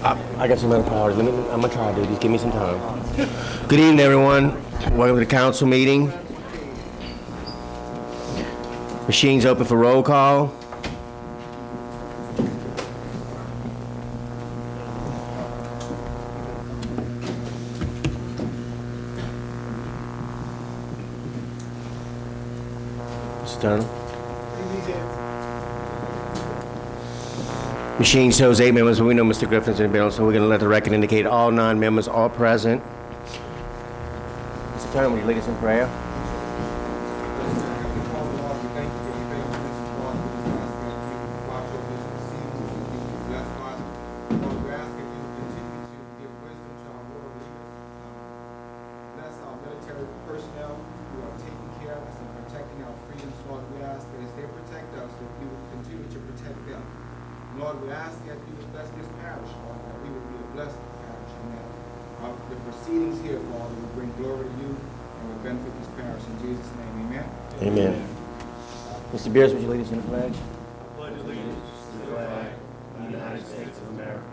I got some other priorities. I'm gonna try to do this. Give me some time. Good evening, everyone. Welcome to the council meeting. Machines open for roll call. Mr. Turner. Machine shows 8 members, but we know Mr. Griffin's in the building, so we're gonna let the record indicate all 9 members are present. Mr. Turner, will you lead us in prayer? Lord, we ask that you would bless this parish, Lord, that we would be a blessed parish, and that the proceedings here, Father, will bring glory to you and will benefit this parish. In Jesus' name, amen. Amen. Mr. Beers, would you lead us in the pledge? I pledge allegiance to the flag of the United States of America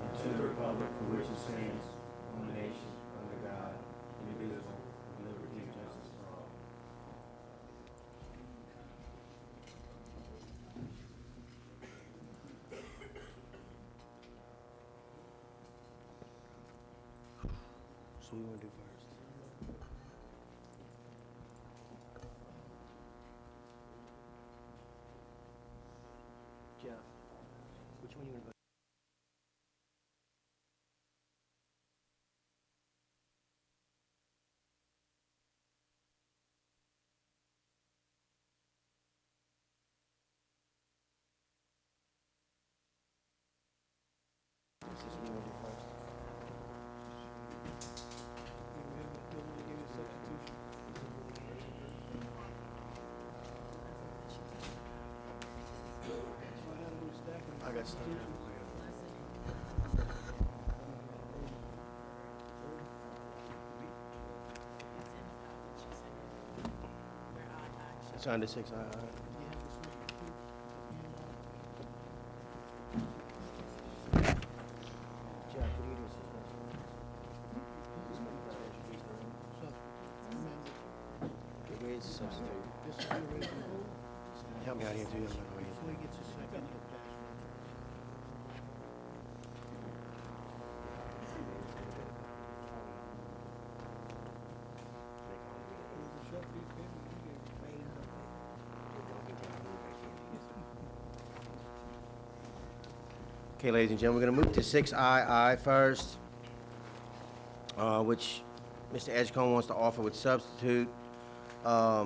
and to the republic for which it stands, one nation, under God, indivisible, with liberty and justice for all. So we want to do first. Jeff, which one you want to go? This is what you want to do first. I got stuff. It's under 6. Jeff, what do you do? Okay, where's the substitute? Help me out here, too. Okay, ladies and gentlemen, we're going to move to 6II first, which Mr. Edgecombe wants to offer with substitute. A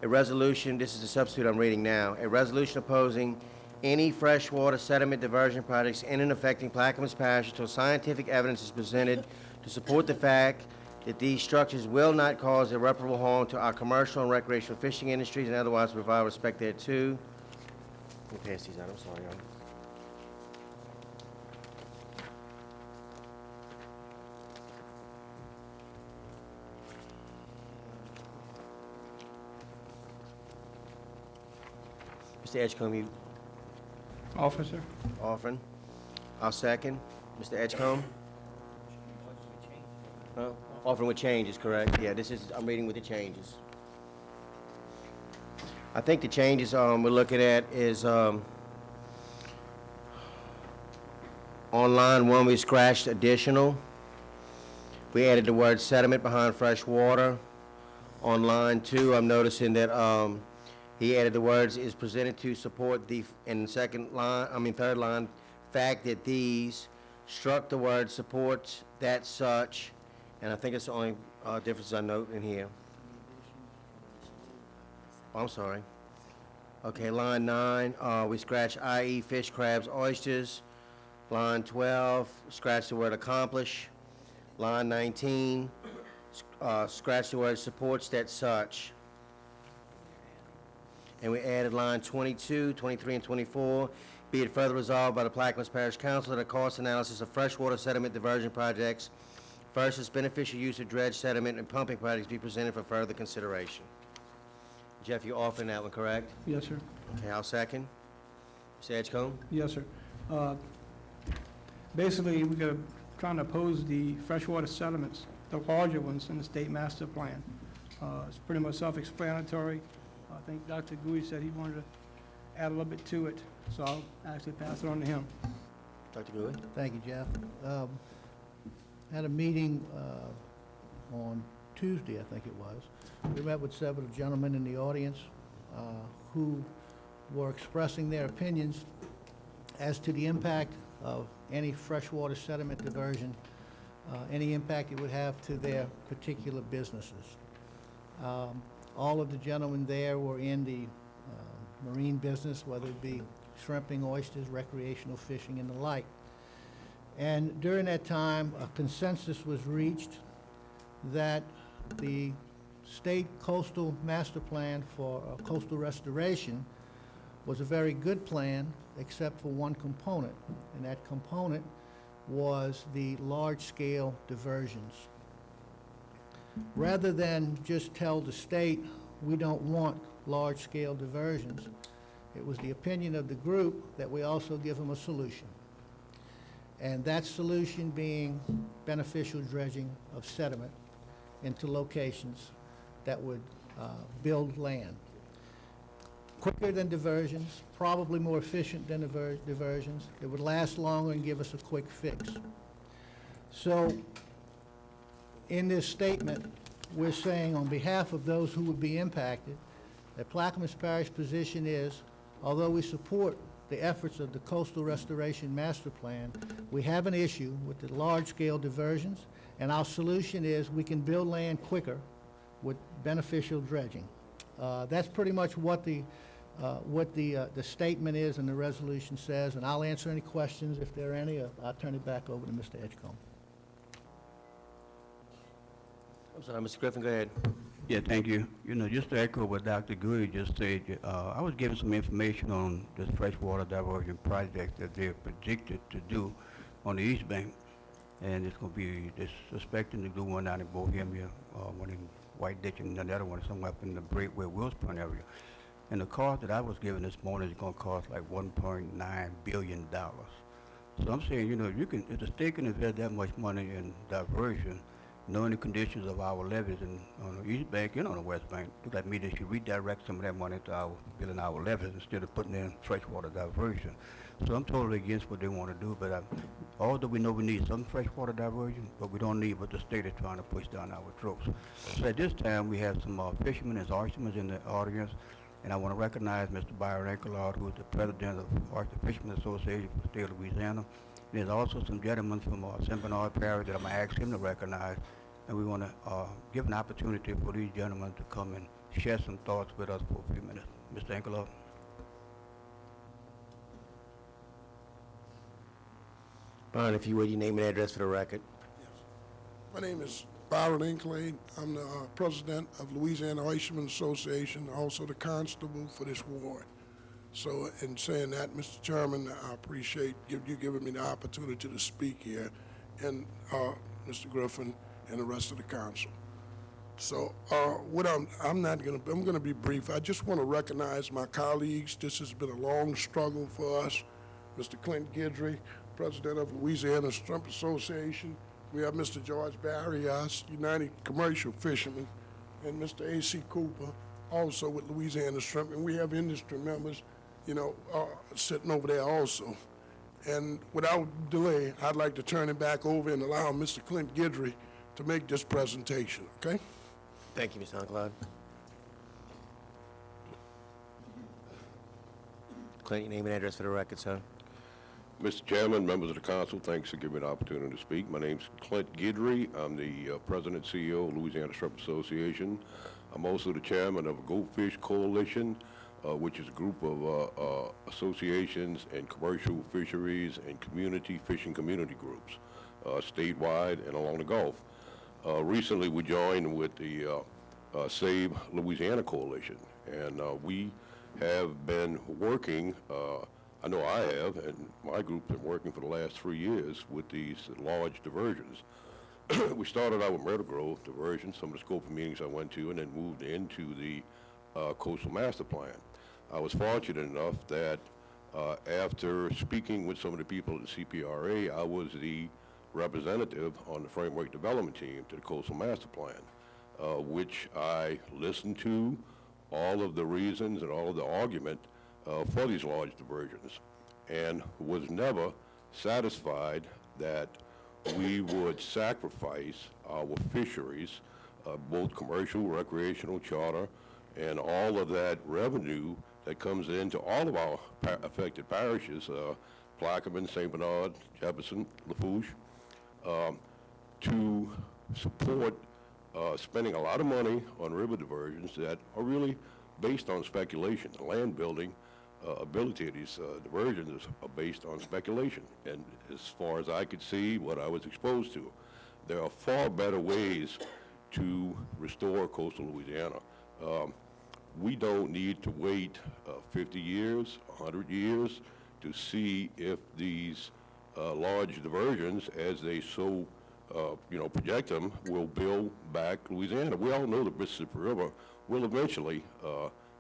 resolution, this is the substitute I'm reading now, a resolution opposing any freshwater sediment diversion projects in and affecting Plaquemines Parish until scientific evidence is presented to support the fact that these structures will not cause irreparable harm to our commercial and recreational fishing industries and otherwise provide respect thereto. Let me pass these out, I'm sorry, y'all. Mr. Edgecombe, you Officer. offering? I'll second. Mr. Edgecombe? Huh? Offering with changes, correct? Yeah, I'm reading with the changes. I think the changes we're looking at is on line 1, we scratched additional. We added the word sediment behind fresh water. On line 2, I'm noticing that he added the words is presented to support the, in third line, fact that these, struck the word supports that such, and I think it's the only difference I note in here. Oh, I'm sorry. Okay, line 9, we scratch i.e. fish, crabs, oysters. Line 12, scratch the word accomplish. Line 19, scratch the word supports that such. And we added line 22, 23, and 24. Be it further resolved by the Plaquemines Parish Council that a cost analysis of freshwater sediment diversion projects versus beneficial use of dredge sediment and pumping projects be presented for further consideration. Jeff, you're offering that one, correct? Yes, sir. Okay, I'll second. Mr. Edgecombe? Yes, sir. Basically, we're trying to oppose the freshwater settlements, the larger ones in the state master plan. It's pretty much self-explanatory. I think Dr. Gui said he wanted to add a little bit to it, so I'll actually pass it on to him. Dr. Gouy? Thank you, Jeff. Had a meeting on Tuesday, I think it was. We met with several gentlemen in the audience who were expressing their opinions as to the impact of any freshwater sediment diversion, any impact it would have to their particular businesses. All of the gentlemen there were in the marine business, whether it be shrimping, oysters, recreational fishing, and the like. And during that time, a consensus was reached that the state coastal master plan for coastal restoration was a very good plan, except for one component, and that component was the large-scale diversions. Rather than just tell the state, we don't want large-scale diversions, it was the opinion of the group that we also give them a solution. And that solution being beneficial dredging of sediment into locations that would build land. Quicker than diversions, probably more efficient than diversions. It would last longer and give us a quick fix. So in this statement, we're saying on behalf of those who would be impacted, that Plaquemines Parish position is, although we support the efforts of the Coastal Restoration Master Plan, we have an issue with the large-scale diversions, and our solution is we can build land quicker with beneficial dredging. That's pretty much what the statement is and the resolution says, and I'll answer any questions if there are any. I'll turn it back over to Mr. Edgecombe. I'm sorry, Mr. Griffin, go ahead. Yeah, thank you. You know, just to echo what Dr. Gouy just said, I was given some information on this freshwater diversion project that they're predicted to do on the East Bank. And it's going to be, they're suspecting to do one out in Bohemia, one in White Ditch, and the other one somewhere up in the Braidway Willspring area. And the cost that I was given this morning is going to cost like $1.9 billion. So I'm saying, you know, if the state can invest that much money in diversion, knowing the conditions of our levees on the East Bank and on the West Bank, look like me, they should redirect some of that money to building our levees instead of putting in freshwater diversion. So I'm totally against what they want to do, but although we know we need some freshwater diversion, but we don't need what the state is trying to push down our throats. So at this time, we have some fishermen and oystermen in the audience, and I want to recognize Mr. Byron Ankelard, who is the president of Oyster Fishermen Association for the state of Louisiana. And there's also some gentlemen from St. Bernard Parish that I'm going to ask him to recognize, and we want to give an opportunity for these gentlemen to come and share some thoughts with us for a few minutes. Mr. Ankelard. Byron, if you would, your name and address for the record. My name is Byron Inklade. I'm the president of Louisiana Oystermen's Association, also the constable for this ward. So in saying that, Mr. Chairman, I appreciate you giving me the opportunity to speak here, and Mr. Griffin and the rest of the council. So I'm going to be brief. I just want to recognize my colleagues. This has been a long struggle for us. Mr. Clint Guidry, president of Louisiana Shrimp Association. We have Mr. George Barrios, United Commercial Fishermen, and Mr. A.C. Cooper, also with Louisiana Shrimp. And we have industry members, sitting over there also. And without delay, I'd like to turn it back over and allow Mr. Clint Guidry to make this presentation, okay? Thank you, Mr. Ankelard. Clint, your name and address for the record, sir. Mr. Chairman, members of the council, thanks for giving me the opportunity to speak. My name's Clint Guidry. I'm the president and CEO of Louisiana Shrimp Association. I'm also the chairman of Goldfish Coalition, which is a group of associations and commercial fisheries and community fishing community groups, statewide and along the Gulf. Recently, we joined with the Save Louisiana Coalition, and we have been working, I know I have, and my group's been working for the last 3 years with these large diversions. We started out with Myrtle Grove diversion, some of the scope of meetings I went to, and then moved into the Coastal Master Plan. I was fortunate enough that After speaking with some of the people at the CPRA, I was the representative on the framework development team to the coastal master plan, which I listened to all of the reasons and all of the argument for these large diversions, and was never satisfied that we would sacrifice our fisheries, both commercial, recreational, charter, and all of that revenue that comes into all of our affected parishes, Plaquemines, St. Bernard, Jefferson, Lafourche, to support spending a lot of money on river diversions that are really based on speculation. The land building ability of these diversions are based on speculation. And as far as I could see, what I was exposed to, there are far better ways to restore coastal Louisiana. We don't need to wait 50 years, 100 years to see if these large diversions, as they so project them, will build back Louisiana. We all know the Mississippi River will eventually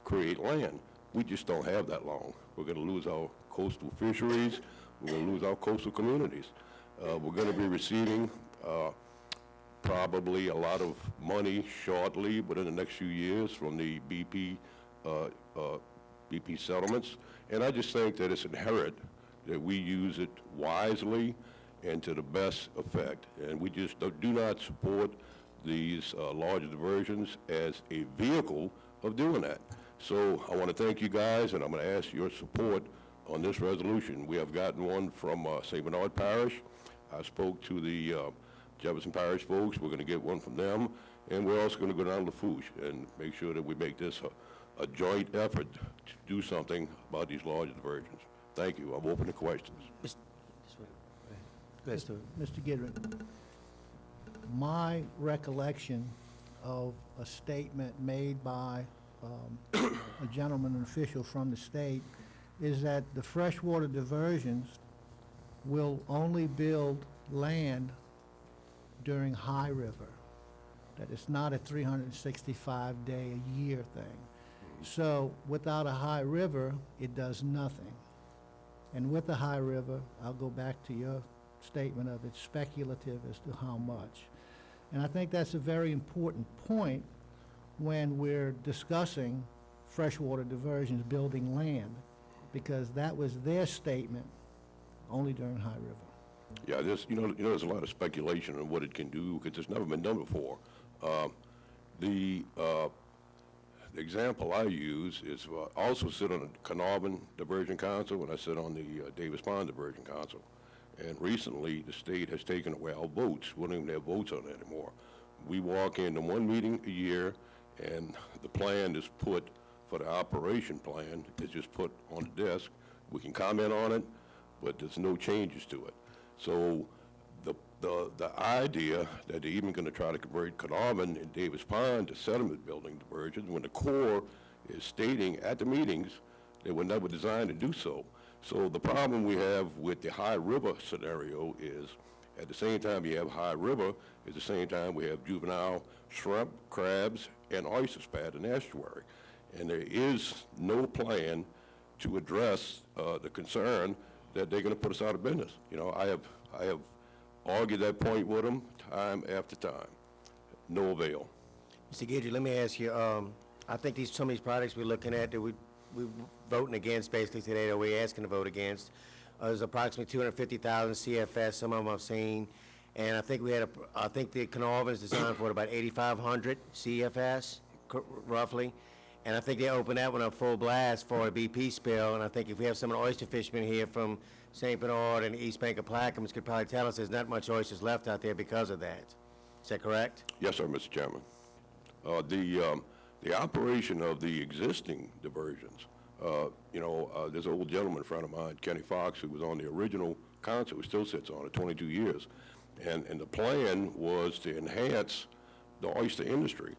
create land. We just don't have that long. We're going to lose our coastal fisheries. We're going to lose our coastal communities. We're going to be receiving probably a lot of money shortly, but in the next few years from the BP settlements. And I just think that it's inherent that we use it wisely and to the best effect. And we just do not support these large diversions as a vehicle of doing that. So I want to thank you guys, and I'm going to ask your support on this resolution. We have gotten one from St. Bernard Parish. I spoke to the Jefferson Parish folks. We're going to get one from them, and we're also going to go down to Lafourche and make sure that we make this a joint effort to do something about these large diversions. Thank you. I'm open to questions. Go ahead, Stuart. Mr. Gidry, my recollection of a statement made by a gentleman, an official from the state, is that the freshwater diversions will only build land during high river, that it's not a 365-day-a-year thing. So without a high river, it does nothing. And with the high river, I'll go back to your statement of it's speculative as to how much. And I think that's a very important point when we're discussing freshwater diversions, building land, because that was their statement only during high river. Yeah, there's there's a lot of speculation on what it can do because it's never been done before. The example I use is I also sit on the Carnarvon Diversion Council, and I sit on the Davis Pond Diversion Council. And recently, the state has taken away our votes. We don't even have votes on it anymore. We walk into one meeting a year, and the plan is put for the operation plan. It's just put on the desk. We can comment on it, but there's no changes to it. So the idea that they're even going to try to convert Carnarvon and Davis Pond to settlement building diversions when the Corps is stating at the meetings they were never designed to do so. So the problem we have with the high river scenario is at the same time you have high river, at the same time we have juvenile shrimp, crabs, and oyster spat and estuary. And there is no plan to address the concern that they're going to put us out of business. You know, I have argued that point with them time after time. No avail. Mr. Guidry, let me ask you, I think some of these projects we're looking at that we're voting against basically today, that we're asking to vote against, is approximately 250,000 CFS, some of them I've seen, and I think I think the Carnarvon is designed for about 8,500 CFS, roughly, and I think they opened that one up full blast for a BP spill, and I think if we have some of the oyster fishermen here from St. Bernard and the East Bank of Plaquemines could probably tell us there's not much oysters left out there because of that. Is that correct? Yes, sir, Mr. Chairman. The operation of the existing diversions, there's an old gentleman friend of mine, Kenny Fox, who was on the original council, who still sits on it, 22 years. And the plan was to enhance the oyster industry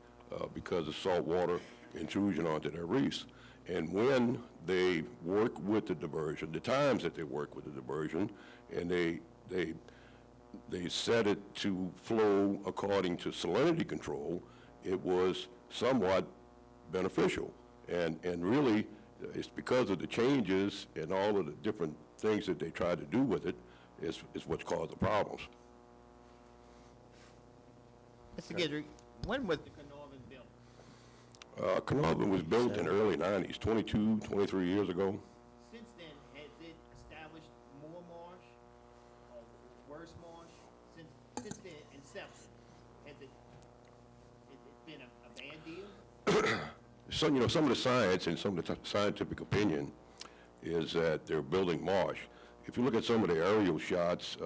because of saltwater intrusion onto their reefs. And when they work with the diversion, the times that they work with the diversion, and they set it to flow according to salinity control, it was somewhat beneficial. And really, it's because of the changes and all of the different things that they tried to do with it is what's caused the problems. Mr. Guidry, when was the Carnarvon built? Carnarvon was built in the early 90s, 22, 23 years ago. Since then, has it established more marsh or worse marsh? Since the inception, has it been a bad deal? So, some of the science and some of the scientific opinion is that they're building marsh. If you look at some of the aerial shots,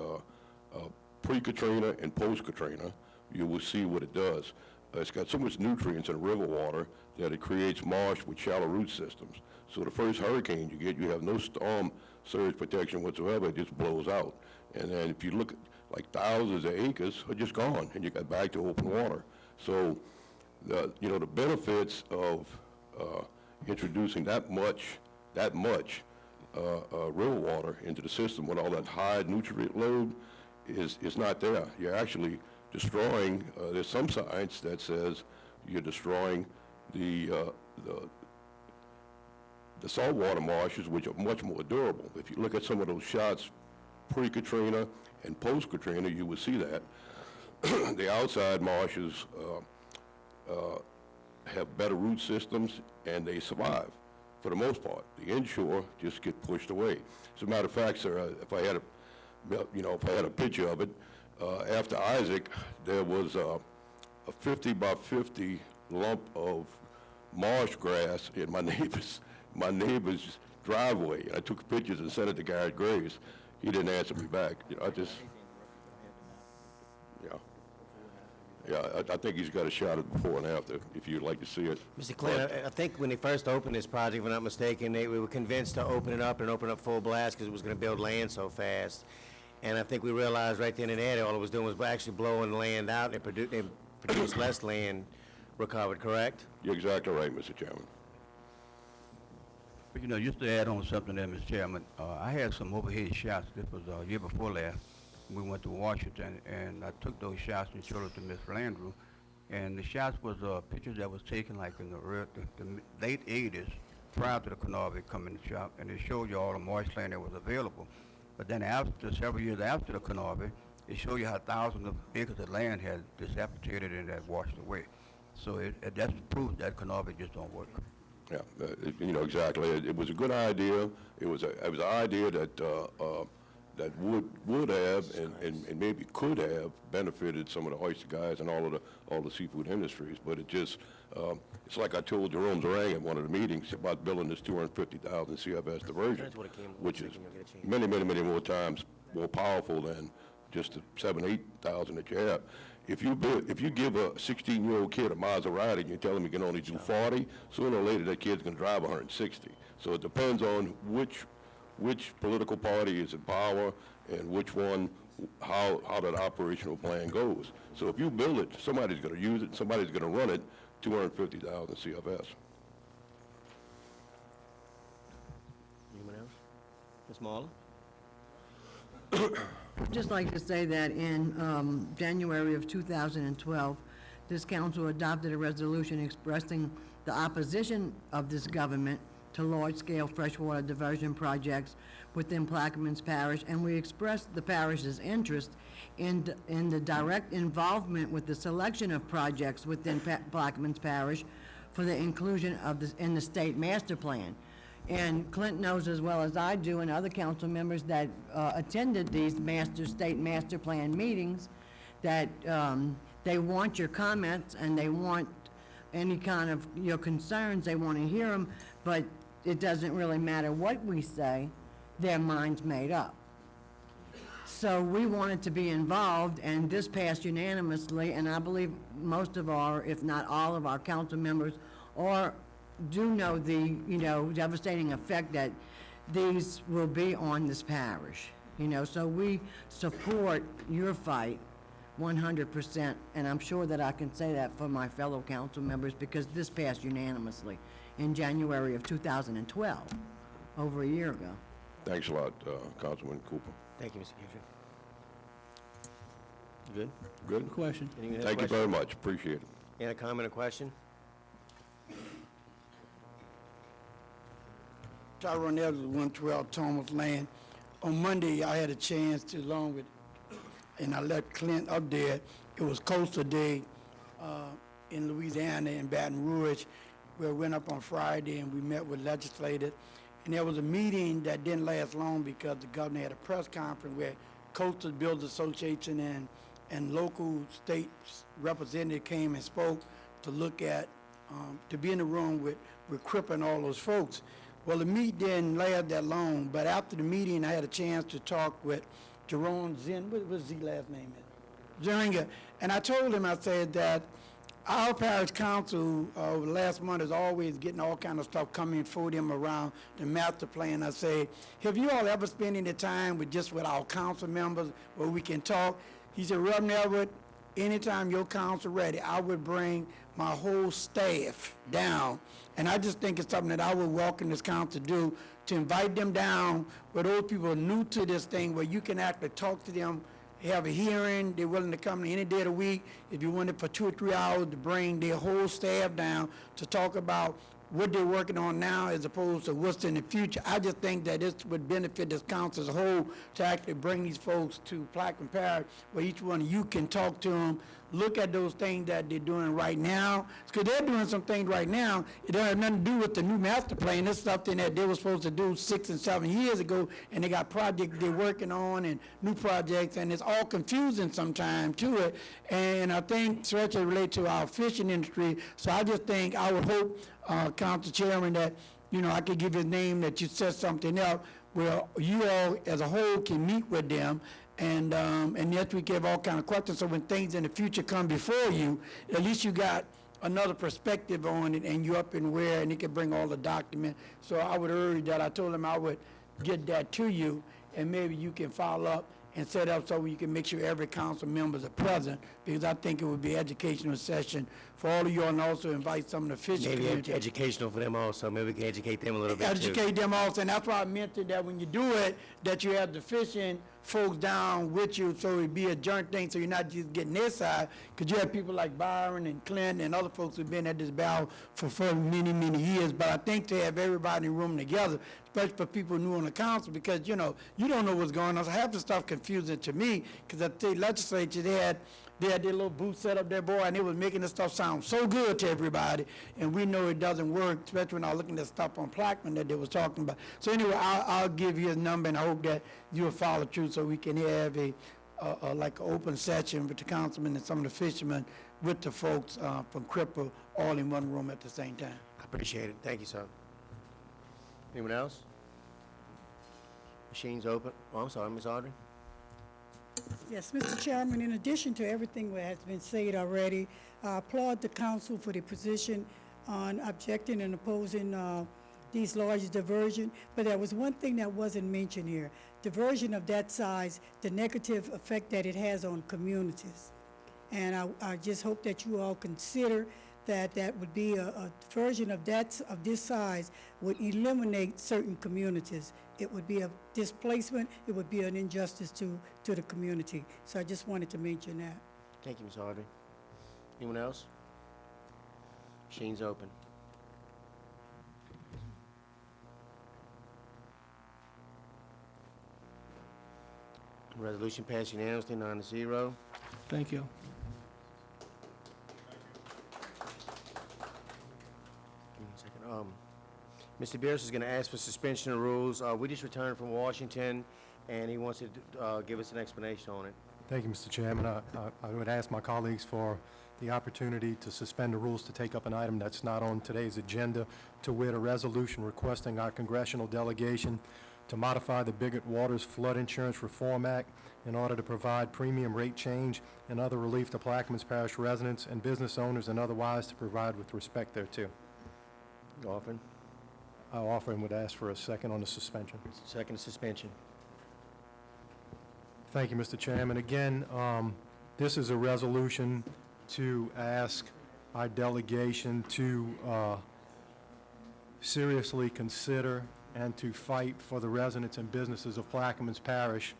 pre-Katrina and post-Katrina, you will see what it does. It's got so much nutrients in river water that it creates marsh with shallow root systems. So the first hurricane you get, you have no storm surge protection whatsoever. It just blows out. And then if you look at like thousands of acres are just gone, and you got back to open water. So the benefits of introducing that much river water into the system with all that high nutrient load is not there. You're actually destroying, there's some science that says you're destroying the saltwater marshes, which are much more durable. If you look at some of those shots pre-Katrina and post-Katrina, you will see that. The outside marshes have better root systems, and they survive for the most part. The inshore just get pushed away. As a matter of fact, sir, if I had a picture of it, after Isaac, there was a 50 by 50 lump of marsh grass in my neighbor's driveway. I took pictures and sent it to Garrett Graves. He didn't answer me back. I think he's got a shot at before and after, if you'd like to see it. Mr. Clint, I think when they first opened this project, if I'm not mistaken, we were convinced to open it up and open up full blast because it was going to build land so fast. And I think we realized right then and there, all it was doing was actually blowing land out and they produced less land recovered, correct? You're exactly right, Mr. Chairman. But just to add on something there, Mr. Chairman, I had some overhead shots. This was year before last. We went to Washington, and I took those shots and showed it to Ms. Landrew. And the shots was pictures that was taken like in the late 80s, prior to the Carnarvon coming to shop, and it showed you all the marshland that was available. But then after, several years after the Carnarvon, it showed you how thousands of acres of land had disaffected and had washed away. So that's proof that Carnarvon just don't work. Yeah, exactly. It was a good idea. It was an idea that would have and maybe could have benefited some of the oyster guys and all the seafood industries. But it just it's like I told Jerome Zarang at one of the meetings about building this 250,000 CFS diversion, which is many more times more powerful than just the 7,000-8,000 that you have. If you give a 16-year-old kid a Maserati and you tell him he can only do 40, sooner or later that kid's going to drive 160. So it depends on which political party is in power and which one, how that operational plan goes. So if you build it, somebody's going to use it, somebody's going to run it, 250,000 CFS. Anyone else? Ms. Marla? Just like to say that in January of 2012, this council adopted a resolution expressing the opposition of this government to large-scale freshwater diversion projects within Plaquemines Parish, and we expressed the parish's interest in the direct involvement with the selection of projects within Plaquemines Parish for the inclusion of this in the state master plan. And Clint knows as well as I do, and other council members that attended these state master plan meetings, that they want your comments and they want any kind of your concerns, they want to hear them, but it doesn't really matter what we say, their mind's made up. So we wanted to be involved, and this passed unanimously, and I believe most of our, if not all of our council members do know the, devastating effect that these will be on this parish. So we support your fight 100%, and I'm sure that I can say that for my fellow council members because this passed unanimously in January of 2012, over a year ago. Thanks a lot, Councilman Cooper. Thank you, Mr. Guidry. Good? Good? Question. Anyone have a Thank you question? very much. Appreciate it. Any comment or question? Tyrone Evans, 112 Thomas Lane. On Monday, I had a chance to, along with, and I left Clint up there. It was Coastal Day in Louisiana, in Baton Rouge, where we went up on Friday and we met with legislators. And there was a meeting that didn't last long because the governor had a press conference where Coastal Builders Association and local state representative came and spoke to look at, to be in the room with Crip and all those folks. Well, the meeting didn't last that long, but after the meeting, I had a chance to talk with Jerome Zinn, what's his last name? Zeringer. And I told him, I said that our parish council over the last month is always getting all kind of stuff coming for them around the master plan. I say, have you all ever spent any time with our council members where we can talk? He said, Reverend Everett, anytime your council ready, I would bring my whole staff down. And I just think it's something that I would welcome this council to do, to invite them down where those people are new to this thing, where you can actually talk to them, have a hearing, they're willing to come any day of the week. If you wanted for 2 or 3 hours to bring their whole staff down to talk about what they're working on now as opposed to what's in the future. I just think that this would benefit this council as a whole to actually bring these folks to Plaquemines Parish where each one of you can talk to them, look at those things that they're doing right now. Because they're doing some things right now. It don't have nothing to do with the new master plan. It's something that they were supposed to do 6 and 7 years ago, and they got projects they're working on and new projects, and it's all confusing sometimes to it. And I think, especially related to our fishing industry, so I just think, I would hope, Council Chairman, that, I could give his name, that you set something up where you all as a whole can meet with them, and yes, we give all kind of questions, so when things in the future come before you, at least you got another perspective on it, and you're up and where, and you can bring all the documents. So I would urge that. I told him I would get that to you, and maybe you can follow up and set up so you can make sure every council members are present, because I think it would be an educational session for all of you, and also invite some of the fishing Maybe community. educational for them also. Maybe we can educate them a little bit too. Educate them also, and that's why I mentioned that when you do it, that you have the fishing folks down with you, so it'd be a joint thing, so you're not just getting their side, because you have people like Byron and Clinton and other folks who've been at this battle for many, many years. But I think to have everybody in the room together, especially for people new on the council, because, you don't know what's going on. So half the stuff confusing to me, because at the legislature, they had their little booth set up there, boy, and they was making this stuff sound so good to everybody, and we know it doesn't work, especially when I was looking at stuff on Plaquemines that they was talking about. So anyway, I'll give you his number, and I hope that you'll follow through so we can have like an open session with the councilman and some of the fishermen with the folks from Cripple all in one room at the same time. I appreciate it. Thank you, sir. Anyone else? Machine's open. Oh, I'm sorry, Ms. Audrey. Yes, Mr. Chairman, in addition to everything that has been said already, I applaud the council for the position on objecting and opposing these large diversion, but there was one thing that wasn't mentioned here. Diversion of that size, the negative effect that it has on communities. And I just hope that you all consider that would be a diversion of this size would eliminate certain communities. It would be a displacement, it would be an injustice to the community. So I just wanted to mention that. Thank you, Ms. Audrey. Anyone else? Machine's open. Resolution passed unanimously, 9-0. Thank you. Give me a second. Mr. Beers is going to ask for suspension of rules. We just returned from Washington, and he wants to give us an explanation on it. Thank you, Mr. Chairman. I would ask my colleagues for the opportunity to suspend the rules to take up an item that's not on today's agenda, to wit a resolution requesting our congressional delegation to modify the Bigot Waters Flood Insurance Reform Act in order to provide premium rate change and other relief to Plaquemines Parish residents and business owners, and otherwise to provide with respect thereto. Offering. I'll offer and would ask for a second on the suspension. Second suspension. Thank you, Mr. Chairman. Again, this is a resolution to ask our delegation to seriously consider and to fight for the residents and businesses of Plaquemines Parish,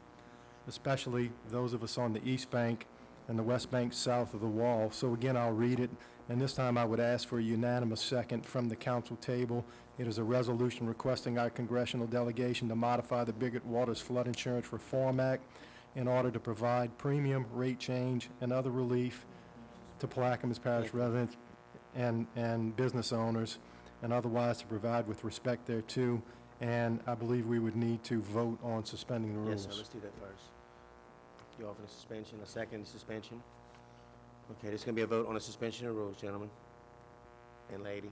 especially those of us on the East Bank and the west bank south of the wall. So again, I'll read it, and this time I would ask for a unanimous second from the council table. It is a resolution requesting our congressional delegation to modify the Biggert Waters Flood Insurance Reform Act in order to provide premium rate change and other relief to Plaquemines Parish residents and business owners, and otherwise to provide with respect thereto. And I believe we would need to vote on suspending the Yes, rules. sir, let's do that first. You offer the suspension, a second suspension? Okay, there's gonna be a vote on the suspension of rules, gentlemen and lady.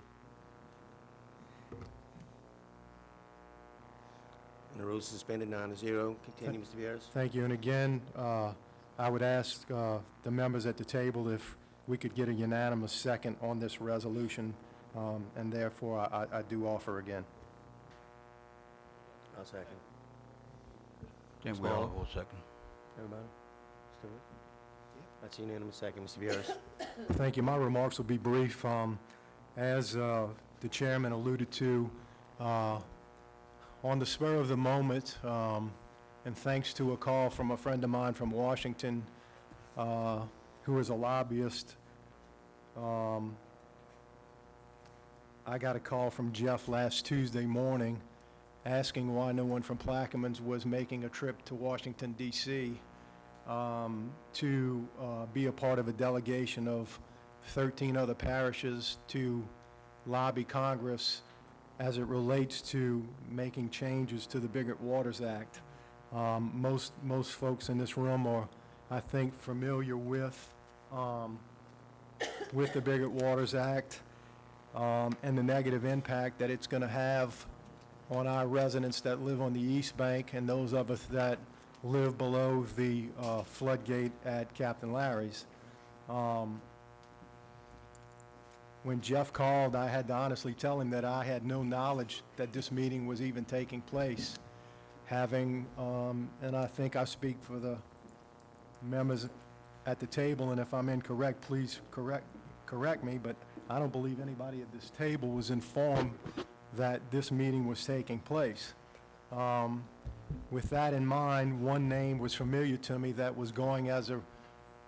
And the rules suspended 9-0. Continue, Mr. Vieras. Thank you. And again, I would ask the members at the table if we could get a unanimous second on this resolution, and therefore I do offer again. I'll second. Then we all vote second. Everybody? Still with? That's a unanimous second, Mr. Vieras. Thank you. My remarks will be brief. As the chairman alluded to, on the spur of the moment, and thanks to a call from a friend of mine from Washington, who is a lobbyist, I got a call from Jeff last Tuesday morning asking why no one from Plaquemines was making a trip to Washington, D.C. To be a part of a delegation of 13 other parishes to lobby Congress as it relates to making changes to the Biggert Waters Act. Most folks in this room are, I think, familiar with the Biggert Waters Act and the negative impact that it's going to have on our residents that live on the East Bank and those of us that live below the floodgate at Captain Larry's. When Jeff called, I had to honestly tell him that I had no knowledge that this meeting was even taking place. Having, and I think I speak for the members at the table, and if I'm incorrect, please correct me, but I don't believe anybody at this table was informed that this meeting was taking place. With that in mind, one name was familiar to me that was going as a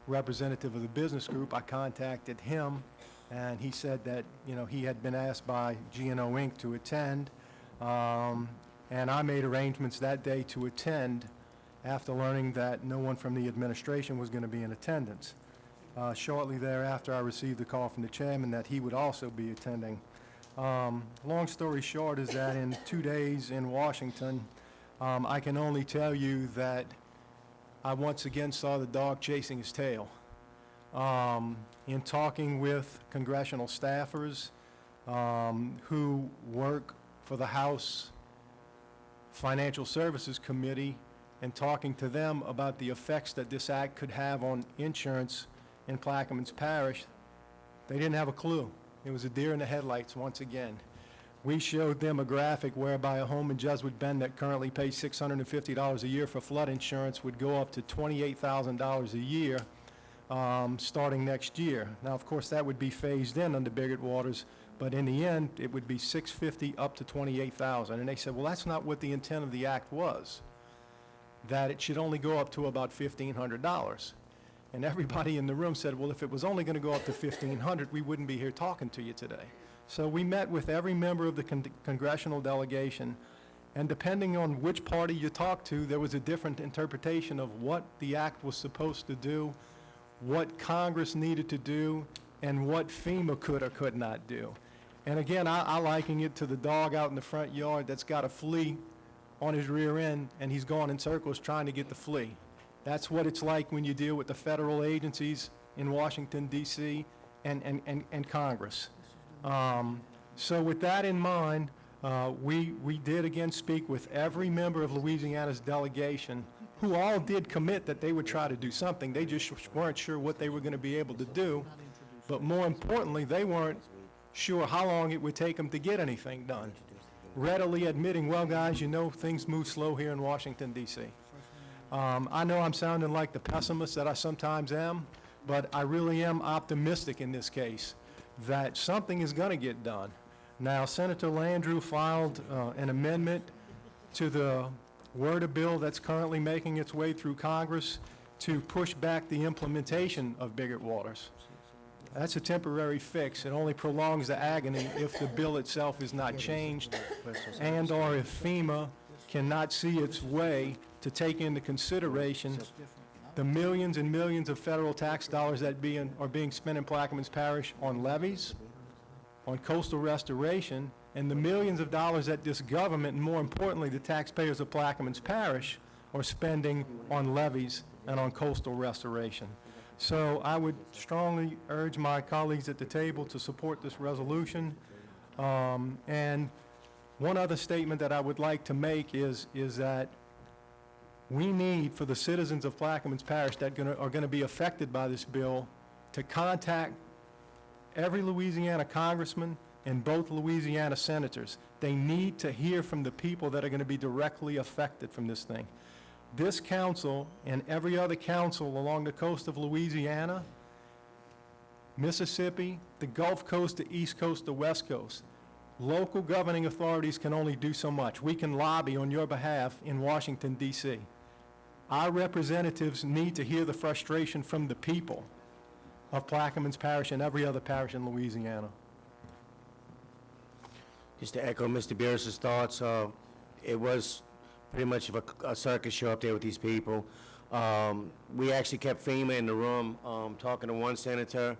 representative of the business group. I contacted him, and he said that, you know, he had been asked by G&O Inc. to attend, and I made arrangements that day to attend after learning that no one from the administration was going to be in attendance. Shortly thereafter, I received a call from the chairman that he would also be attending. Long story short is that in 2 days in Washington, I can only tell you that I once again saw the dog chasing his tail. In talking with congressional staffers who work for the House Financial Services Committee and talking to them about the effects that this act could have on insurance in Plaquemines Parish, they didn't have a clue. It was a deer in the headlights once again. We showed them a graphic whereby a home in Jesuit Bend that currently pays $650 a year for flood insurance would go up to $28,000 a year starting next year. Now, of course, that would be phased in under Biggert Waters, but in the end, it would be $650 up to $28,000. And they said, well, that's not what the intent of the act was, that it should only go up to about $1,500. And everybody in the room said, well, if it was only going to go up to $1,500, we wouldn't be here talking to you today. So we met with every member of the congressional delegation, and depending on which party you talked to, there was a different interpretation of what the act was supposed to do, what Congress needed to do, and what FEMA could or could not do. And again, I liken it to the dog out in the front yard that's got a flea on his rear end, and he's going in circles trying to get the flea. That's what it's like when you deal with the federal agencies in Washington, D.C. and Congress. So with that in mind, we did again speak with every member of Louisiana's delegation, who all did commit that they would try to do something. They just weren't sure what they were going to be able to do. But more importantly, they weren't sure how long it would take them to get anything done. Readily admitting, well, guys, you know, things move slow here in Washington, D.C. I know I'm sounding like the pessimist that I sometimes am, but I really am optimistic in this case that something is going to get done. Now, Senator Landrieu filed an amendment to the word of bill that's currently making its way through Congress, to push back the implementation of Biggert Waters. That's a temporary fix. It only prolongs the agony if the bill itself is not changed and/or if FEMA cannot see its way to take into consideration the millions and millions of federal tax dollars that are being spent in Plaquemines Parish on levees, on coastal restoration, and the millions of dollars that this government, and more importantly, the taxpayers of Plaquemines Parish, are spending on levees and on coastal restoration. So I would strongly urge my colleagues at the table to support this resolution. And one other statement that I would like to make is that we need, for the citizens of Plaquemines Parish that are going to be affected by this bill, to contact every Louisiana congressman and both Louisiana senators. They need to hear from the people that are going to be directly affected from this thing. This council and every other council along the coast of Louisiana, Mississippi, the Gulf Coast, the East Coast, the West Coast, local governing authorities can only do so much. We can lobby on your behalf in Washington, D.C. Our representatives need to hear the frustration from the people of Plaquemines Parish and every other parish in Louisiana. Just to echo Mr. Beers's thoughts, it was pretty much of a circus show up there with these people. We actually kept FEMA in the room, talking to one senator.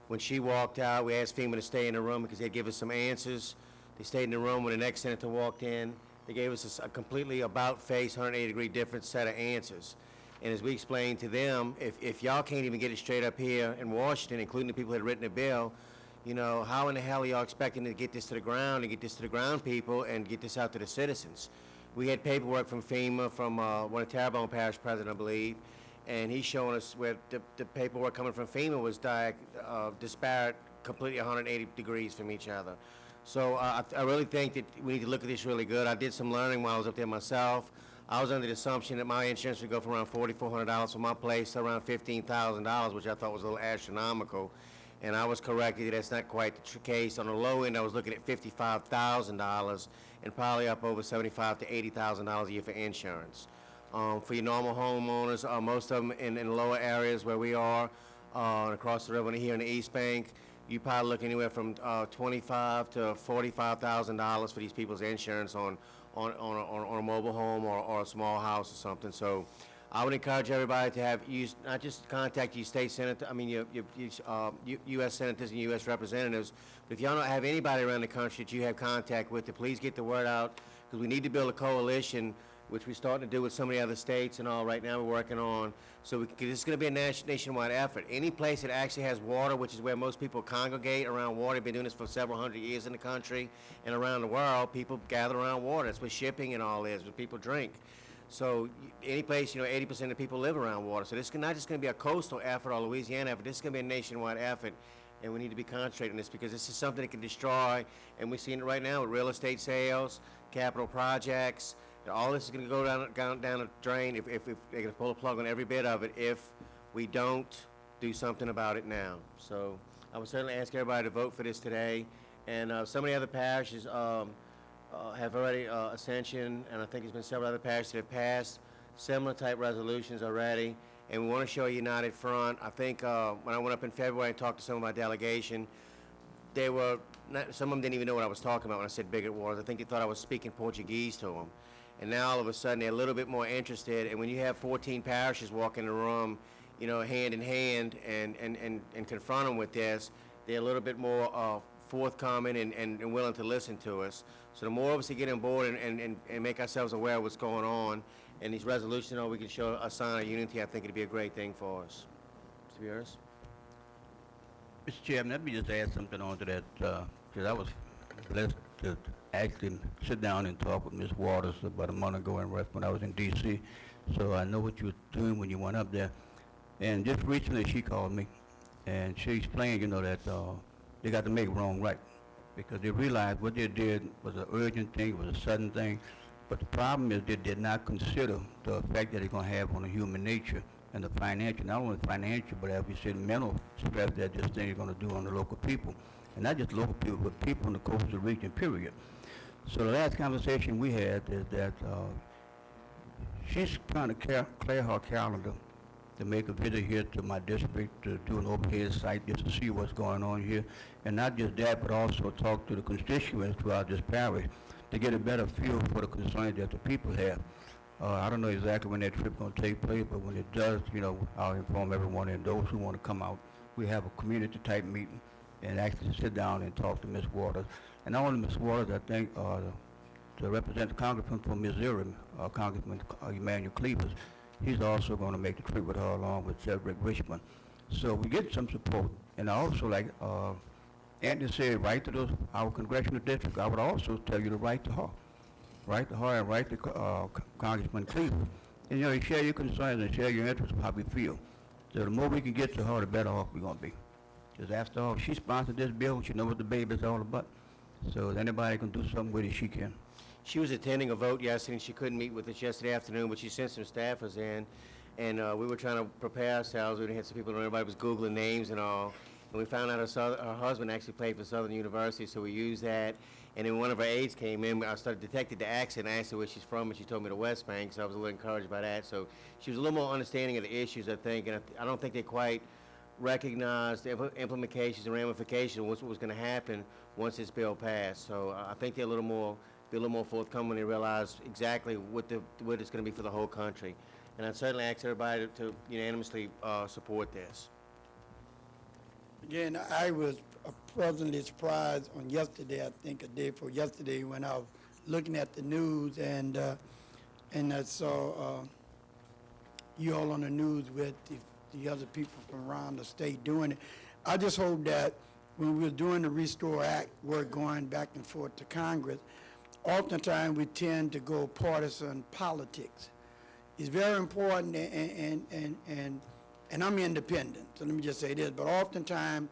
When she walked out, we asked FEMA to stay in the room because they'd give us some answers. They stayed in the room. When the next senator walked in, they gave us a completely about-face, 180-degree different set of answers. And as we explained to them, if y'all can't even get it straight up here in Washington, including the people that had written the bill, you know, how in the hell are y'all expecting to get this to the ground and get this to the ground people and get this out to the citizens? We had paperwork from FEMA, from one of Terrebonne Parish president, I believe, and he's showing us where the paperwork coming from FEMA was disparate, completely 180 degrees from each other. So I really think that we need to look at this really good. I did some learning while I was up there myself. I was under the assumption that my insurance would go from around $4,400 for my place to around $15,000, which I thought was a little astronomical. And I was corrected, that's not quite the case. On the low end, I was looking at $55,000 and probably up over $75,000 to $80,000 a year for insurance. For your normal homeowners, most of them in the lower areas where we are, across the river here in the East Bank, you probably look anywhere from $25,000 to $45,000 for these people's insurance on a mobile home or a small house or something. So I would encourage everybody to not just contact your state senator, your U.S. senators and U.S. representatives, but if y'all don't have anybody around the country that you have contact with, to please get the word out, because we need to build a coalition, which we're starting to do with some of the other states and all right now we're working on. So this is going to be a nationwide effort. Any place that actually has water, which is where most people congregate around water, been doing this for several hundred years in the country and around the world, people gather around water. That's what shipping and all is, what people drink. So any place, 80% of the people live around water. So this is not just going to be a coastal effort or a Louisiana effort. This is going to be a nationwide effort, and we need to be concentrating on this because this is something that can destroy, and we're seeing it right now with real estate sales, capital projects. All this is going to go down the drain if they're going to pull a plug on every bit of it if we don't do something about it now. So I would certainly ask everybody to vote for this today. And some of the other parishes have already, Ascension, and I think there's been several other parishes that have passed similar type resolutions already. And we want to show a united front. I think when I went up in February and talked to some of my delegation, some of them didn't even know what I was talking about when I said Biggert Waters. I think they thought I was speaking Portuguese to them. And now all of a sudden they're a little bit more interested. And when you have 14 parishes walk in the room, hand in hand and confront them with this, they're a little bit more forthcoming and willing to listen to us. So the more of us that get on board and make ourselves aware of what's going on, and these resolutions, we can show a sign of unity, I think it'd be a great thing for us. Mr. Beers? Mr. Chairman, let me just add something on to that, because I was blessed to actually sit down and talk with Ms. Waters about a month ago when I was in D.C., so I know what you were doing when you went up there. And just recently she called me, and she explained, that they got to make wrong right, because they realized what they did was an urgent thing, it was a sudden thing, but the problem is they did not consider the effect that it's going to have on the human nature and the financial, not only financial, but as we said, mental stress that this thing is going to do on the local people. And not just local people, but people in the coastal region, period. So the last conversation we had is that she's trying to clear her calendar to make a visit here to my district to do an overhead site just to see what's going on here. And not just that, but also talk to the constituents throughout this parish to get a better feel for the concerns that the people have. I don't know exactly when that trip going to take place, but when it does, I'll inform everyone and those who want to come out. We have a community-type meeting and actually sit down and talk to Ms. Waters. And not only Ms. Waters, I think to represent the congressman from Missouri, Congressman Emmanuel Cleavers, he's also going to make the trip with her along with Cedric Richmond. So we get some support. And I also, like Anthony said, write to our congressional district. I would also tell you to write to her. Write to her and write to Congressman Cleveland. And, share your concerns and share your interests of how we feel. So the more we can get to her, the better off we're going to be. Because after all, she sponsored this bill. She knows what the baby's all about. So if anybody can do something with it, she can. She was attending a vote yesterday, and she couldn't meet with us yesterday afternoon, but she sent some staffers in, and we were trying to prepare ourselves. We had some people, everybody was Googling names and all, and we found out her husband actually played for Southern University, so we used that. And then one of her aides came in, I detected the accent, I asked her where she's from, and she told me the West Bank, so I was a little encouraged by that. So she was a little more understanding of the issues, I think, and I don't think they quite recognized the implications and ramifications of what was going to happen once this bill passed. So I think they're be a little more forthcoming when they realize exactly what it's going to be for the whole country. And I'd certainly ask everybody to unanimously support this. Again, I was pleasantly surprised on yesterday, I think a day before yesterday, when I was looking at the news and I saw you all on the news with the other people from around the state doing it. I just hope that when we were doing the Restore Act work going back and forth to Congress, oftentimes we tend to go partisan politics. It's very important, and I'm independent, so let me just say this, but oftentimes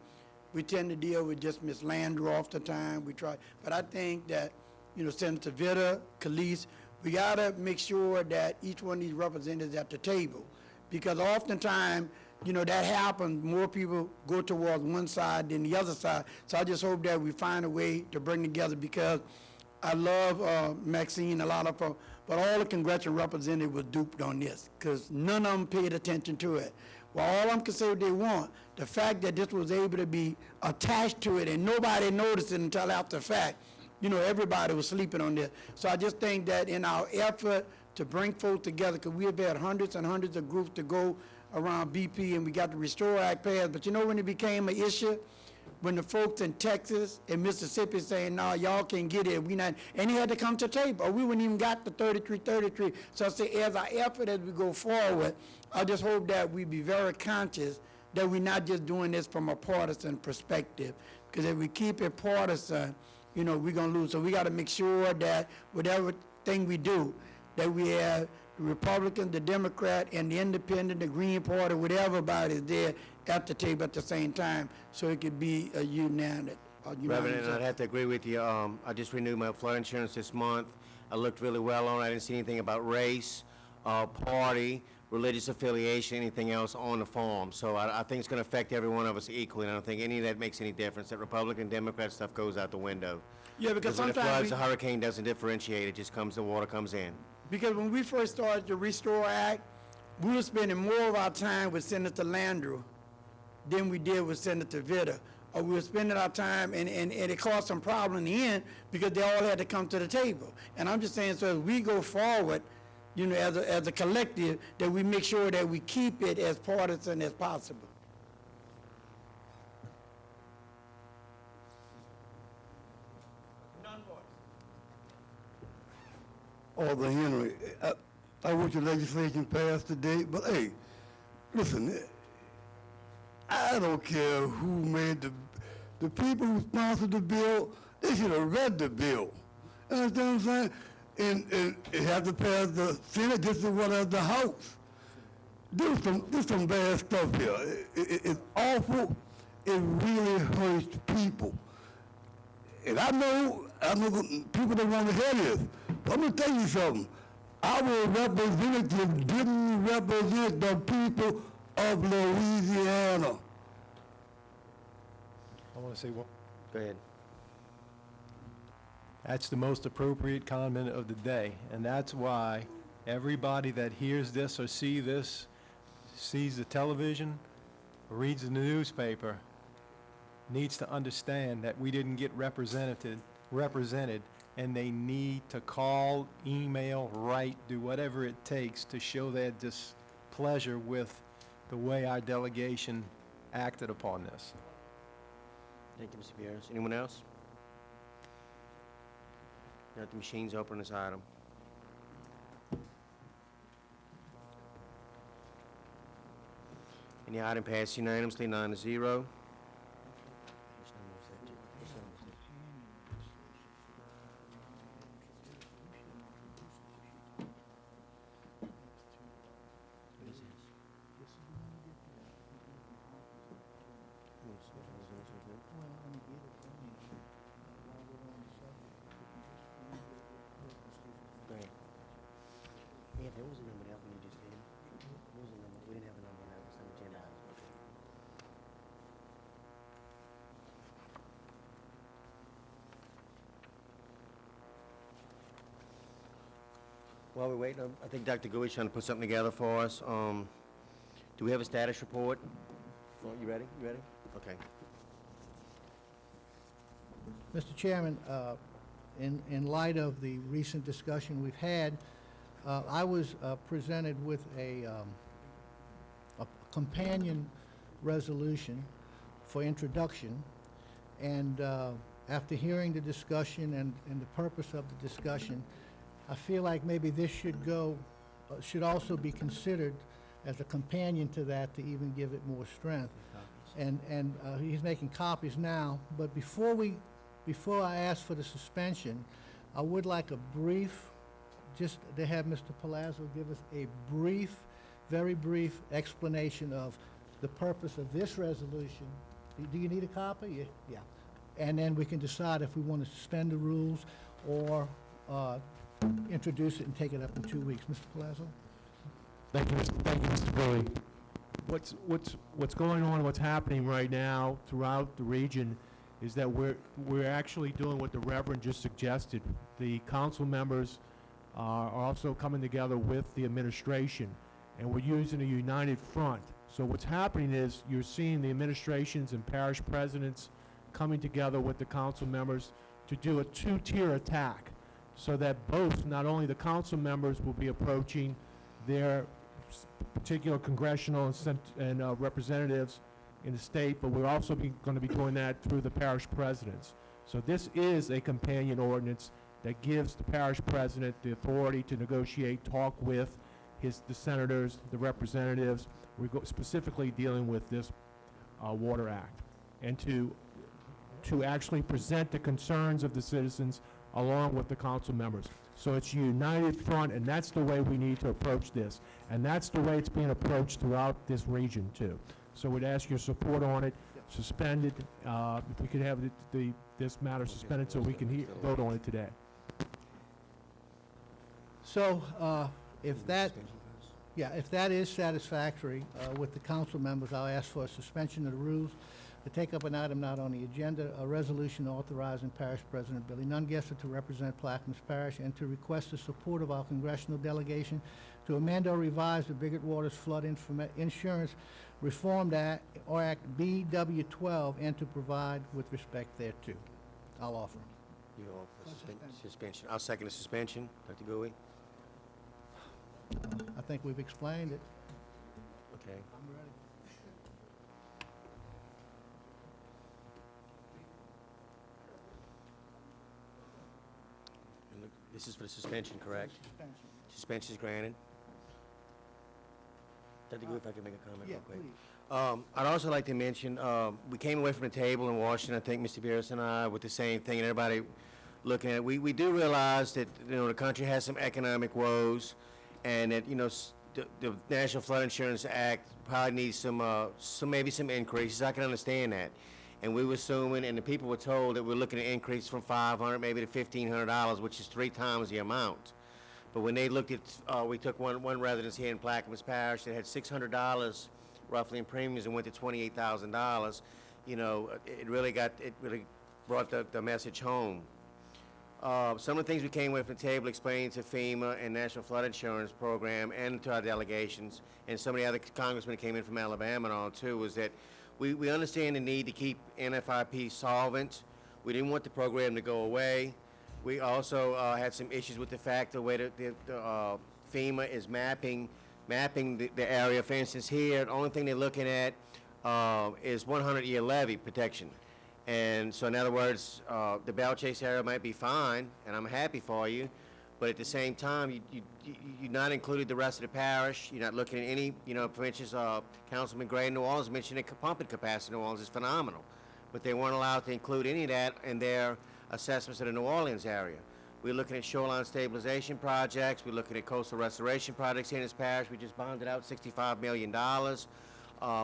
we tend to deal with just Ms. Landry oftentimes. We try, but I think that, Senator Vitter, Calise, we gotta make sure that each one of these representatives at the table, because oftentimes, that happens, more people go towards one side than the other side. So I just hope that we find a way to bring together, because I love Maxine, a lot of them, but all the congressional representatives were duped on this, because none of them paid attention to it. Well, all of them can say what they want. The fact that this was able to be attached to it and nobody noticed it until after the fact, everybody was sleeping on this. So I just think that in our effort to bring folks together, because we have had hundreds and hundreds of groups to go around BP, and we got the Restore Act passed, but when it became an issue? When the folks in Texas and Mississippi saying, no, y'all can't get it, and he had to come to the table, or we wouldn't even got the 33. So I say, as our effort as we go forward, I just hope that we be very conscious that we're not just doing this from a partisan perspective, because if we keep it partisan, we're gonna lose. So we gotta make sure that whatever thing we do, that we have the Republican, the Democrat, and the Independent, the Green Party, whatever everybody is there at the table at the same time, so it could be a unanimous. Reverend, I'd have to agree with you. I just renewed my flood insurance this month. I looked really well on it. I didn't see anything about race, party, religious affiliation, anything else on the form. So I think it's going to affect every one of us equally, and I don't think any of that makes any difference. That Republican, Democrat stuff goes out the window. Yeah, because when it sometimes floods, the hurricane doesn't differentiate. It just comes, the water comes in. Because when we first started the Restore Act, we were spending more of our time with Senator Landry than we did with Senator Vitter. Or we were spending our time, and it caused some problem in the end, because they all had to come to the table. And I'm just saying, so as we go forward, as a collective, that we make sure that we keep it as partisan as possible. Arthur Henry, I wish the legislation passed today, but hey, listen, I don't care who made the people who sponsored the bill, they should have read the bill. You understand what I'm saying? And it had to pass the Senate just as well as the House. There's some bad stuff here. It's awful. It really hurts people. And I know people don't want to hear this. But I'm going to tell you something. Our representative didn't represent the people of Louisiana. I want to say what? Go ahead. That's the most appropriate comment of the day, and that's why everybody that hears this or see this sees the television, reads the newspaper, needs to understand that we didn't get represented, and they need to call, email, write, do whatever it takes to show their displeasure with the way our delegation acted upon this. Thank you, Mr. Vieras. Anyone else? Got the machines open on this item. And the item passed unanimously, 9-0. Go ahead. Yeah, there was a number that one you just gave. There was a number. We didn't have a number on that. It's on the agenda item. Okay. While we're waiting, I think Dr. Goui's trying to put something together for us. Do we have a status report? Oh, you ready? You ready? Okay. Mr. Chairman, in light of the recent discussion we've had, I was presented with a companion resolution for introduction, and after hearing the discussion and the purpose of the discussion, I feel like maybe this should also be considered as a companion to that to even give it more strength. And he's making copies now, but before I ask for the suspension, I would like a brief, just to have Mr. Palazzo give us a brief, very brief explanation of the purpose of this resolution. Do you need a copy? Yeah. And then we can decide if we want to suspend the rules or introduce it and take it up in 2 weeks. Mr. Palazzo? Thank you, Mr. Bowie. What's going on, what's happening right now throughout the region is that we're actually doing what the Reverend just suggested. The council members are also coming together with the administration, and we're using a united front. So what's happening is you're seeing the administrations and parish presidents coming together with the council members to do a two-tier attack, so that both, not only the council members will be approaching their particular congressional and representatives in the state, but we're also going to be doing that through the parish presidents. So this is a companion ordinance that gives the parish president the authority to negotiate, talk with the senators, the representatives. We're specifically dealing with this Water Act, and to actually present the concerns of the citizens along with the council members. So it's a united front, and that's the way we need to approach this. And that's the way it's being approached throughout this region, too. So we'd ask your support on it, suspended, if we could have this matter suspended so we can vote on it today. So, if that is satisfactory with the council members, I'll ask for a suspension of the rules to take up an item not on the agenda, a resolution authorizing Parish President Billy Nungesser to represent Plaquemines Parish and to request the support of our congressional delegation to amend or revise the Biggert Waters Flood Insurance Reformed Act, or Act BW12, and to provide with respect thereto. I'll offer. You offer suspension. I'll second the suspension. Dr. Goui? I think we've explained it. Okay. I'm ready. This is for the suspension, correct? Suspension. Suspension is granted. Dr. Goui, if I could make a comment Yeah, real quick. please. I'd also like to mention, we came away from the table in Washington, I think Mr. Vieras and I, with the same thing, and everybody looking at it. We do realize that, the country has some economic woes, and that, the National Flood Insurance Act probably needs maybe some increases. I can understand that. And we were assuming, and the people were told that we're looking at increase from $500 maybe to $1,500, which is 3 times the amount. But when they looked at, we took one residence here in Plaquemines Parish that had $600 roughly in premiums and went to $28,000. It really brought the message home. Some of the things we came with from the table explaining to FEMA and National Flood Insurance Program and to our delegations, and some of the other congressmen that came in from Alabama and all too, was that we understand the need to keep NFIP solvent. We didn't want the program to go away. We also had some issues with the fact the way that FEMA is mapping the area. For instance, here, the only thing they're looking at is 100-year levee protection. And so in other words, the Bell Chase area might be fine, and I'm happy for you, but at the same time, you're not included the rest of the parish. You're not looking at any, for instance, Councilman Gray in New Orleans mentioned the pumping capacity in New Orleans is phenomenal, but they weren't allowed to include any of that in their assessments of the New Orleans area. We're looking at shoreline stabilization projects. We're looking at coastal restoration projects here in this parish. We just bonded out $65 million.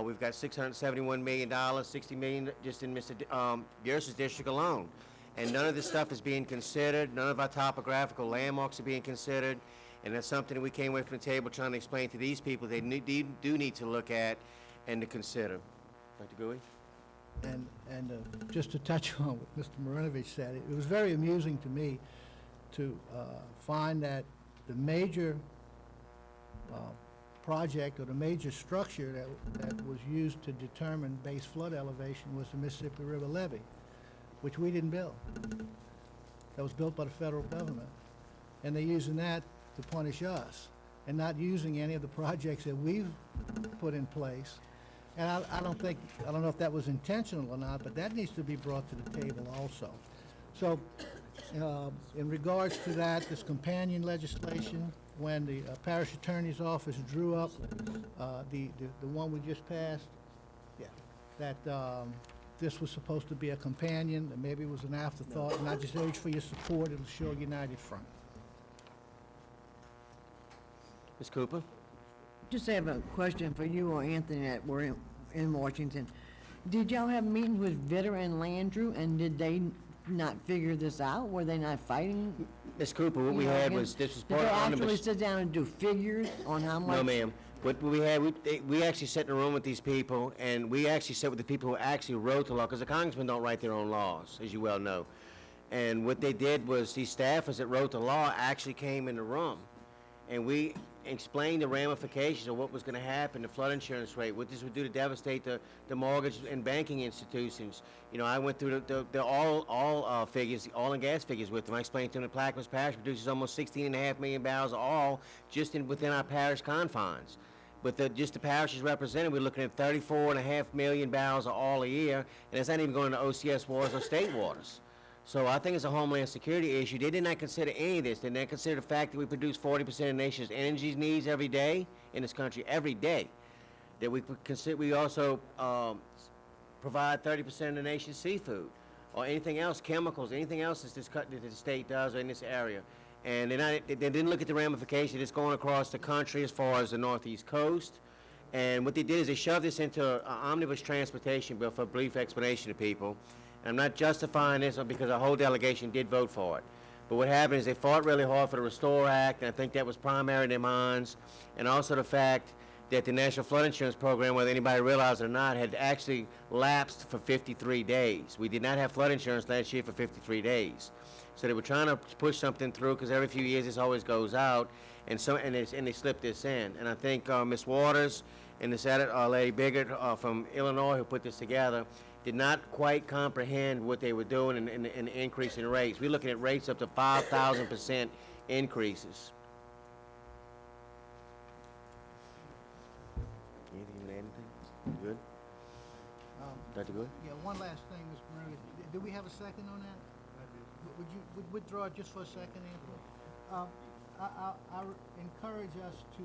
We've got $671 million, $60 million just in Mr. Bierce's district alone. And none of this stuff is being considered. None of our topographical landmarks are being considered. And that's something that we came away from the table trying to explain to these people they do need to look at and to consider. Dr. Gouy? And just to touch on what Mr. Marinovich said, it was very amusing to me to find that the major project or the major structure that was used to determine base flood elevation was the Mississippi River levee, which we didn't build. That was built by the federal government. And they're using that to punish us and not using any of the projects that we've put in place. And I don't know if that was intentional or not, but that needs to be brought to the table also. So in regards to that, this companion legislation, when the parish attorney's office drew up the one we just passed, that this was supposed to be a companion, and maybe it was an afterthought, and I just urge for your support. It'll show a united front. Ms. Cooper? Just have a question for you or Anthony that were in Washington. Did y'all have meetings with Vitter and Landrew, and did they not figure this out? Were they not fighting? Ms. Cooper, what we had was, this was part of Did they omnibus. actually sit down and do figures on how much? No, ma'am. What we had, we actually sat in a room with these people, and we actually sat with the people who actually wrote the law, because the congressmen don't write their own laws, as you well know. And what they did was, these staffers that wrote the law actually came in the room, and we explained the ramifications of what was going to happen, the flood insurance rate, what this would do to devastate the mortgage and banking institutions. I went through the all figures, the oil and gas figures with them. I explained to them that Plaquemines Parish produces almost 16.5 million barrels of oil just within our parish confines. But just the parishes represented, we're looking at 34.5 million barrels of oil a year, and it's not even going to OCS waters or state waters. So I think it's a homeland security issue. They did not consider any of this. They did not consider the fact that we produce 40% of the nation's energy needs every day in this country, every day. That we also provide 30% of the nation's seafood, or anything else, chemicals, anything else that the state does in this area. And they didn't look at the ramifications that's going across the country as far as the Northeast coast. And what they did is they shoved this into an omnibus transportation bill for a brief explanation to people. I'm not justifying this because our whole delegation did vote for it. But what happened is they fought really hard for the Restore Act, and I think that was primary in their minds, and also the fact that the National Flood Insurance Program, whether anybody realized it or not, had actually lapsed for 53 days. We did not have flood insurance last year for 53 days. So they were trying to push something through, because every few years this always goes out, and they slipped this in. And I think Ms. Waters and this Lady Biggert from Illinois, who put this together, did not quite comprehend what they were doing in the increase in rates. We're looking at rates up to 5,000% increases. Anything you want to add anything? Good? Dr. Good? Yeah, one last thing, Mr. Marinovich. Do we have a second on that? Would you withdraw it just for a second, Anthony? I encourage us to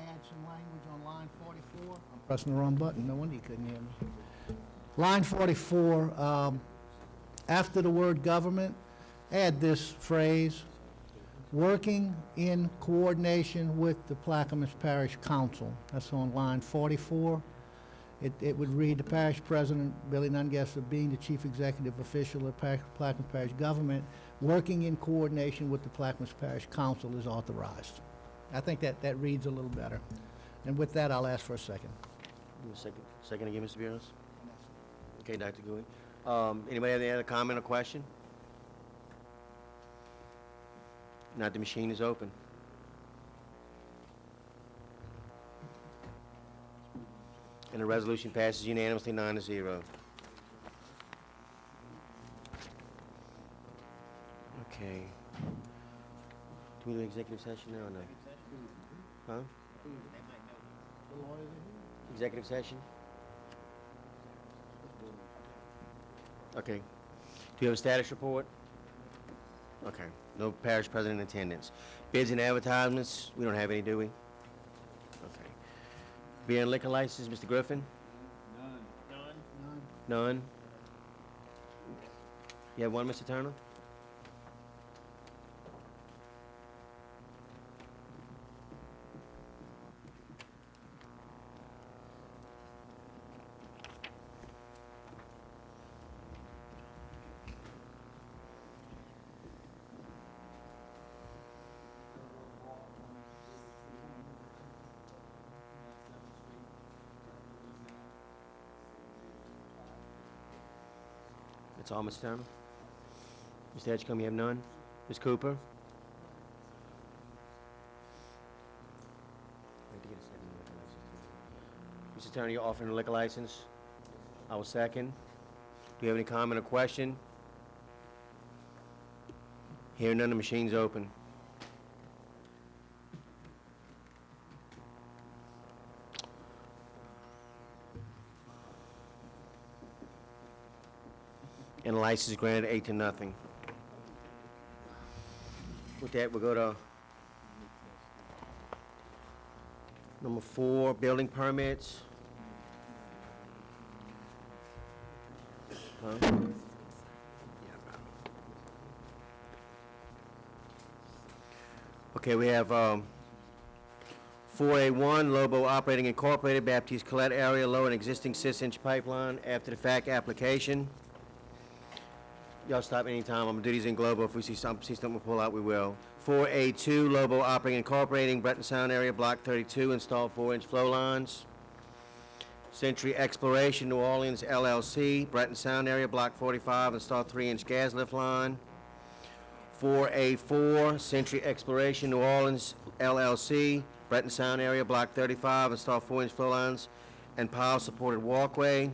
add some language on line 44. I'm pressing the wrong button. No wonder you couldn't hear me. Line 44, after the word government, add this phrase, working in coordination with the Plaquemines Parish Council. That's on line 44. It would read, the parish president, Billy Nungesser, being the chief executive official of Plaquemines Parish government, working in coordination with the Plaquemines Parish Council is authorized. I think that reads a little better. And with that, I'll ask for a second. Second again, Mr. Bureaus? Okay, Dr. Gouy. Anybody have any other comment or question? Not the machine is open. And the resolution passes unanimously 9-0. Okay. Do we do executive session now or no? Huh? Executive session? Okay. Do you have a status report? Okay. No parish president in attendance. Bids and advertisements, we don't have any, do we? Okay. Beer and liquor license, Mr. Griffin? None? You have one, Mr. Turner? That's all, Mr. Turner? Mr. Edgecombe, you have none? Ms. Cooper? Mr. Turner, you're offering a liquor license? I will second. Do you have any comment or question? Hearing none, the machine's open. And the license is granted 8-0. With that, we'll go to number 4, building permits. Huh? Okay, we have 4A1, Lobo Operating Incorporated, Baptiste Colette area, low and existing 6-inch pipeline, after the fact application. Y'all stop anytime. I'm gonna do these in global. If we see something we'll pull out, we will. 4A2, Lobo Operating Incorporating, Breton Sound area, Block 32, install 4-inch flow lines. Century Exploration, New Orleans LLC, Breton Sound area, Block 45, install 3-inch gas lift line. 4A4, Century Exploration, New Orleans LLC, Breton Sound area, Block 35, install 4-inch flow lines and pile supported walkway.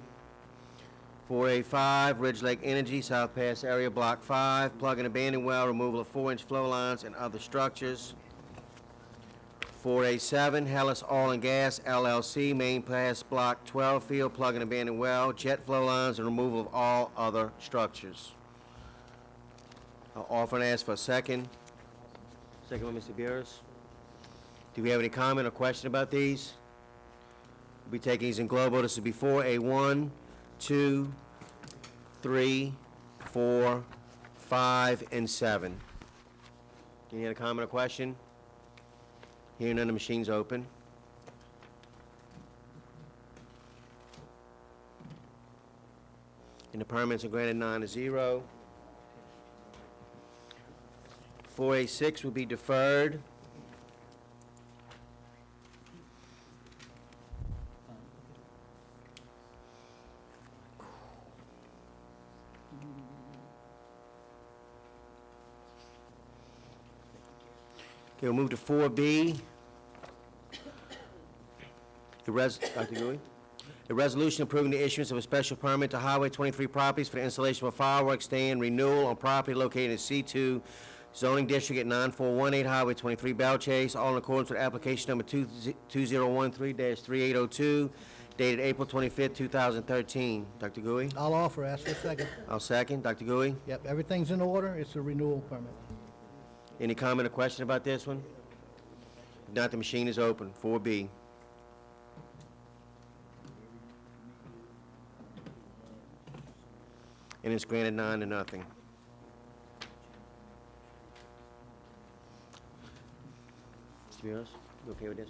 4A5, Ridge Lake Energy, South Pass area, Block 5, plug and abandon well, removal of 4-inch flow lines and other structures. 4A7, Hellas Oil and Gas LLC, Main Pass Block 12 field, plug and abandon well, jet flow lines and removal of all other structures. I'll offer and ask for a second. Second by Mr. Beers. Do we have any comment or question about these? We'll be taking these in global. This will be 4A1, 2, 3, 4, 5, and 7. Any other comment or question? Hearing none, the machine's open. And the permits are granted 9-0. 4A6 will be deferred. Okay, we'll move to 4B. Dr. Gui? A resolution approving the issuance of a special permit to Highway 23 properties for the installation of a fireworks stand renewal on property located in C2 zoning district at 9418 Highway 23 Bellchase, all in accordance with application number 2013-3802, dated April 25th, 2013. Dr. Gui? I'll offer, ask for a second. I'll second. Dr. Gui? Yep, everything's in order, it's a renewal permit. Any comment or question about this one? If not, the machine is open. 4B. And it's granted 9-0. Mr. Buros, you okay with this?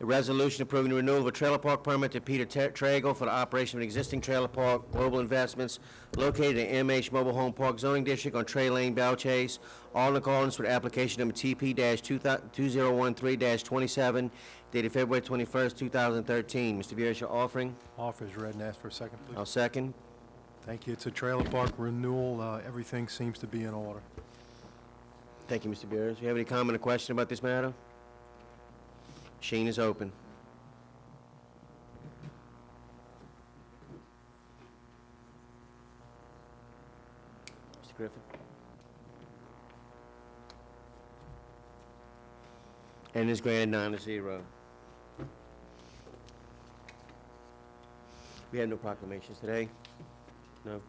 A resolution approving the renewal of a trailer park permit to Peter Tragle for the operation of an existing trailer park, Global Investments, located in MH Mobile Home Park Zoning District on Trey Lane, Bellchase, all in accordance with application number TP-2013-27, dated February 21st, 2013. Mr. Buros, your offering? Offer is read and ask for a second, please. I'll second. Thank you. It's a trailer park renewal. Everything seems to be in order. Thank you, Mr. Burris. Do you have any comment or question about this matter? Machine is open. Mr. Griffin? And is granted 9-0. We have no proclamations today? No?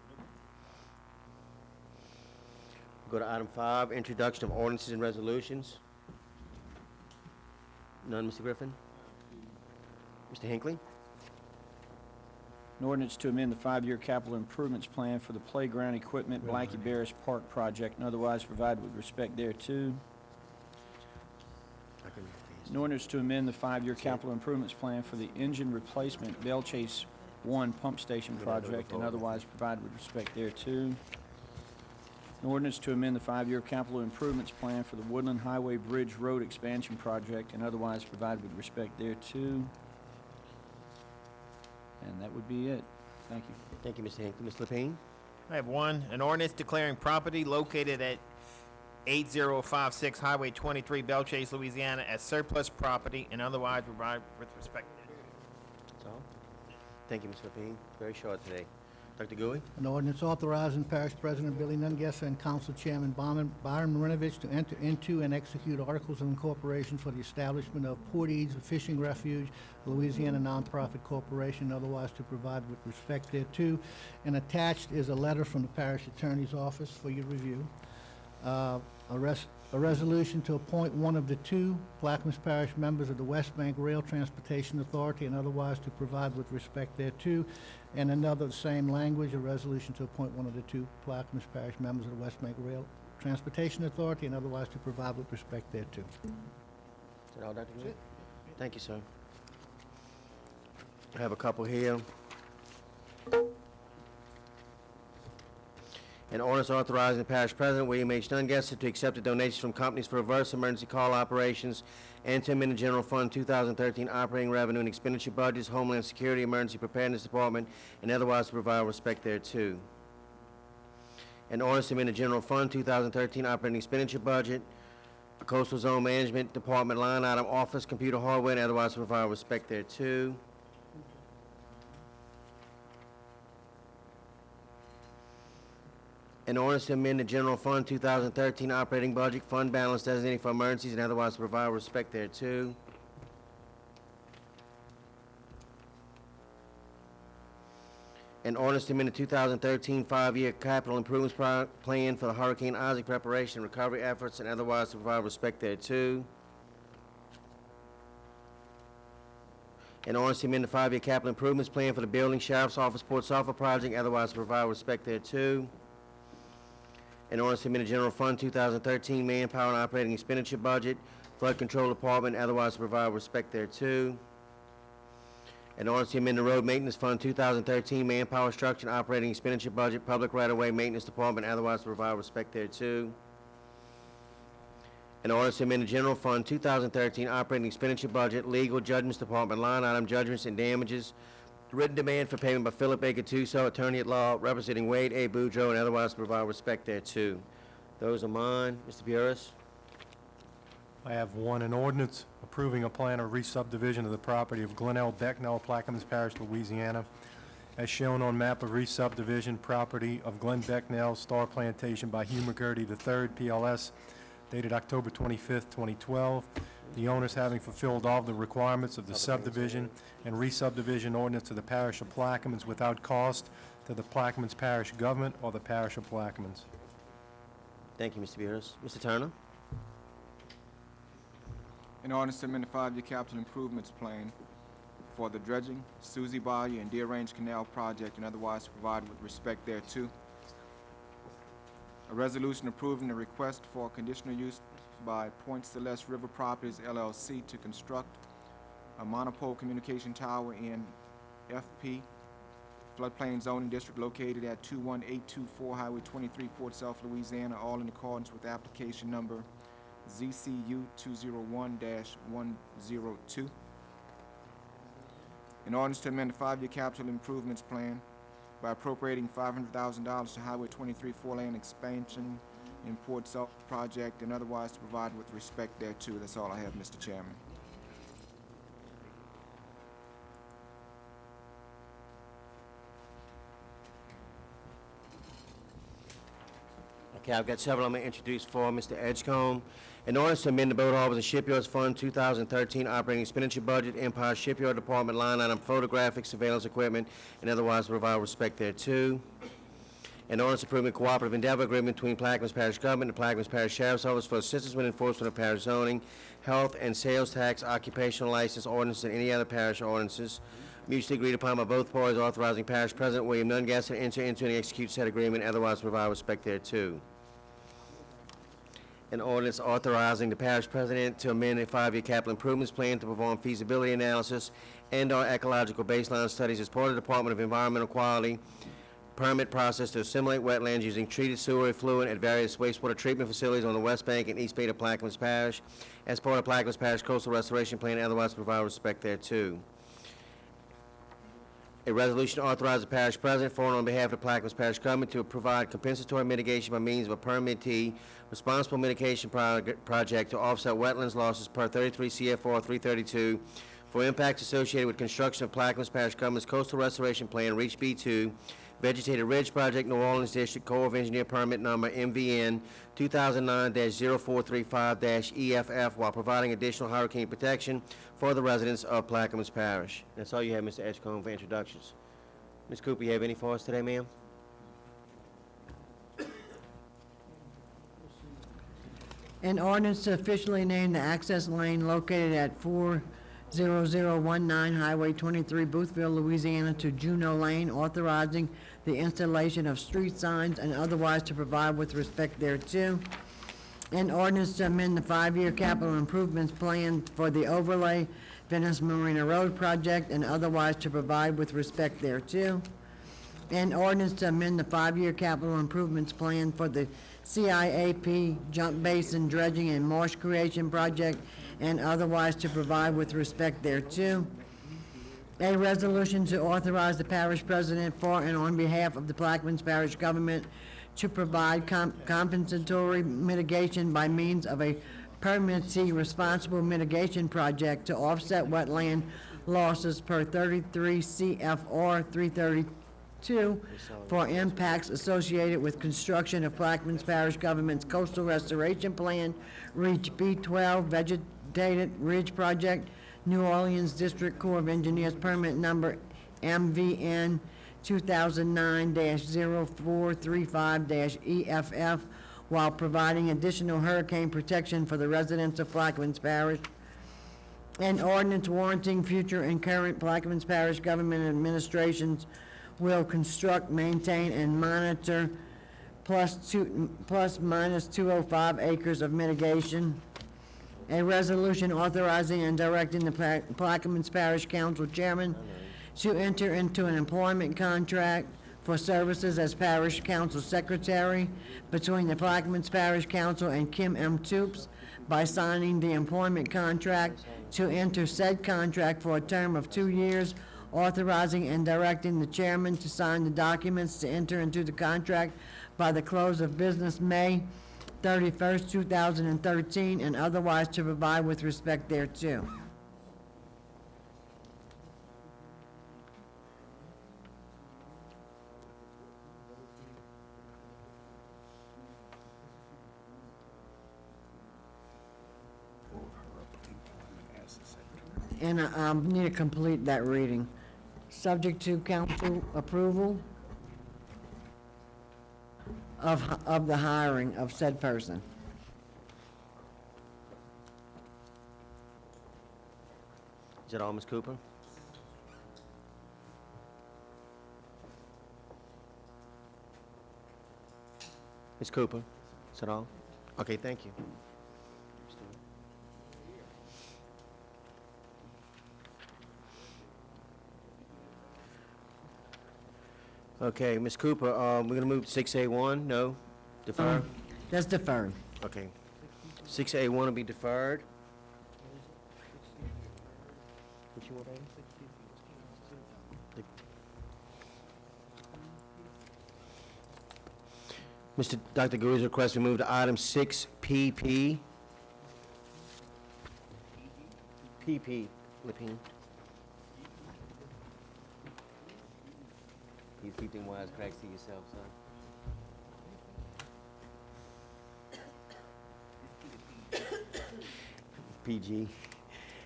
Go to item 5, introduction of ordinances and resolutions. None, Mr. Griffin? Mr. Hinckley? An ordinance to amend the 5-year capital improvements plan for the playground equipment Plaquemines Parish Park project and otherwise provide with respect thereto. An ordinance to amend the 5-year capital improvements plan for the engine replacement Bell Chase 1 pump station project and otherwise provide with respect thereto. An ordinance to amend the 5-year capital improvements plan for the Woodland Highway Bridge Road expansion project and otherwise provide with respect thereto. And that would be it. Thank you. Thank you, Mr. Hinckley. Ms. Lapine? I have one, an ordinance declaring property located at 8056 Highway 23, Belle Chase, Louisiana, as surplus property and otherwise provide with respect. That's all. Thank you, Ms. Lapine. Very short today. Dr. Gouy? An ordinance authorizing Parish President Billy Nungesser and Council Chairman Byron Marinovich to enter into and execute articles of incorporation for the establishment of Port Eads Fishing Refuge, Louisiana nonprofit corporation, otherwise to provide with respect thereto. And attached is a letter from the Parish Attorney's Office for your review. A resolution to appoint one of the 2 Plaquemines Parish members of the West Bank Rail Transportation Authority and otherwise to provide with respect thereto. And another, same language, a resolution to appoint one of the 2 Plaquemines Parish members of the West Bank Rail Transportation Authority and otherwise to provide with respect thereto. Is that all, Dr. Gouy? Thank you, sir. I have a couple here. An ordinance authorizing the parish president, William H. Nungesser, to accept a donation from companies for reverse emergency call operations and to amend the general fund 2013 operating revenue and expenditure budgets, Homeland Security, Emergency Preparedness Department, and otherwise to provide respect thereto. An ordinance to amend the general fund 2013 operating expenditure budget, Coastal Zone Management Department line item office, computer hardware, and otherwise to provide respect thereto. An ordinance to amend the general fund 2013 operating budget, fund balance designated for emergencies and otherwise to provide respect thereto. An ordinance to amend the 2013 5-year capital improvements plan for the Hurricane Isaac preparation and recovery efforts and otherwise to provide respect thereto. An ordinance to amend the 5-year capital improvements plan for the building, sheriff's office, Port Suffolk project, otherwise to provide respect thereto. An ordinance to amend the general fund 2013 manpower and operating expenditure budget, flood control department, otherwise to provide respect thereto. An ordinance to amend the road maintenance fund 2013 manpower structure and operating expenditure budget, public right-of-way maintenance department, otherwise to provide respect thereto. An ordinance to amend the general fund 2013 operating expenditure budget, legal judgments department, line item judgments and damages, written demand for payment by Philip A. Gattuso, attorney at law, representing Wade A. Boudreaux, and otherwise to provide respect thereto. Those are mine. Mr. Burris? I have one, an ordinance approving a plan of re-subdivision of the property of Glen L. Becknell, Plaquemines Parish, Louisiana. As shown on map of re-subdivision, property of Glen Becknell, Star Plantation by Hugh McCurdy III, PLS, dated October 25th, 2012. The owners having fulfilled all the requirements of the subdivision and re-subdivision ordinance of the parish of Plaquemines without cost to the Plaquemines Parish government or the parish of Plaquemines. Thank you, Mr. Burris. Mr. Turner? An ordinance to amend the 5-year capital improvements plan for the dredging, Suzie Bayou, and Deer Range Canal project and otherwise to provide with respect thereto. A resolution approving the request for conditional use by Point Celeste River Properties, LLC, to construct a monopole communication tower in FP, floodplain zoning district located at 21824 Highway 23, Port South, Louisiana, all in accordance with application number ZCU 201-102. An ordinance to amend the 5-year capital improvements plan by appropriating $500,000 to Highway 23 4-lane expansion in Port Salt project and otherwise to provide with respect thereto. That's all I have, Mr. Chairman. Okay, I've got several I'm going to introduce for Mr. Edgecombe. In order to amend the Boat Harbors and Shipyards Fund 2013 operating expenditure budget, Empire Shipyard Department line item photographic surveillance equipment, and otherwise provide respect thereto. An ordinance approving cooperative endeavor agreement between Plaquemines Parish Government and Plaquemines Parish Sheriff's Office for assistance with enforcement of parish zoning, health and sales tax, occupational license ordinances, and any other parish ordinances mutually agreed upon by both parties, authorizing Parish President William Nungas to enter into and execute said agreement, otherwise provide respect thereto. An ordinance authorizing the parish president to amend a 5-year capital improvements plan to perform feasibility analysis and/or ecological baseline studies as part of the Department of Environmental Quality permit process to assimilate wetlands using treated sewer effluent at various wastewater treatment facilities on the west bank and east bank of Plaquemines Parish as part of Plaquemines Parish Coastal Restoration Plan, and otherwise provide respect thereto. A resolution authorizes the parish president for and on behalf of the Plaquemines Parish Government to provide compensatory mitigation by means of a permittee responsible mitigation project to offset wetlands losses per 33 CFR 332 for impacts associated with construction of Plaquemines Parish Government's Coastal Restoration Plan, Reach B2, Vegetated Ridge Project, New Orleans District, Corps of Engineer Permit Number MVN 2009-0435-EFF, while providing additional hurricane protection for the residents of Plaquemines Parish. That's all you have, Mr. Edgecombe, for introductions. Ms. Cooper, you have any for us today, ma'am? An ordinance to officially name the access lane located at 40019 Highway 23, Boothville, Louisiana, to Juneau Lane, authorizing the installation of street signs and otherwise to provide with respect thereto. An ordinance to amend the 5-year capital improvements plan for the overlay Venice Marina Road project and otherwise to provide with respect thereto. An ordinance to amend the 5-year capital improvements plan for the CIAP Jump Basin Dredging and Marsh Creation Project and otherwise to provide with respect thereto. A resolution to authorize the parish president for and on behalf of the Plaquemines Parish Government to provide compensatory mitigation by means of a permittee responsible mitigation project to offset wetland losses per 33 CFR 332 for impacts associated with construction of Plaquemines Parish Government's Coastal Restoration Plan, Reach B12, Vegetated Ridge Project, New Orleans District Corps of Engineers Permit Number MVN 2009-0435-EFF, while providing additional hurricane protection for the residents of Plaquemines Parish. An ordinance warranting future and current Plaquemines Parish government administrations will construct, maintain, and monitor plus minus 205 acres of mitigation. A resolution authorizing and directing the Plaquemines Parish Council Chairman to enter into an employment contract for services as Parish Council Secretary between the Plaquemines Parish Council and Kim M. Toops by signing the employment contract to enter said contract for a term of 2 years, authorizing and directing the chairman to sign the documents to enter into the contract by the close of business May 31st, 2013, and otherwise to provide with respect thereto. And I need to complete that reading. Subject to council approval of the hiring of said person. Is that all, Ms. Cooper? Ms. Cooper, is that all? Okay, thank you. Okay, Ms. Cooper, we're gonna move to 6A1, no? Defer? That's deferred. Okay. 6A1 will be deferred. What you want, Amy? Dr. Gurley's request, we move to item 6PP. PP, Lapine. You keep them wisecracks to yourself, son. PG.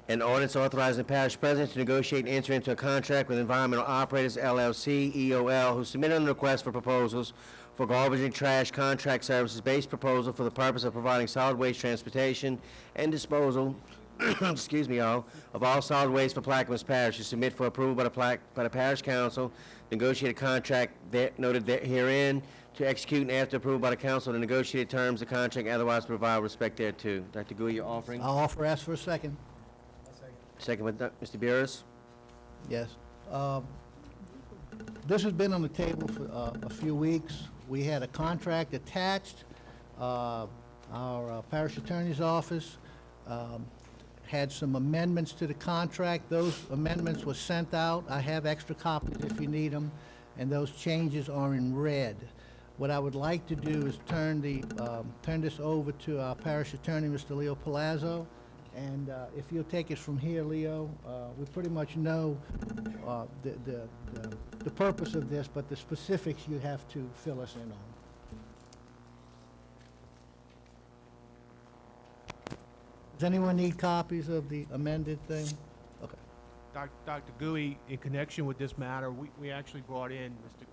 An ordinance authorizing the parish president to negotiate and enter into a contract with Environmental Operators LLC, EOL, who submitted a request for proposals for garbage and trash contract services-based proposal for the purpose of providing solid waste transportation and disposal, excuse me, of all solid waste for Plaquemines Parish, to submit for approval by the parish council, negotiate a contract noted herein, to execute and after approval by the council, the negotiated terms of contract, otherwise provide respect thereto. Dr. Gouy, you're offering? I'll offer, ask for a second. Second by Mr. Burris. Yes. This has been on the table for a few weeks. We had a contract attached. Our parish attorney's office had some amendments to the contract. Those amendments were sent out. I have extra copies if you need them, and those changes are in red. What I would like to do is turn this over to our parish attorney, Mr. Leo Palazzo, and if you'll take it from here, Leo, we pretty much know the purpose of this, but the specifics you have to fill us in on. Does anyone need copies of the amended thing? Okay. Dr. Gouy, in connection with this matter, we actually brought in Mr.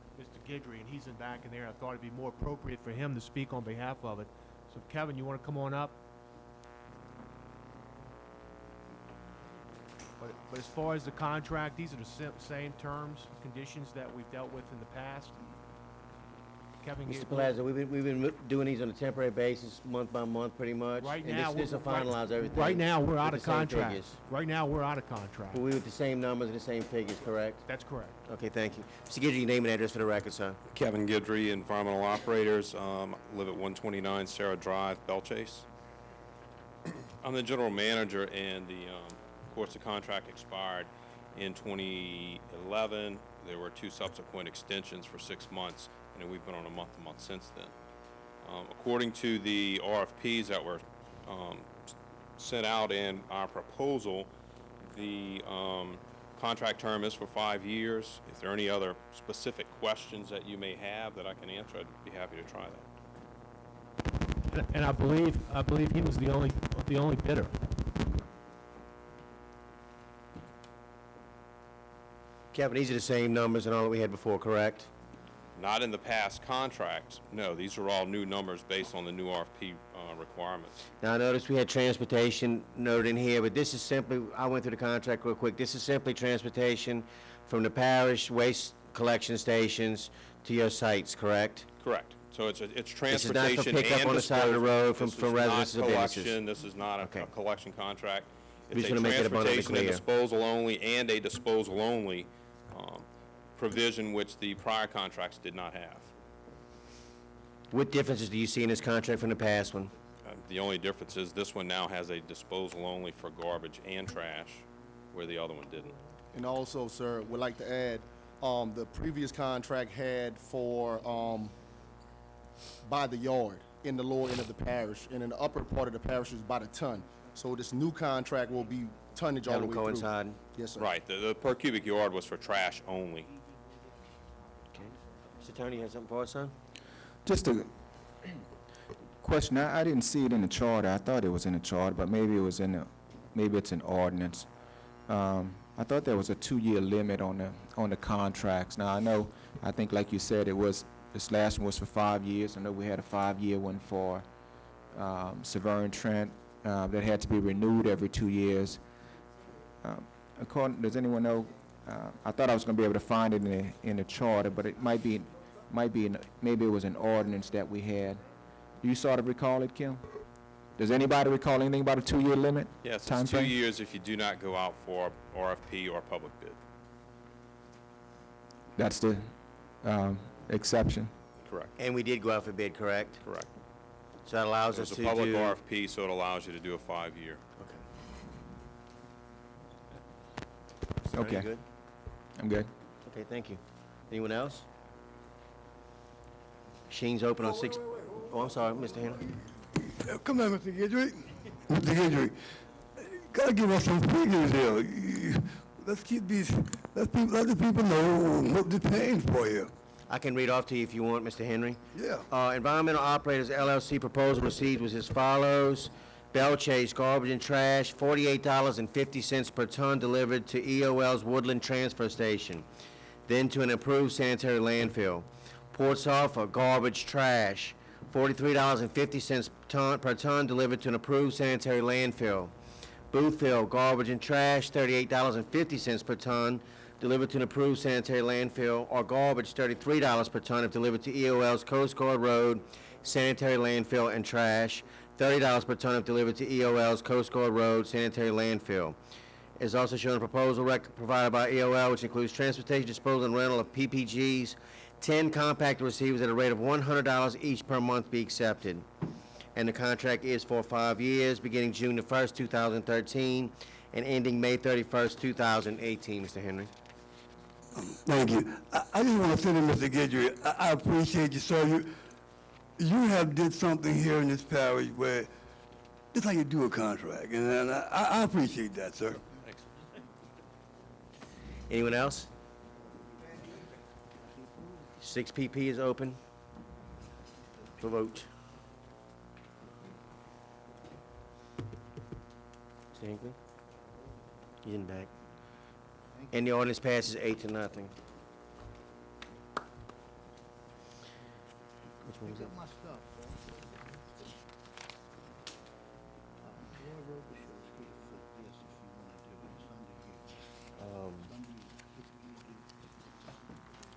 Guidry, and he's in back in there. I thought it'd be more appropriate for him to speak on behalf of it. So Kevin, you want to come on up? But as far as the contract, these are the same terms, conditions that we've dealt with in the past. Kevin, Mr. Palazzo, we've been doing these on a temporary basis, month by month, pretty much. Right and now, this will finalize everything. Right now, we're out with of the same contract. figures. Right now, we're out of contract. But we with the same numbers and the same figures, correct? That's correct. Okay, thank you. Mr. Gidry, your name and address for the record, sir. Kevin Guidry, Environmental Operators, live at 129 Sarah Drive, Belchase. I'm the general manager, and of course, the contract expired in 2011. There were 2 subsequent extensions for 6 months, and we've been on a month-to-month since then. According to the RFPs that were sent out in our proposal, the contract term is for 5 years. If there are any other specific questions that you may have that I can answer, I'd be happy to try that. And I believe he was the only bidder. Kevin, these are the same numbers and all that we had before, correct? Not in the past contracts. No, these are all new numbers based on the new RFP requirements. Now, I noticed we had transportation noted in here, but this is simply, I went through the contract real quick. This is simply transportation from the parish waste collection stations to your sites, correct? Correct. So it's transportation This is not for pickup and on the side of the disposal. road from residences or This is not businesses. collection. This is not a Okay. collection contract. We It's just a wanna make it abundantly transportation and clear. disposal only, and a disposal only provision which the prior contracts did not have. What differences do you see in this contract from the past one? The only difference is this one now has a disposal only for garbage and trash, where the other one didn't. And also, sir, would like to add, the previous contract had for, by the yard in the lower end of the parish, and in the upper part of the parish is by the ton. So this new contract will be tonnage all the way through. Coincide. Yes, sir. Right, the per cubic yard was for trash only. Okay. Mr. Attorney, you have something for us, son? Just a question. I didn't see it in the charter. I thought it was in the charter, but maybe it was in the, maybe it's an ordinance. I thought there was a 2-year limit on the contracts. Now, I think like you said, this last one was for 5 years. I know we had a 5-year one for Severn Trent that had to be renewed every 2 years. Does anyone know? I thought I was going to be able to find it in the charter, but it maybe it was an ordinance that we had. Do you sort of recall it, Kim? Does anybody recall anything about a 2-year limit? Yes, time it's 2 frame? years if you do not go out for RFP or public bid. That's the exception. Correct. And we did go out for bid, correct? Correct. So that allows It us was to a public do... RFP, so it allows you to do a 5-year. Okay. Are you Okay. good? I'm good. Okay, thank you. Anyone else? Machine's open on 6. Oh, I'm sorry, Mr. Henry. Come on, Mr. Guidry. Mr. Guidry, gotta give us some figures here. Let's keep these, let the people know what they're paying for here. I can read off to you if you want, Mr. Henry. Yeah. Environmental Operators LLC proposal received was as follows. Bell Chase Garbage and Trash, $48.50 per ton delivered to EOL's Woodland Transfer Station, then to an approved sanitary landfill. Port Sulphur Garbage Trash, $43.50 per ton delivered to an approved sanitary landfill. Boothville Garbage and Trash, $38.50 per ton delivered to an approved sanitary landfill, or garbage, $33 per ton if delivered to EOL's Coast Guard Road sanitary landfill and trash, $30 per ton if delivered to EOL's Coast Guard Road sanitary landfill. Is also shown a proposal provided by EOL, which includes transportation, disposal, and rental of PPGs. 10 compactor receivers at a rate of $100 each per month be accepted. And the contract is for 5 years, beginning June the 1st, 2013, and ending May 31st, 2018, Mr. Henry. Thank you. I just want to say to Mr. Guidry, I appreciate you, sir. You have did something here in this parish where this is how you do a contract, and I appreciate that, sir. Anyone else? 6PP is open for vote. Mr. Hinckley? He's in the back. And the ordinance passes 8-0. Which one is it? My stuff, sir.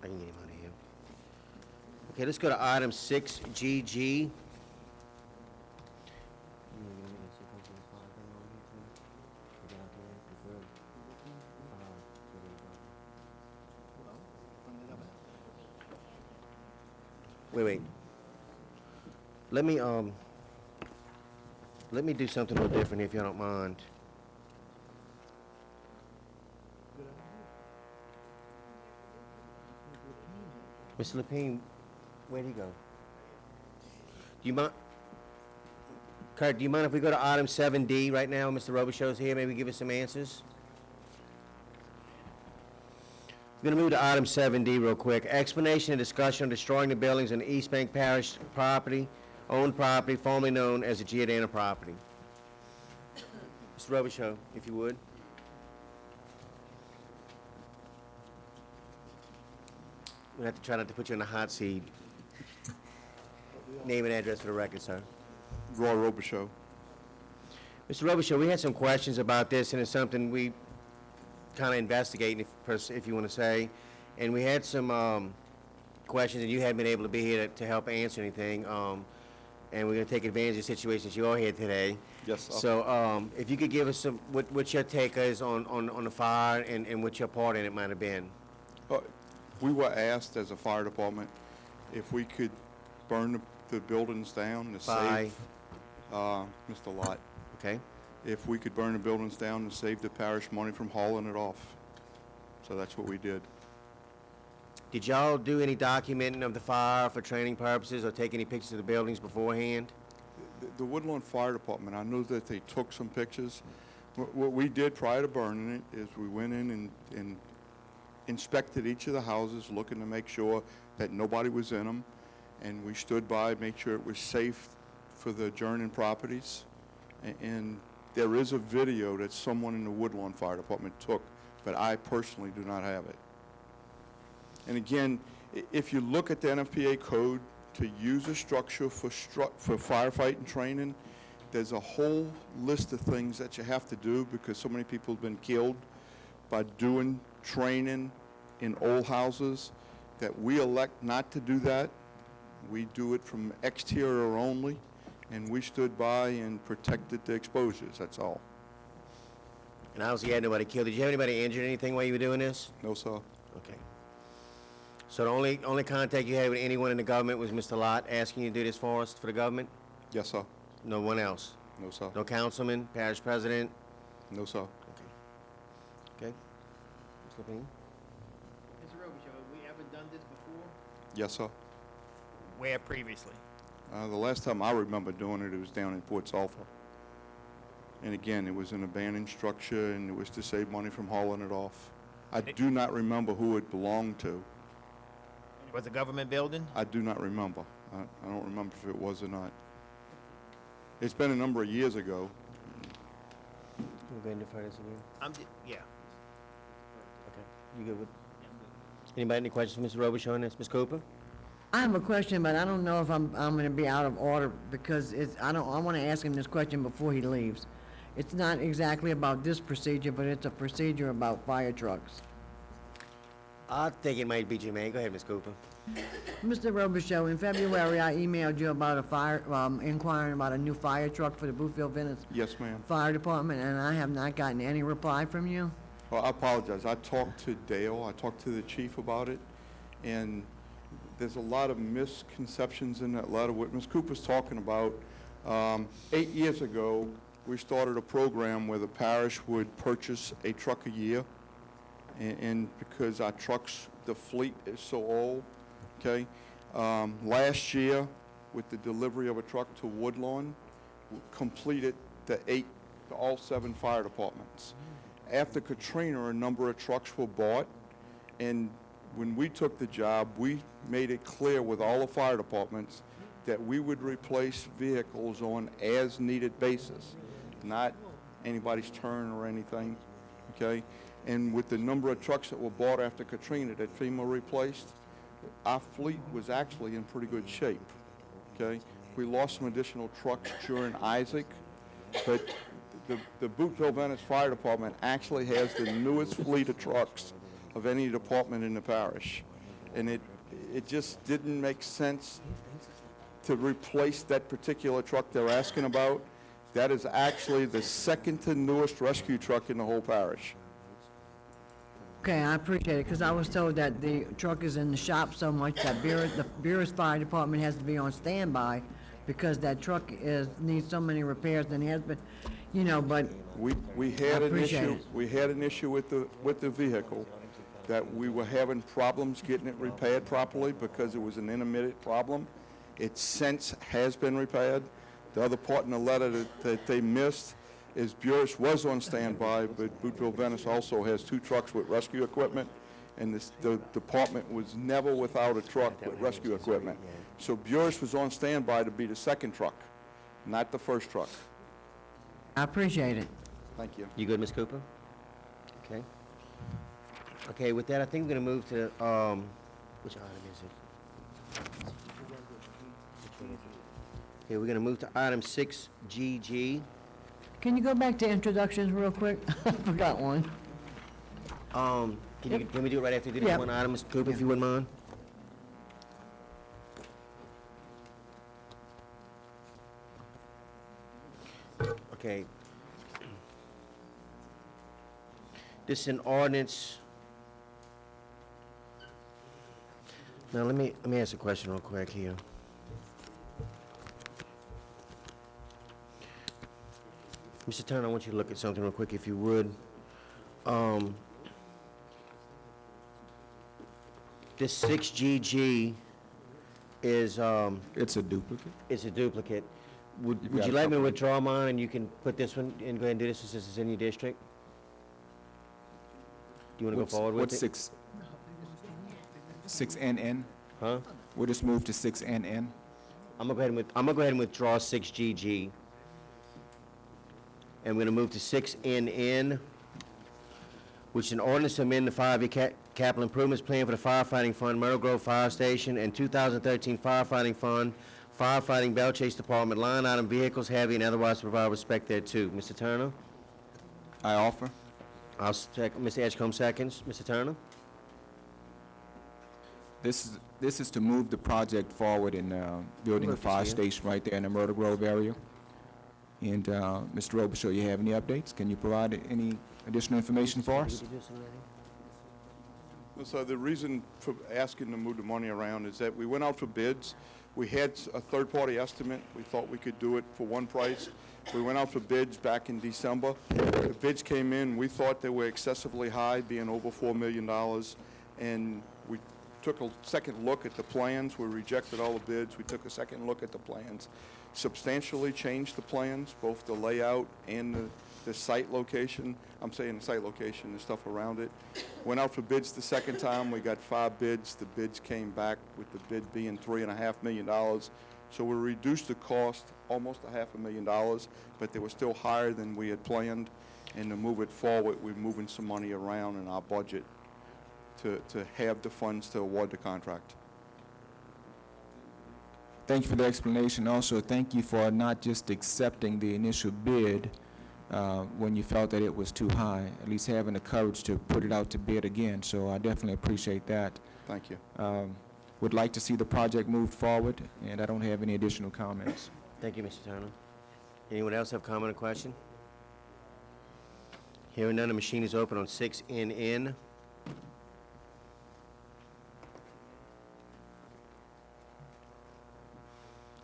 I can get him out of here. Okay, let's go to item 6GG. Wait. Let me do something a little different if you don't mind. Mr. Lepine, where'd he go? Do you mind, Kurt, do you mind if we go to item 7D right now? Mr. Robichaux's here, maybe give us some answers? We're gonna move to item 7D real quick. Explanation and discussion on destroying the buildings on the East Bank Parish property, owned property, formerly known as the Giordano property. Mr. Robichaud, if you would. We have to try not to put you in the hot seat. Name and address for the record, sir. Roy Robichaud. Mr. Robichaud, we had some questions about this, and it's something we kind of investigating, if you want to say. And we had some questions, and you hadn't been able to be here to help answer anything. And we're going to take advantage of the situation that you are here today. Yes, sir. So if you could give us some, what your take is on the fire and what your part in it might have been. We were asked as a fire department if we could burn the buildings down to save Mr. Lott. Okay. If we could burn the buildings down to save the parish money from hauling it off. So that's what we did. Did y'all do any documenting of the fire for training purposes or take any pictures of the buildings beforehand? The Woodlawn Fire Department, I know that they took some pictures. What we did prior to burning it is we went in and inspected each of the houses, looking to make sure that nobody was in them, and we stood by, make sure it was safe for the adjoining properties. And there is a video that someone in the Woodlawn Fire Department took, but I personally do not have it. And again, if you look at the NFPA code, to use a structure for firefighting training, there's a whole list of things that you have to do because so many people have been killed by doing training in old houses that we elect not to do that. We do it from exterior only, and we stood by and protected the exposures, that's all. And obviously you had nobody killed. Did you have anybody injured or anything while you were doing this? No, sir. Okay. So the only contact you had with anyone in the government was Mr. Lott asking you to do this for us, for the government? Yes, sir. No one else? No, sir. No councilman, parish president? No, sir. Okay. Mr. Lepine? Mr. Robichaud, have we ever done this before? Yes, sir. where previously? The last time I remember doing it, it was down in Port Sulphur. And again, it was an abandoned structure, and it was to save money from hauling it off. I do not remember who it belonged to. It was a government building? I do not remember. I don't remember if it was or not. It's been a number of years ago. We're going to further this again? Yeah. Okay. You good with? Anybody, any questions for Mr. Robichaud on this? Ms. Cooper? I have a question, but I don't know if I'm gonna be out of order because I wanna ask him this question before he leaves. It's not exactly about this procedure, but it's a procedure about fire trucks. I think it might be Jermaine. Go ahead, Ms. Cooper. Mr. Robichaud, in February, I emailed you about inquiring about a new fire truck for the Boothville Venice Yes, ma'am. Fire Department, and I have not gotten any reply from you. Well, I apologize. I talked to Dale, I talked to the chief about it, and there's a lot of misconceptions in that letter. What Ms. Cooper's talking about, 8 years ago, we started a program where the parish would purchase a truck a year, and because our trucks, the fleet is so old, okay? Last year, with the delivery of a truck to Woodlawn, we completed all 7 fire departments. After Katrina, a number of trucks were bought, and when we took the job, we made it clear with all the fire departments that we would replace vehicles on as-needed basis, not anybody's turn or anything, okay? And with the number of trucks that were bought after Katrina that FEMA replaced, our fleet was actually in pretty good shape, okay? We lost some additional trucks during Isaac, but the Boothville Venice Fire Department actually has the newest fleet of trucks of any department in the parish. And it just didn't make sense to replace that particular truck they're asking about. That is actually the second to newest rescue truck in the whole parish. Okay, I appreciate it, because I was told that the truck is in the shop so much that the Beerus Fire Department has to be on standby because that truck needs so many repairs and has been, but We had I an appreciate issue. it. We had an issue with the vehicle, that we were having problems getting it repaired properly because it was an intermittent problem. It since has been repaired. The other part in the letter that they missed is Beerus was on standby, but Boothville Venice also has 2 trucks with rescue equipment, and the department was never without a truck with rescue equipment. So Beerus was on standby to be the second truck, not the first truck. I appreciate it. Thank you. You good, Ms. Cooper? Okay. Okay, with that, I think we're gonna move to, which item is it? Okay, we're gonna move to item 6GG. Can you go back to introductions real quick? I forgot one. Can we do it right after we do this Yep. one item, Ms. Cooper, if you wouldn't mind? Okay. This is an ordinance. Now, let me ask a question real quick here. Mr. Turner, I want you to look at something real quick, if you would. This 6GG is, It's a duplicate. it's a duplicate. Would You've you got a like me to couple. withdraw mine, and you can put this one, and go ahead and do this since this is in your district? Do you want to go forward with What's it? 6NN? Huh? We'll just move to 6NN. I'm gonna go ahead and withdraw 6GG. And we're gonna move to 6NN, which is an ordinance to amend the 5-year capital improvements plan for the firefighting fund, Myrtle Grove Fire Station, and 2013 firefighting fund, firefighting Bell Chase Department, line item vehicles, heavy, and otherwise provide respect thereto. Mr. Turner? I offer. I'll second. Mr. Edgecombe seconds. Mr. Turner? This is to move the project forward in building a Look, fire it's here. station right there in the Myrtle Grove area. And Mr. Robichaud, you have any updates? Can you provide any additional information for us? So the reason for asking to move the money around is that we went out for bids. We had a third-party estimate. We thought we could do it for one price. We went out for bids back in December. The bids came in, we thought they were excessively high, being over $4 million, and we took a second look at the plans. We rejected all the bids. We took a second look at the plans, substantially changed the plans, both the layout and the site location. I'm saying the site location, the stuff around it. Went out for bids the second time. We got 5 bids. The bids came back with the bid being $3.5 million. So we reduced the cost almost $500,000, but they were still higher than we had planned. And to move it forward, we're moving some money around in our budget to have the funds to award the contract. Thank you for the explanation. Also, thank you for not just accepting the initial bid when you felt that it was too high, at least having the courage to put it out to bid again. So I definitely appreciate that. Thank you. Would like to see the project moved forward, and I don't have any additional comments. Thank you, Mr. Turner. Anyone else have comment or question? Hearing none, the machine is open on 6NN.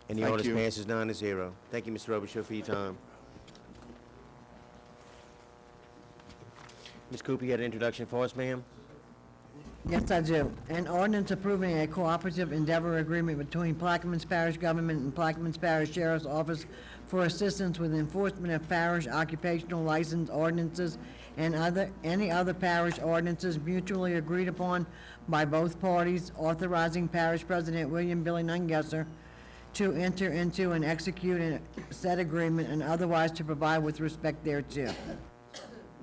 And the Thank orders you. passes 9-0. Thank you, Mr. Robichaud, for your time. Ms. Cooper, you had an introduction for us, ma'am? Yes, I do. An ordinance approving a cooperative endeavor agreement between Plaquemines Parish Government and Plaquemines Parish Sheriff's Office for assistance with enforcement of parish occupational license ordinances and any other parish ordinances mutually agreed upon by both parties, authorizing Parish President William Billy Nungesser to enter into and execute said agreement and otherwise to provide with respect thereto.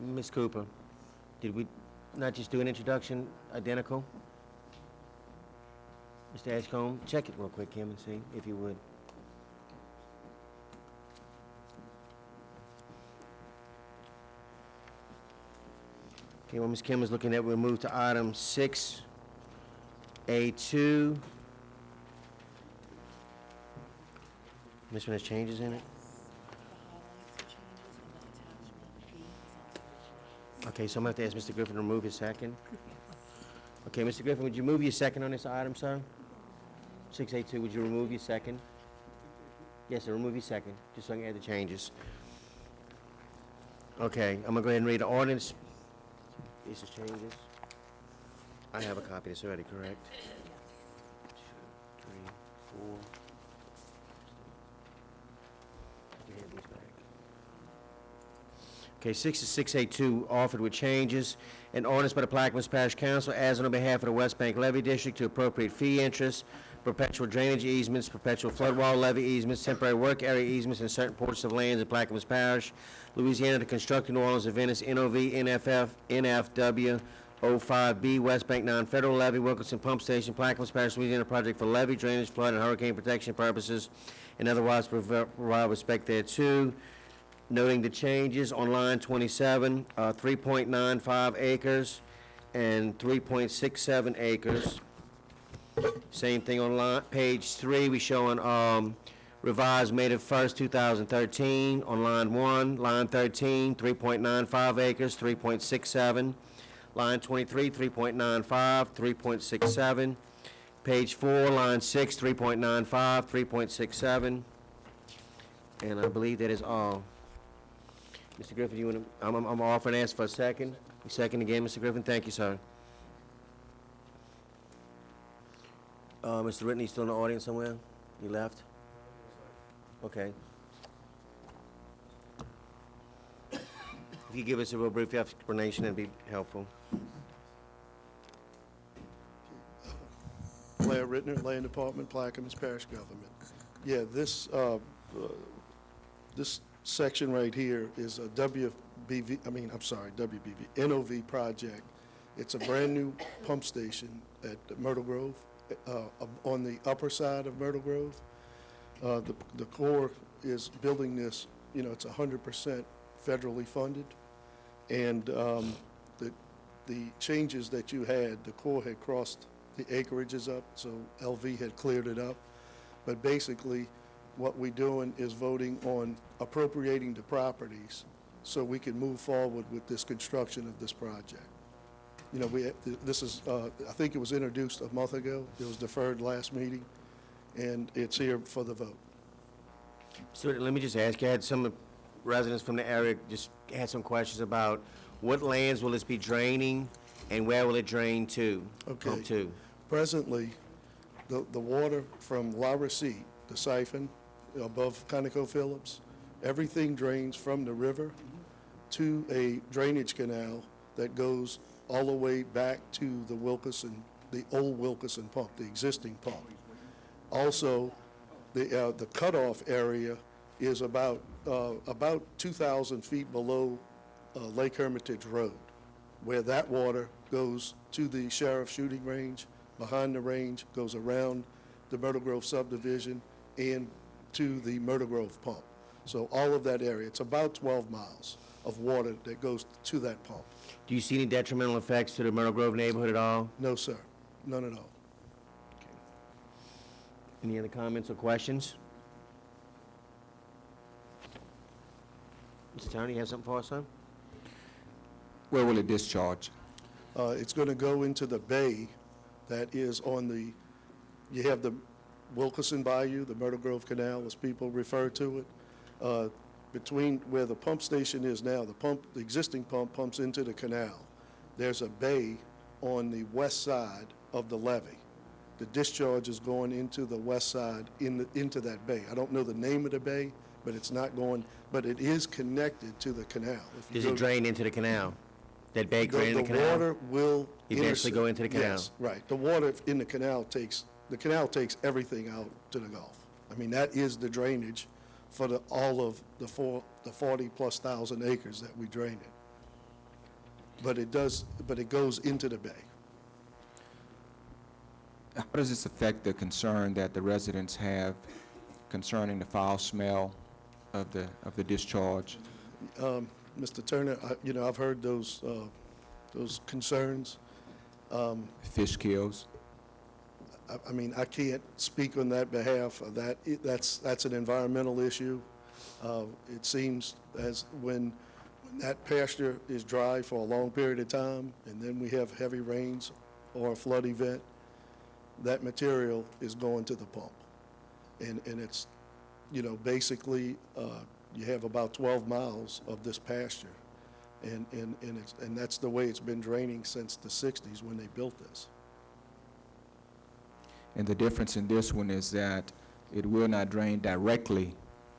Ms. Cooper, did we not just do an introduction identical? Mr. Ashcombe, check it real quick, Kim, and see if you would. Okay, well, Ms. Kim is looking at, we'll move to item 6A2. This one has changes in it? Okay, so I'm going to have to ask Mr. Griffin to remove his second. Okay, Mr. Griffin, would you move your second on this item, sir? 6A2, would you remove your second? Yes, sir, remove your second, just so I can add the changes. Okay, I'm going to go ahead and read the ordinance. These are changes. I have a copy of this already, correct? 2, 3, 4. You can have these back. Okay, 6 is 6A2, offered with changes. An ordinance by the Plaquemines Parish Council as on behalf of the West Bank Levy District to appropriate fee interest, perpetual drainage easements, perpetual flood wall levy easements, temporary work area easements, and certain portions of lands in Plaquemines Parish, Louisiana, to construct New Orleans and Venice, NOV, NFF, NFW, 05B, West Bank non-federal levy, Wilkinson Pump Station, Plaquemines Parish, Louisiana, project for levy, drainage, flood, and hurricane protection purposes, and otherwise provide respect thereto. Noting the changes on line 27, 3.95 acres and 3.67 acres. Same thing on page 3, we showing revised May the 1st, 2013. On line 1, line 13, 3.95 acres, 3.67. Line 23, 3.95, 3.67. Page 4, line 6, 3.95, 3.67. And I believe that is all. Mr. Griffin, you want to, I'm offering to ask for a second. You second again, Mr. Griffin? Thank you, sir. Mr. Whitney, still in the audience somewhere? You left? Okay. If you give us a real brief explanation, that'd be helpful. Larry Rittner, Land Department, Plaquemines Parish Government. Yeah, this section right here is a NOV project. It's a brand-new pump station at Myrtle Grove, on the upper side of Myrtle Grove. The Corps is building this, it's 100% federally funded, and the changes that you had, the Corps had crossed the acreages up, so LV had cleared it up. But basically, what we're doing is voting on appropriating the properties so we can move forward with this construction of this project. This is, I think it was introduced a month ago. It was deferred last meeting, and it's here for the vote. So let me just ask you, I had some residents from the area just had some questions about what lands will this be draining and where will it drain to? Okay. Pump to? Presently, the water from La Recite, the siphon above ConocoPhillips, everything drains from the river to a drainage canal that goes all the way back to the Wilkerson, the old Wilkerson pump, the existing pump. Also, the cutoff area is about 2,000 feet below Lake Hermitage Road, where that water goes to the sheriff's shooting range, behind the range, goes around the Myrtle Grove subdivision and to the Myrtle Grove pump. So all of that area, it's about 12 miles of water that goes to that pump. Do you see any detrimental effects to the Myrtle Grove neighborhood at all? No, sir, none at all. Any other comments or questions? Mr. Tony, you have something for us, son? Where will it discharge? It's going to go into the bay that is on the, you have the Wilkerson Bayou, the Myrtle Grove Canal, as people refer to it. Between where the pump station is now, the existing pump pumps into the canal. There's a bay on the west side of the levee. The discharge is going into the west side into that bay. I don't know the name of the bay, but it's not going, but it is connected to the canal. If you Does go- it drain into the canal? That bay drain in the canal? The water will Eventually go into the canal? Yes, right. The water in the canal takes everything out to the Gulf. I mean, that is the drainage for all of the 40-plus thousand acres that we drain it. But it goes into the bay. How does this affect the concern that the residents have concerning the foul smell of the discharge? Mr. Turner, I've heard those concerns. Fish kills? I mean, I can't speak on that behalf. That's an environmental issue. It seems as when that pasture is dry for a long period of time, and then we have heavy rains or a flood event, that material is going to the pump. And it's, basically, you have about 12 miles of this pasture. And that's the way it's been draining since the 60s when they built this. And the difference in this one is that it will not drain directly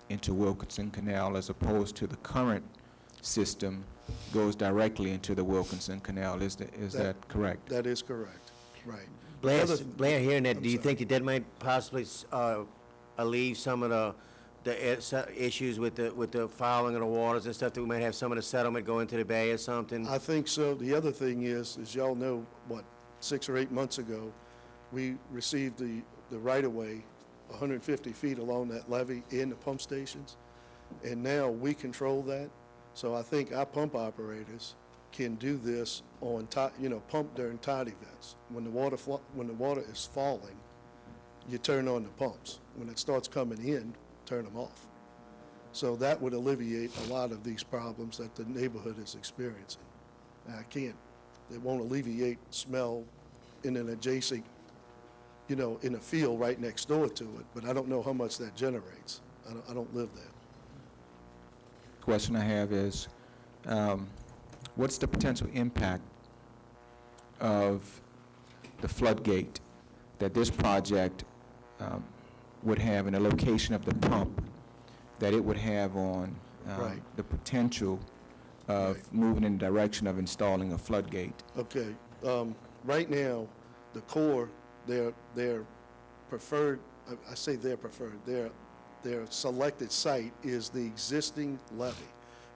into Wilkinson Canal as opposed to the current system goes directly into the Wilkinson Canal. Is that correct? That is correct, right. Blair, hearing that, do you think that might possibly alleviate some of the issues with the fouling of the waters and stuff, that we might have some of the settlement go into the bay or something? I think so. The other thing is, as y'all know, 6 or 8 months ago, we received the right-of-way 150 feet along that levee in the pump stations, and now we control that. So I think our pump operators can do this on pump during tide events. When the water is falling, you turn on the pumps. When it starts coming in, turn them off. So that would alleviate a lot of these problems that the neighborhood is experiencing. It won't alleviate smell in an adjacent, in a field right next door to it, but I don't know how much that generates. I don't live there. Question I have is, what's the potential impact of the floodgate that this project would have in the location of the pump, that it would have on Right. the potential of moving in the direction of installing a floodgate? Okay, right now, the Corps, their preferred, I say their preferred, their selected site is the existing levee,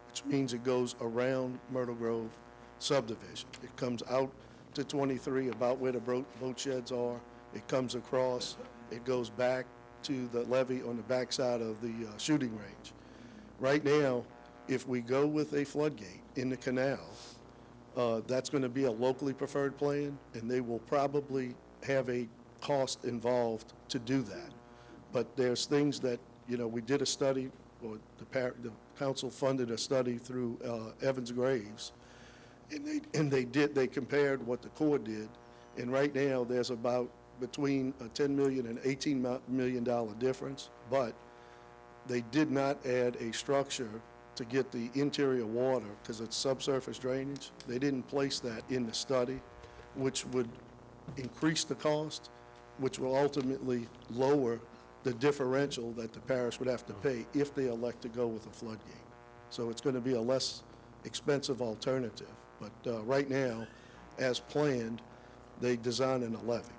which means it goes around Myrtle Grove subdivision. It comes out to 23, about where the boat sheds are. It comes across, it goes back to the levee on the backside of the shooting range. Right now, if we go with a floodgate in the canal, that's going to be a locally preferred plan, and they will probably have a cost involved to do that. But there's things that, we did a study, or the council funded a study through Evans Graves, and they compared what the Corps did, and right now there's about between a $10 million and $18 million difference, but they did not add a structure to get the interior water, because it's subsurface drainage. They didn't place that in the study, which would increase the cost, which will ultimately lower the differential that the parish would have to pay if they elect to go with a floodgate. So it's going to be a less expensive alternative. But right now, as planned, they designed a levee.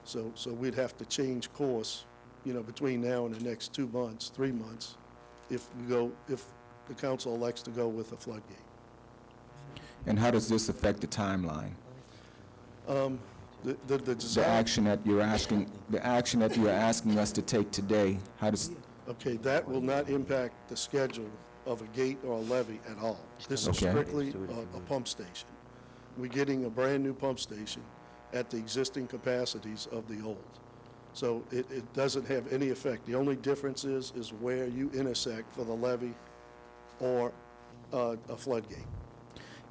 So we'd have to change course, between now and the next 2 months, 3 months, if the council elects to go with a floodgate. And how does this affect the timeline? The The design. action that you're asking us to take today, how does, Okay, that will not impact the schedule of a gate or a levee at all. This is Okay. strictly a pump station. We're getting a brand-new pump station at the existing capacities of the old. So it doesn't have any effect. The only difference is where you intersect for the levee or a floodgate.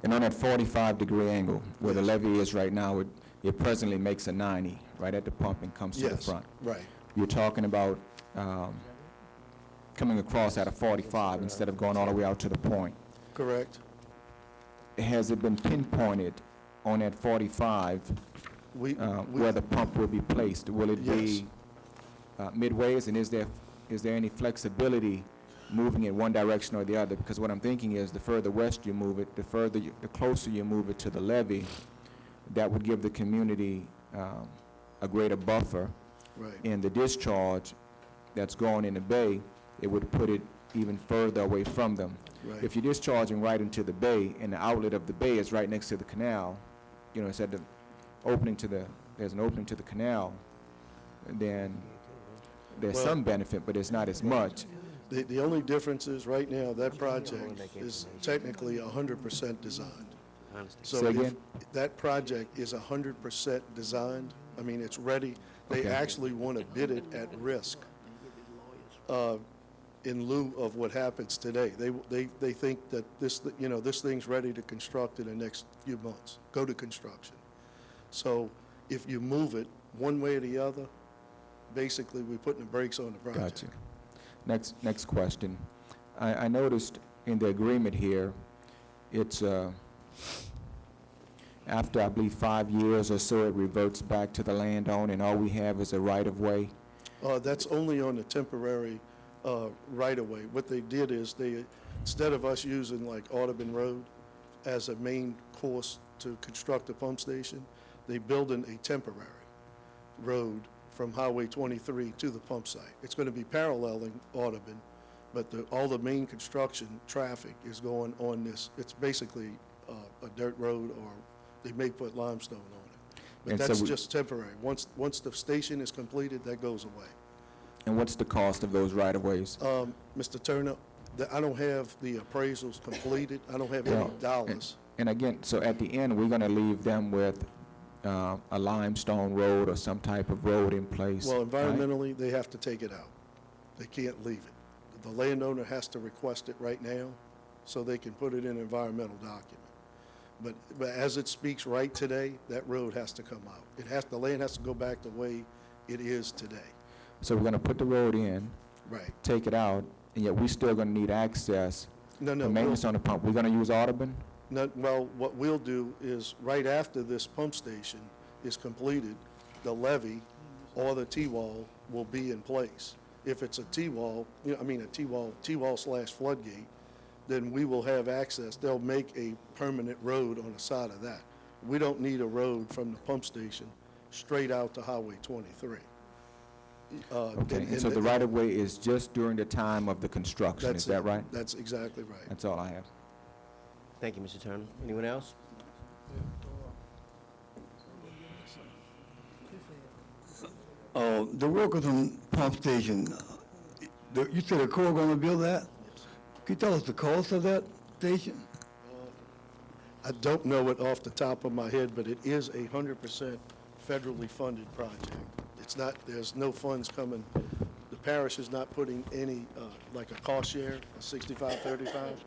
and on that 45-degree angle, where the levee is right now, it presently makes a 90, right at the pump and comes to the Yes, front. right. You're talking about coming across at a 45 instead of going all the way out to the point. Correct. Has it been pinpointed on that 45 where the pump will be placed? Will it be midways, and is there any flexibility moving in one direction or the other? Because what I'm thinking is the further west you move it, the closer you move it to the levee, that would give the community a greater buffer. Right. And the discharge that's going in the bay, it would put it even further away from them. Right. If you're discharging right into the bay and the outlet of the bay is right next to the canal, it's at the opening to there's an opening to the canal, then there's some benefit, but it's not as much. The only difference is, right now, that project is technically 100% designed. So Say if again? that project is 100% designed, I mean, it's ready. They Okay. actually want to bid it at risk in lieu of what happens today. They think that this thing's ready to construct in the next few months, go to construction. So if you move it one way or the other, basically, we're putting the brakes on the project. Gotcha. Next question. I noticed in the agreement here, it's after, I believe, 5 years or so, it reverts back to the landowner, and all we have is a right-of-way. That's only on the temporary right-of-way. What they did is instead of us using like Audubon Road as a main course to construct a pump station, they built a temporary road from Highway 23 to the pump site. It's going to be paralleling Audubon, but all the main construction traffic is going on this. It's basically a dirt road, or they may put limestone on it. But And so that's just temporary. Once the station is completed, that goes away. And what's the cost of those right-of-ways? Mr. Turner, I don't have the appraisals completed. I don't have any dollars. And again, so at the end, we're going to leave them with a limestone road or some type of road in place. Well, right? environmentally, they have to take it out. They can't leave it. The landowner has to request it right now so they can put it in an environmental document. But as it speaks right today, that road has to come out. The land has to go back the way it is today. So we're going to put the road in, Right. take it out, and yet we're still going to need access No, for maintenance on the pump. We're going to use Audubon? Well, what we'll do is, right after this pump station is completed, the levee or the T-wall will be in place. If it's a T-wall, T-wall / floodgate, then we will have access. They'll make a permanent road on the side of that. We don't need a road from the pump station straight out to Highway 23. Okay, and so the right-of-way is just during the time of the construction, is that right? That's exactly right. That's all I have. Thank you, Mr. Turner. Anyone else? The workers on pump station, you said the Corps gonna build that? Can you tell us the cost of that station? I don't know it off the top of my head, but it is 100% federally funded project. It's not, there's no funds coming. The parish is not putting any, like a cost share, a 65-35.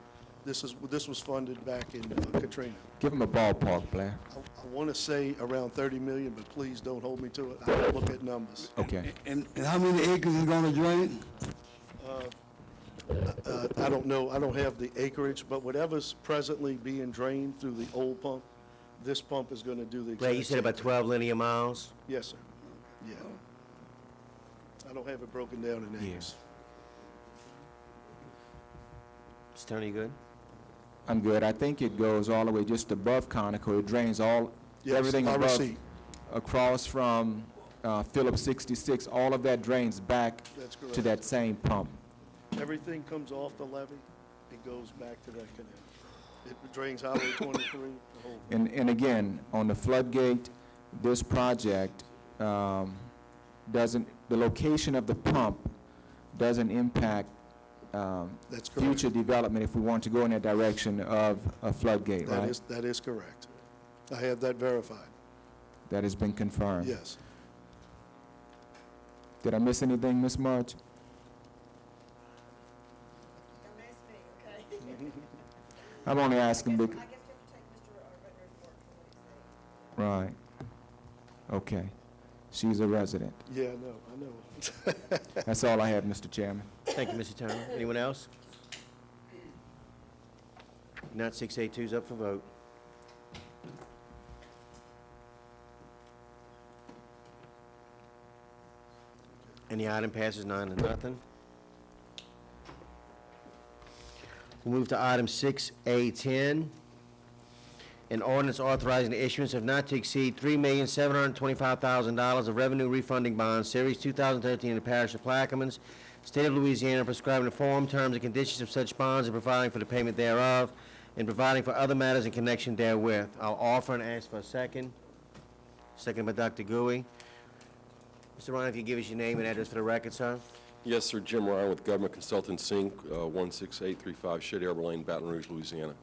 This was funded back in Katrina. Give them a ballpark, Blair. I want to say around 30 million, but please don't hold me to it. I'll look at numbers. Okay. And how many acres is gonna drain? I don't know, I don't have the acreage, but whatever's presently being drained through the old pump, this pump is gonna do the exact Ray, you said same about thing. 12 linear miles? Yes, sir. Yeah. I don't have it broken down in acres. Mr. Turner, you good? I'm good. I think it goes all the way just above Conoco. It drains Yes, everything my above, receipt. across from Phillips 66. All of that drains back That's to correct. that same pump. Everything comes off the levee, it goes back to that canal. It drains Highway 23, the whole. And again, on the floodgate, this project doesn't, the location of the pump doesn't impact That's correct. future development if we want to go in that direction of a floodgate, right? That is correct. I have that verified. That has been confirmed. Yes. Did I miss anything, Ms. March? I'm only asking because... Right. Okay. She's a resident. Yeah, I know. That's all I have, Mr. Chairman. Thank you, Mr. Turner. Anyone else? Not 682's up for vote. And the item passes 9-0. We'll move to item 6A10, an ordinance authorizing the issuance of not to exceed $3,725,000 of revenue refunding bonds, Series 2013, in the parish of Plaquemines, State of Louisiana, prescribing the form, terms, and conditions of such bonds and providing for the payment thereof, and providing for other matters in connection therewith. I'll offer and ask for a second. Second by Dr. Gouy. Mr. Ryan, if you give us your name and address for the record, sir. Yes, sir. Jim Ryan with Government Consultants, Inc., 16835 Shady Arbor Lane, Baton Rouge, Louisiana.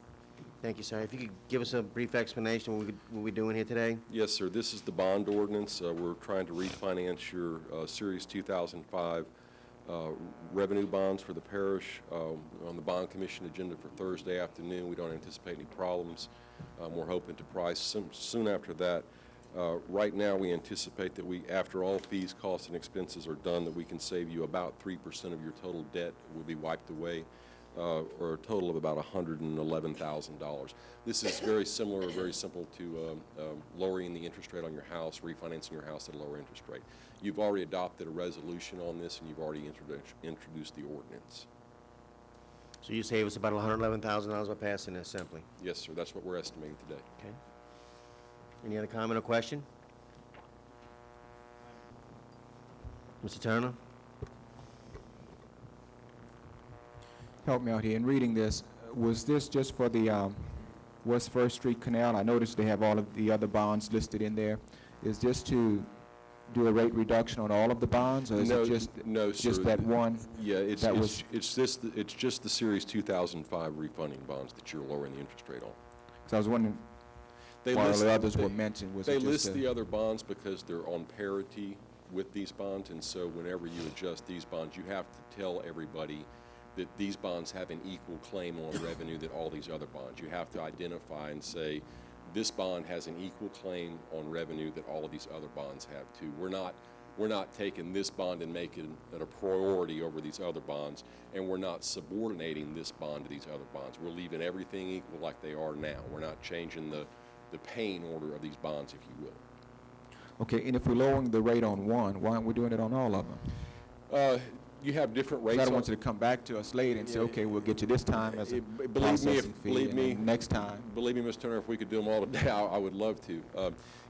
Thank you, sir. If you could give us a brief explanation of what we're doing here today. Yes, sir. This is the bond ordinance. We're trying to refinance your Series 2005 revenue bonds for the parish. On the Bond Commission agenda for Thursday afternoon, we don't anticipate any problems. We're hoping to price soon after that. Right now, we anticipate that after all fees, costs, and expenses are done, that we can save you about 3% of your total debt will be wiped away, or a total of about $111,000. This is very similar or very simple to lowering the interest rate on your house, refinancing your house at a lower interest rate. You've already adopted a resolution on this, and you've already introduced the ordinance. So you save us about $111,000 by passing this simply. Yes, sir. That's what we're estimating today. Okay. Any other comment or question? Mr. Turner? Help me out here. In reading this, was this just for the West First Street Canal? I noticed they have all of the other bonds listed in there. Is this to do a rate reduction on all of the bonds, or is it just that one? Yeah, it's was just the Series 2005 refunding bonds that you're lowering the interest rate on. So I was wondering why the others were mentioned. Was they it just list the other bonds because they're on parity with these bonds, and so whenever you adjust these bonds, you have to tell everybody that these bonds have an equal claim on revenue that all these other bonds. You have to identify and say, this bond has an equal claim on revenue that all of these other bonds have too. We're not taking this bond and making it a priority over these other bonds, and we're not subordinating this bond to these other bonds. We're leaving everything equal like they are now. We're not changing the paying order of these bonds, if you will. Okay, and if we're lowering the rate on one, why aren't we doing it on all of them? You have different rates. I don't want you to come back to us later and say, okay, we'll get you this time as a processing fee, and then next time. Believe me, Mr. Turner, if we could do them all today, I would love to.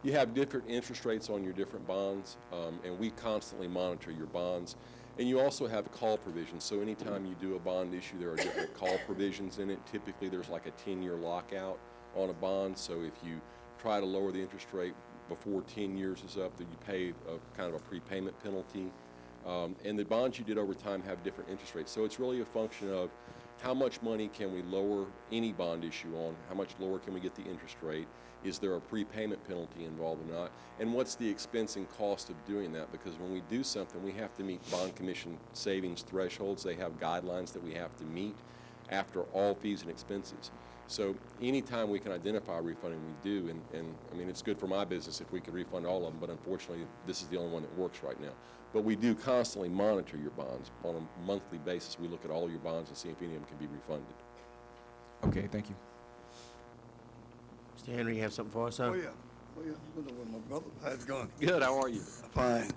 You have different interest rates on your different bonds, and we constantly monitor your bonds. And you also have a call provision, so anytime you do a bond issue, there are different call provisions in it. Typically, there's like a 10-year lockout on a bond, so if you try to lower the interest rate before 10 years is up, then you pay kind of a prepayment penalty. And the bonds you did over time have different interest rates. So it's really a function of how much money can we lower any bond issue on, how much lower can we get the interest rate, is there a prepayment penalty involved or not, and what's the expense and cost of doing that? Because when we do something, we have to meet Bond Commission savings thresholds. They have guidelines that we have to meet after all fees and expenses. So anytime we can identify refunding, we do, and I mean, it's good for my business if we could refund all of them, but unfortunately, this is the only one that works right now. But we do constantly monitor your bonds. On a monthly basis, we look at all your bonds and see if any of them can be refunded. Okay, thank you. Mr. Mr. Henry, you have something for us, sir? Oh, yeah. What's up with my brother? How's it going? Good, how are you? Fine.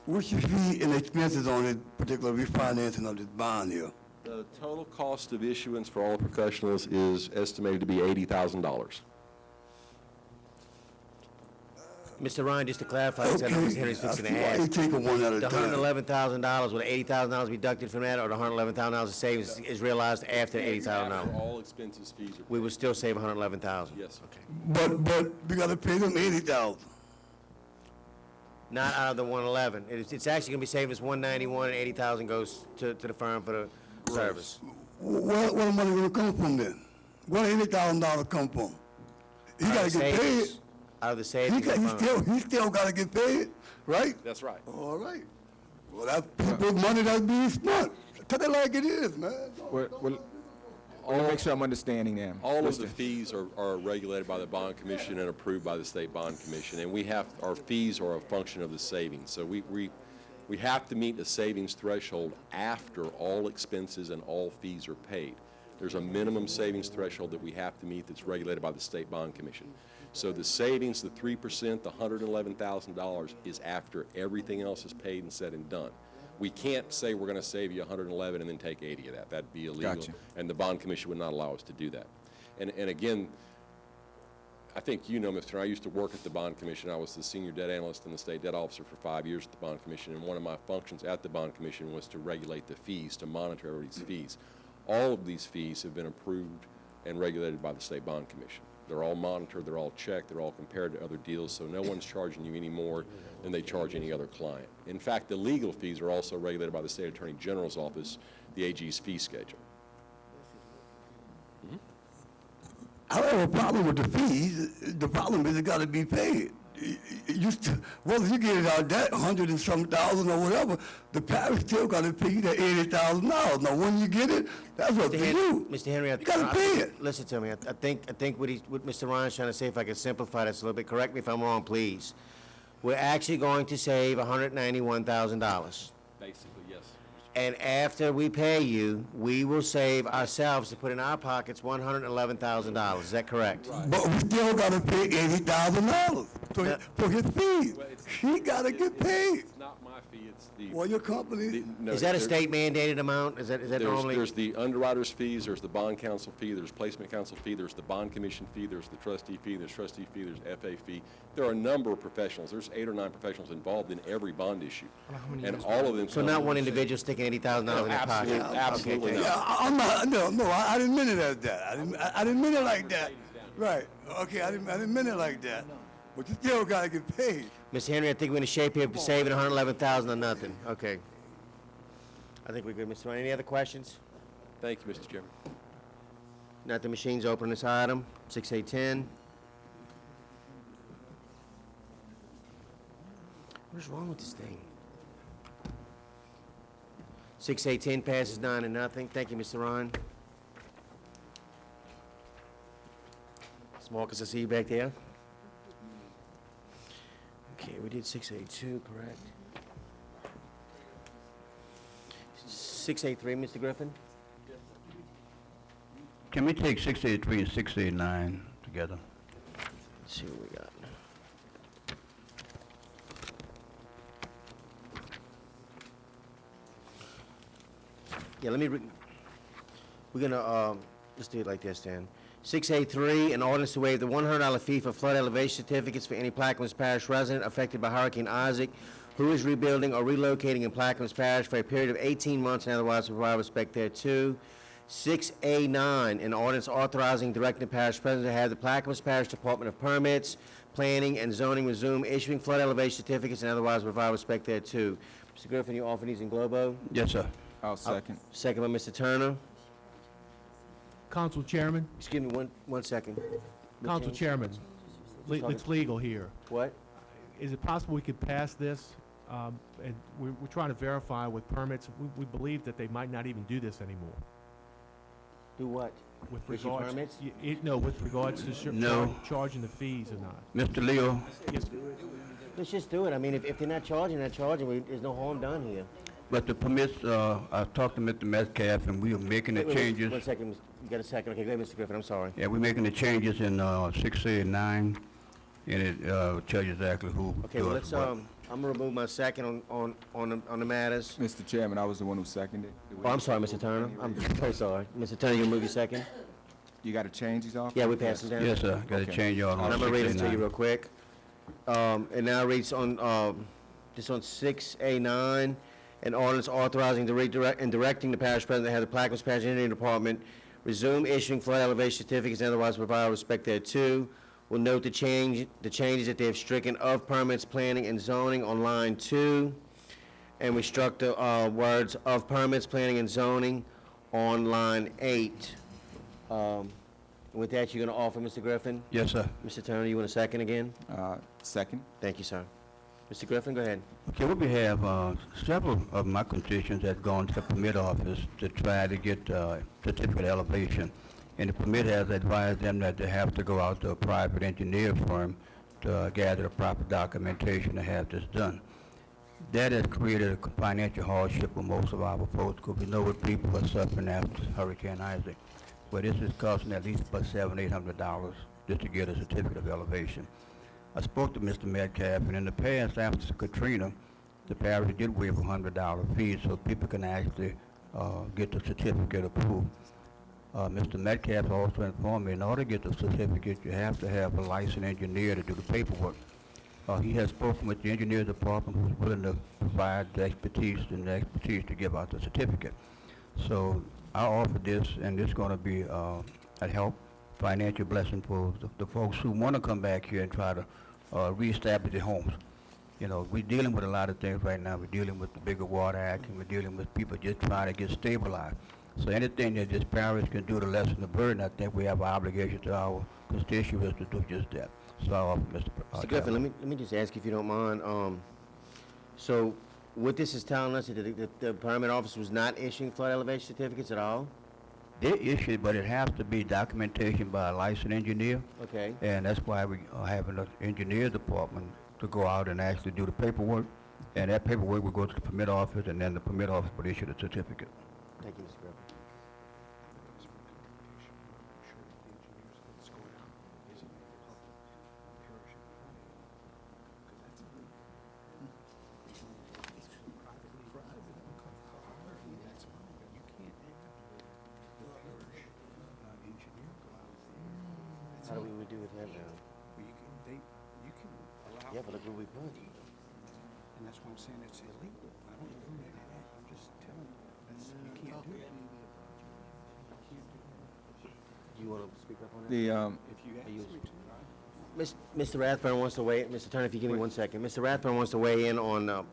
What's your fee and expenses on this particular refinancing of this bond here? The total cost of issuance for all professionals is estimated to be $80,000. Mr. Ryan, just to clarify, because I know Mr. Henry's fixing to Why you ask. taking one at a The time? $111,000, will the $80,000 be deducted from that, or the $111,000 of savings is realized after the After $80,000? all expenses, fees are paid. We will still save $111,000? Yes. Okay. But we gotta pay them 80,000. Not out of the 111. It's actually gonna be saved as 191, and 80,000 goes to the firm for the service. Where the money gonna come from then? Where $80,000 come from? He Out of gotta the get savings. paid. Out of the savings of the fund. He still gotta get paid, right? That's right. All right. Well, that's people's money that's being spent. Tell it like it is, man. Well, let me make sure I'm understanding them. All of the fees are regulated by the Bond Commission and approved by the State Bond Commission, and our fees are a function of the savings. So we have to meet the savings threshold after all expenses and all fees are paid. There's a minimum savings threshold that we have to meet that's regulated by the State Bond Commission. So the savings, the 3%, the $111,000 is after everything else is paid and said and done. We can't say we're going to save you 111 and then take 80 of that. That'd be illegal. Gotcha. And the Bond Commission would not allow us to do that. And again, I think you know, Mr. I used to work at the Bond Commission. I was the senior debt analyst and the state debt officer for 5 years at the Bond Commission, and one of my functions at the Bond Commission was to regulate the fees, to monitor everybody's fees. All of these fees have been approved and regulated by the State Bond Commission. They're all monitored, they're all checked, they're all compared to other deals, so no one's charging you any more than they charge any other client. In fact, the legal fees are also regulated by the State Attorney General's office, the AG's fee schedule. I don't have a problem with the fees. The problem is it gotta be paid. Whether you get it out that 100 and some thousand or whatever, the parish still gotta pay you that $80,000. Now, when you get it, that's up to you. Mr. Henry, You gotta pay it. Listen to me. I think what Mr. Ryan's trying to say, if I can simplify this a little bit, correct me if I'm wrong, please. We're actually going to save $191,000. Basically, yes. And after we pay you, we will save ourselves to put in our pockets $111,000. Is that correct? But we still gotta pay $80,000 for his fees. He gotta get paid. It's not my fee, it's the... Well, your company. Is that a state mandated amount? Is that normally? There's the underwriter's fees, there's the bond counsel fee, there's placement counsel fee, there's the bond commission fee, there's the trustee fee, there's FA fee. There are a number of professionals. There's 8 or 9 professionals involved in every bond issue. And all of them... So not one individual sticking $80,000 in their pocket? Absolutely Okay. not. Yeah, I'm not, no, I didn't mean it as that. I didn't mean it like that. Right, okay, I didn't mean it like that. But you still gotta get paid. Mr. Henry, I think we're in a shape here for saving $111,000 or nothing. Okay. I think we're good, Mr. Ryan. Any other questions? Thank you, Mr. Chairman. Not the machines open this item. 6810. What's wrong with this thing? 6810 passes 9-0. Thank you, Mr. Ryan. Marcus, I see you back there. Okay, we did 682, correct? 683, Mr. Griffin? Can we take 683 and 689 together? Let's see what we got. Yeah, we're gonna, let's do it like this, Dan. 683, an ordinance to waive the $100 fee for flood elevation certificates for any Plaquemines Parish resident affected by Hurricane Isaac who is rebuilding or relocating in Plaquemines Parish for a period of 18 months and otherwise provide respect thereto. 6A9, an ordinance authorizing directing the parish president to have the Plaquemines Parish Department of Permits, Planning, and Zoning resume issuing flood elevation certificates and otherwise provide respect thereto. Mr. Griffin, you offer these in Globo? Yes, sir. I'll second. Second by Mr. Turner. Council Chairman, Excuse me, one second. Council Chairman, it's legal here. What? Is it possible we could pass this? And we're trying to verify with permits. We believe that they might not even do this anymore. Do what? With Issue regards, permits? no, with regards to No. charging the fees or not. Mr. Leo, Yes, Let's just do it. I mean, if they're not charging, there's no harm done here. but the permits, I talked to Mr. Metcalf, and we are making the Wait, changes. 1 second, You got a second? Okay, go ahead, Mr. Griffin, I'm sorry. Yeah, we're making the changes in 6A and 9, and it tells you exactly who Okay, well, does let's, what. I'm gonna remove my second on the matters. Mr. Chairman, I was the one who seconded. Oh, I'm sorry, Mr. Turner. I'm very sorry. Mr. Turner, you remove your second? You got to change these off? Yeah, we passed them down. Yes, sir, got to Okay. change y'all And on I'm gonna read 6A it and to you 9. real quick. And now it reads on, just on 6A9, an ordinance authorizing the redirect and directing the parish president to have the Plaquemines Parish Engineering Department resume issuing flood elevation certificates and otherwise provide respect thereto. We'll note the changes that they have stricken of permits, planning, and zoning on line 2. And we struck the words of permits, planning, and zoning on line 8. With that, you're gonna offer, Mr. Griffin? Yes, sir. Mr. Turner, you want a second again? Second. Thank you, sir. Mr. Griffin, go ahead. Okay, we have several of my constituents that gone to the permit office to try to get certificate of elevation. And the permit has advised them that they have to go out to a private engineer firm to gather the proper documentation to have this done. That has created a financial hardship for most of our folks, because we know what people are suffering after Hurricane Isaac. But this is costing at least about $700-800 just to get a certificate of elevation. I spoke to Mr. Metcalf, and in the past, after Katrina, the parish did waive a $100 fee so people can actually get the certificate approved. Mr. Metcalf also informed me in order to get the certificate, you have to have a licensed engineer to do the paperwork. He has spoken with the engineer department who's willing to provide the expertise to give out the certificate. So I offer this, and it's going to be a help, financial blessing for the folks who want to come back here and try to reestablish their homes. You know, we're dealing with a lot of things right now. We're dealing with the Bigger Water Act, and we're dealing with people just trying to get stabilized. So anything that this parish can do to lessen the burden, I think we have an obligation to our constituents to do just that. So I offer, Mr. Griffin, let me just ask you if you don't mind. So what this is telling us is that the permit office was not issuing flood elevation certificates at all? They issue, but it has to be documentation by a licensed engineer. Okay. And that's why we are having an engineer department to go out and actually do the paperwork. And that paperwork will go to the permit office, and then the permit office will issue the certificate. Thank you, Mr. Griffin. How do we do with that now? Yeah, but look where we put it. And that's why I'm saying it's illegal. I don't agree with that. I'm just telling you, you can't do it. Do you want to speak up on that? If you ask me to, right? Mr. Rathburn wants to weigh, Mr. Turner, if you give me 1 second. Mr. Rathburn wants to weigh in on the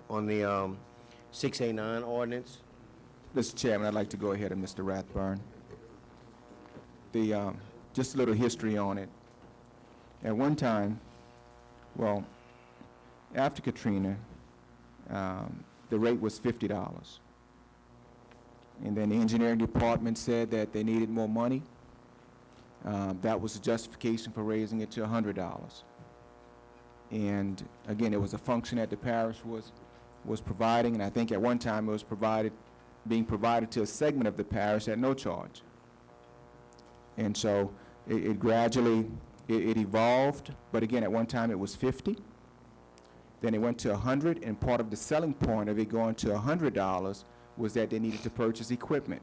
6A9 ordinance. Mr. Chairman, I'd like to go ahead and Mr. Rathburn. Just a little history on it. At one time, well, after Katrina, the rate was $50. And then the engineering department said that they needed more money. That was the justification for raising it to $100. And again, it was a function that the parish was providing, and I think at one time it was being provided to a segment of the parish at no charge. And so it gradually, it evolved, but again, at one time it was 50. Then it went to 100, and part of the selling point of it going to $100 was that they needed to purchase equipment.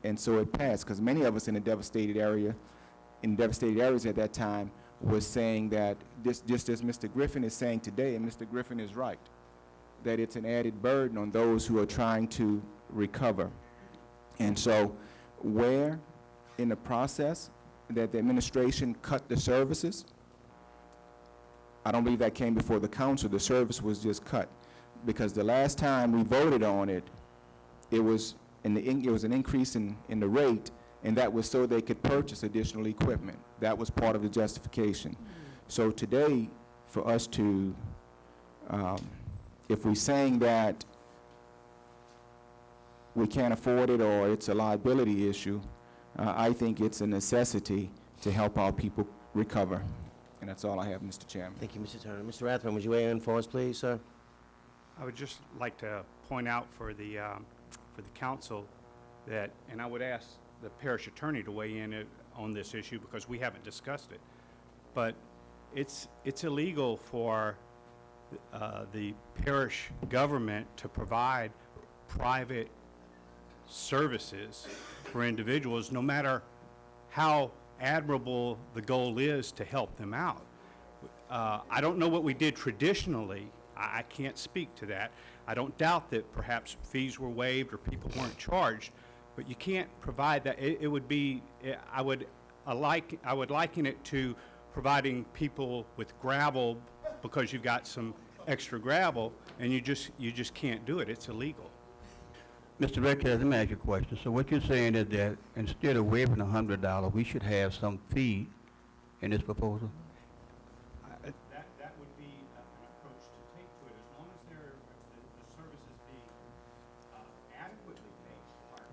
And so it passed, because many of us in the devastated areas at that time was saying that this, just as Mr. Griffin is saying today, and Mr. Griffin is right, that it's an added burden on those who are trying to recover. And so where in the process that the administration cut the services, I don't believe that came before the council. The service was just cut, because the last time we voted on it, it was an increase in the rate, and that was so they could purchase additional equipment. That was part of the justification. So today, for us to, if we're saying that we can't afford it or it's a liability issue, I think it's a necessity to help our people recover. And that's all I have, Mr. Chairman. Thank you, Mr. Turner. Mr. Rathburn, would you weigh in for us, please, sir? I would just like to point out for the council that, and I would ask the parish attorney to weigh in on this issue because we haven't discussed it. But it's illegal for the parish government to provide private services for individuals, no matter how admirable the goal is to help them out. I don't know what we did traditionally. I can't speak to that. I don't doubt that perhaps fees were waived or people weren't charged, but you can't provide that. It would be, I would liken it to providing people with gravel because you've got some extra gravel, and you just can't do it. It's illegal. Mr. Redcast, let me ask you a question. So what you're saying is that instead of waiving $100, we should have some fee in this proposal? That would be an approach to take to it, as long as the service is being adequately paid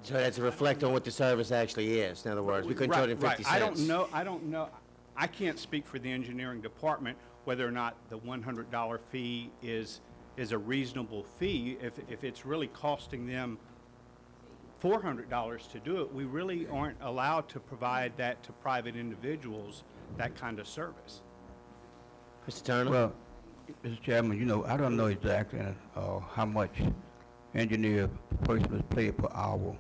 for. So that's to reflect on what the service actually is, in other words. We couldn't charge them 50 cents. I don't know. I can't speak for the engineering department whether or not the $100 fee is a reasonable fee. If it's really costing them $400 to do it, we really aren't allowed to provide that to private individuals, that kind of service. Mr. Turner? Well, Mr. Chairman, I don't know exactly how much engineer person is paid per hour.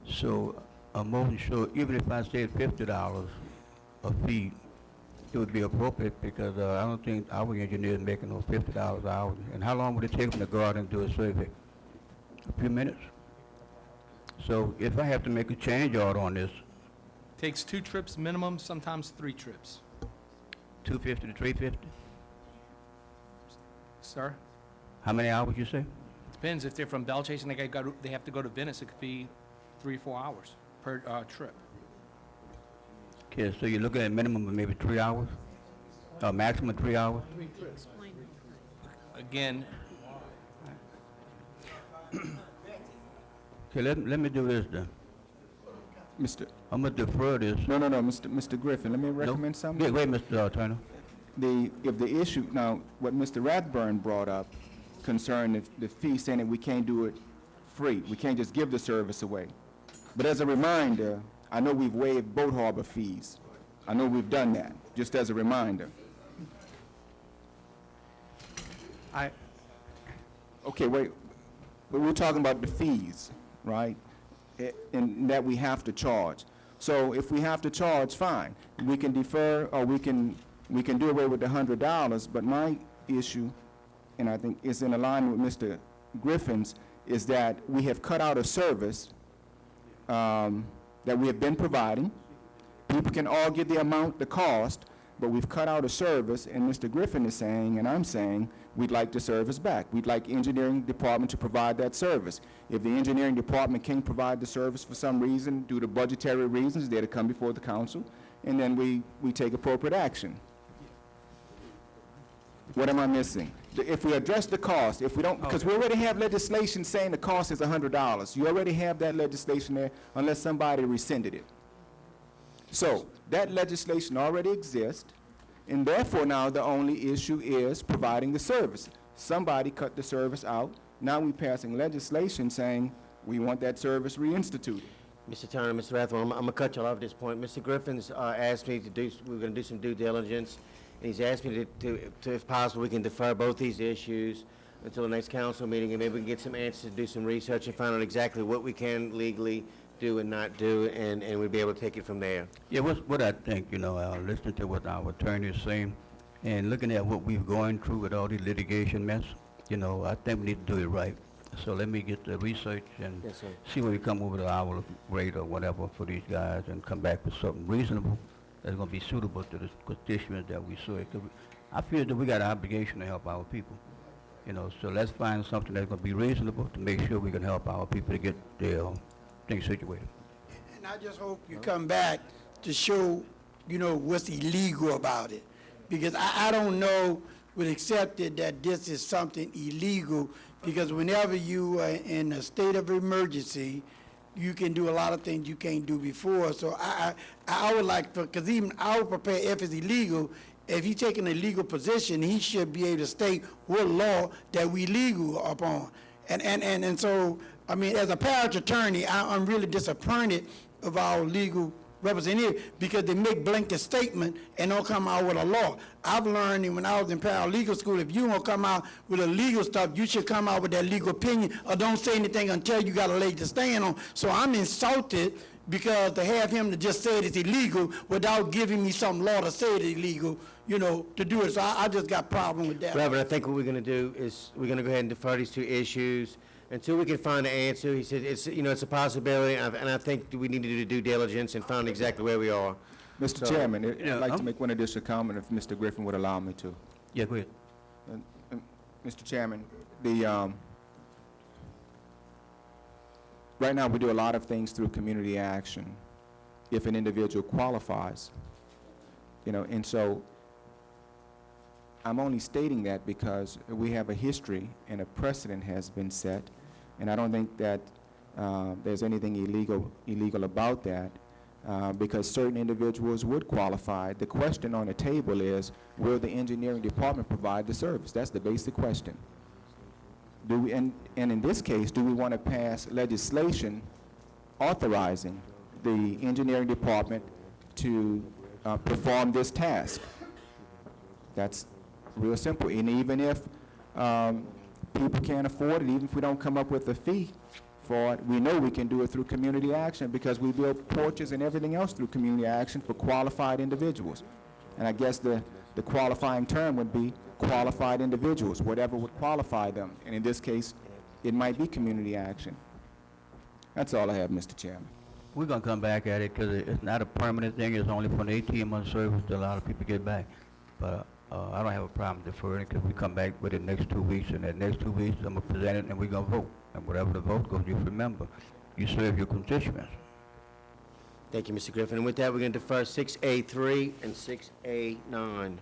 So I'm more than sure, even if I said $50 a fee, it would be appropriate because I don't think our engineers making no $50 an hour. And how long would it take them to go out and do a survey? A few minutes. So if I have to make a change order on this, Takes 2 trips minimum, sometimes 3 trips. 250 to 350? Sir? How many hours you say? Depends if they're from Belchase and they have to go to Venice, it could be 3 or 4 hours per trip. Okay, so you're looking at a minimum of maybe 3 hours? Or maximum 3 hours? Again, Okay, let me do this then. I'm gonna defer this. No, Mr. Griffin, let me recommend something. Yeah, wait, Mr. Turner. If the issue, now, what Mr. Rathburn brought up concerning the fee, saying that we can't do it free, we can't just give the service away. But as a reminder, I know we've waived boat harbor fees. I know we've done that, just as a reminder. Okay, wait, but we're talking about the fees, right? And that we have to charge. So if we have to charge, fine. We can defer, or we can do away with the $100, but my issue, and I think it's in alignment with Mr. Griffin's, is that we have cut out a service that we have been providing. People can argue the amount, the cost, but we've cut out a service, and Mr. Griffin is saying, and I'm saying, we'd like the service back. We'd like engineering department to provide that service. If the engineering department can't provide the service for some reason, due to budgetary reasons, they're to come before the council, and then we take appropriate action. What am I missing? If we address the cost, if we don't, because we already have legislation saying the cost is $100. You already have that legislation there unless somebody rescinded it. So that legislation already exists, and therefore now the only issue is providing the service. Somebody cut the service out. Now we're passing legislation saying we want that service reinstituted. Mr. Turner, Mr. Rathbone, I'm gonna cut you off at this point. Mr. Griffin's asked me we're gonna do some due diligence, and he's asked me to, if possible, we can defer both these issues until the next council meeting, and maybe we can get some answers to do some research and find out exactly what we can legally do and not do, and we'll be able to take it from there. Yeah, what I think, listening to what our attorney is saying, and looking at what we've gone through with all the litigation mess, I think we need to do it right. So let me get the research and Yes, sir. see when we come over the hour rate or whatever for these guys and come back with something reasonable that's gonna be suitable to the constituents that we serve. 'Cause I feel that we got an obligation to help our people, so let's find something that's gonna be reasonable to make sure we can help our people to get their things situated. And I just hope you come back to show, what's illegal about it. Because I don't know, would accept it that this is something illegal, because whenever you are in a state of emergency, you can do a lot of things you can't do before. So I would like, because even I would prepare if it's illegal, if he's taking a legal position, he should be able to state what law that we legal upon. And so, I mean, as a parish attorney, I'm really disappointed of our legal representative because they make blanket statement and don't come out with a law. I've learned that when I was in paralegal school, if you don't come out with a legal stuff, you should come out with that legal opinion or don't say anything until you got a leg to stand on. So I'm insulted because to have him to just say it's illegal without giving me some law to say it's illegal, you know, to do it. So I just got a problem with that. Reverend, I think what we're going to do is we're going to go ahead and defer these two issues until we can find an answer. He said it's, you know, it's a possibility, and I think we need to do due diligence and find exactly where we are. Mr. So- Chairman, I'd like to make one additional comment if Mr. Griffin would allow me to. Yeah, go ahead. Mr. Chairman, right now we do a lot of things through community action if an individual qualifies, you know, and so I'm only stating that because we have a history and a precedent has been set, and I don't think that there's anything illegal about that. Because certain individuals would qualify. The question on the table is, will the engineering department provide the service? That's the basic question. Do we, and in this case, do we want to pass legislation authorizing the engineering department to perform this task? That's real simple. And even if people can't afford it, even if we don't come up with a fee for it, we know we can do it through community action because we build porches and everything else through community action for qualified individuals. And I guess the qualifying term would be qualified individuals, whatever would qualify them. And in this case, it might be community action. That's all I have, Mr. Chairman. We're gonna come back at it because it's not a permanent thing. It's only for an 18-month service that a lot of people get back. But I don't have a problem deferring it because we come back with it next 2 weeks. And that next 2 weeks, I'm gonna present it and we're gonna vote. And whatever the vote goes, you remember, you serve your constituents. Thank you, Mr. Griffin. And with that, we're going to defer 6A3 and 6A9.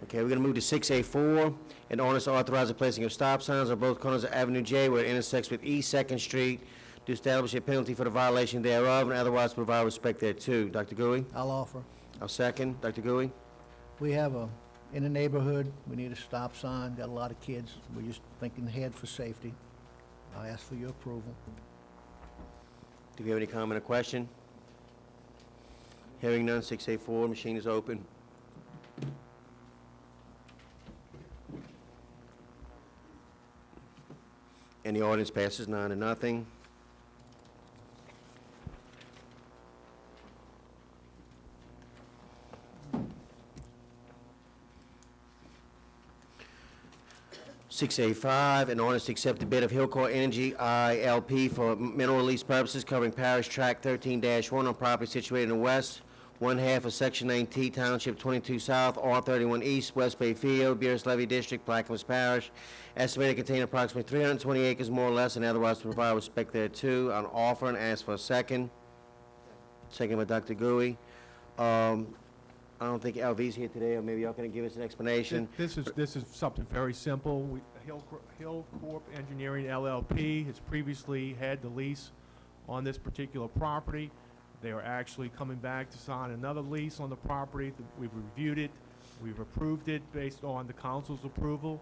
Okay, we're going to move to 6A4, an ordinance to authorize the placing of stop signs on both corners of Avenue J where it intersects with East 2nd Street to establish a penalty for the violation thereof and otherwise provide respect thereto. Dr. Gouy? I'll offer. I'll second. Dr. Gouy? We have in the neighborhood, we need a stop sign, got a lot of kids. We're just thinking ahead for safety. I ask for your approval. Do you have any comment or question? Hearing none, 6A4, machine is open. And the ordinance passes 9-0. Six A5, an ordinance to accept the bid of Hillcore Energy ILP for mineral lease purposes covering Parish Tract 13-1 on property situated in the west, one half of Section 9T, Township 22 South, R31 East, West Bay Field, Beers Levy District, Plaquemines Parish, estimated to contain approximately 320 acres more or less, and otherwise to provide respect thereto. On offer and ask for a second. Second by Dr. Gouy. I don't think LV's here today, or maybe y'all can give us an explanation. This is something very simple. Hill Corp Engineering LLP has previously had the lease on this particular property. They are actually coming back to sign another lease on the property. We've reviewed it. We've approved it based on the council's approval.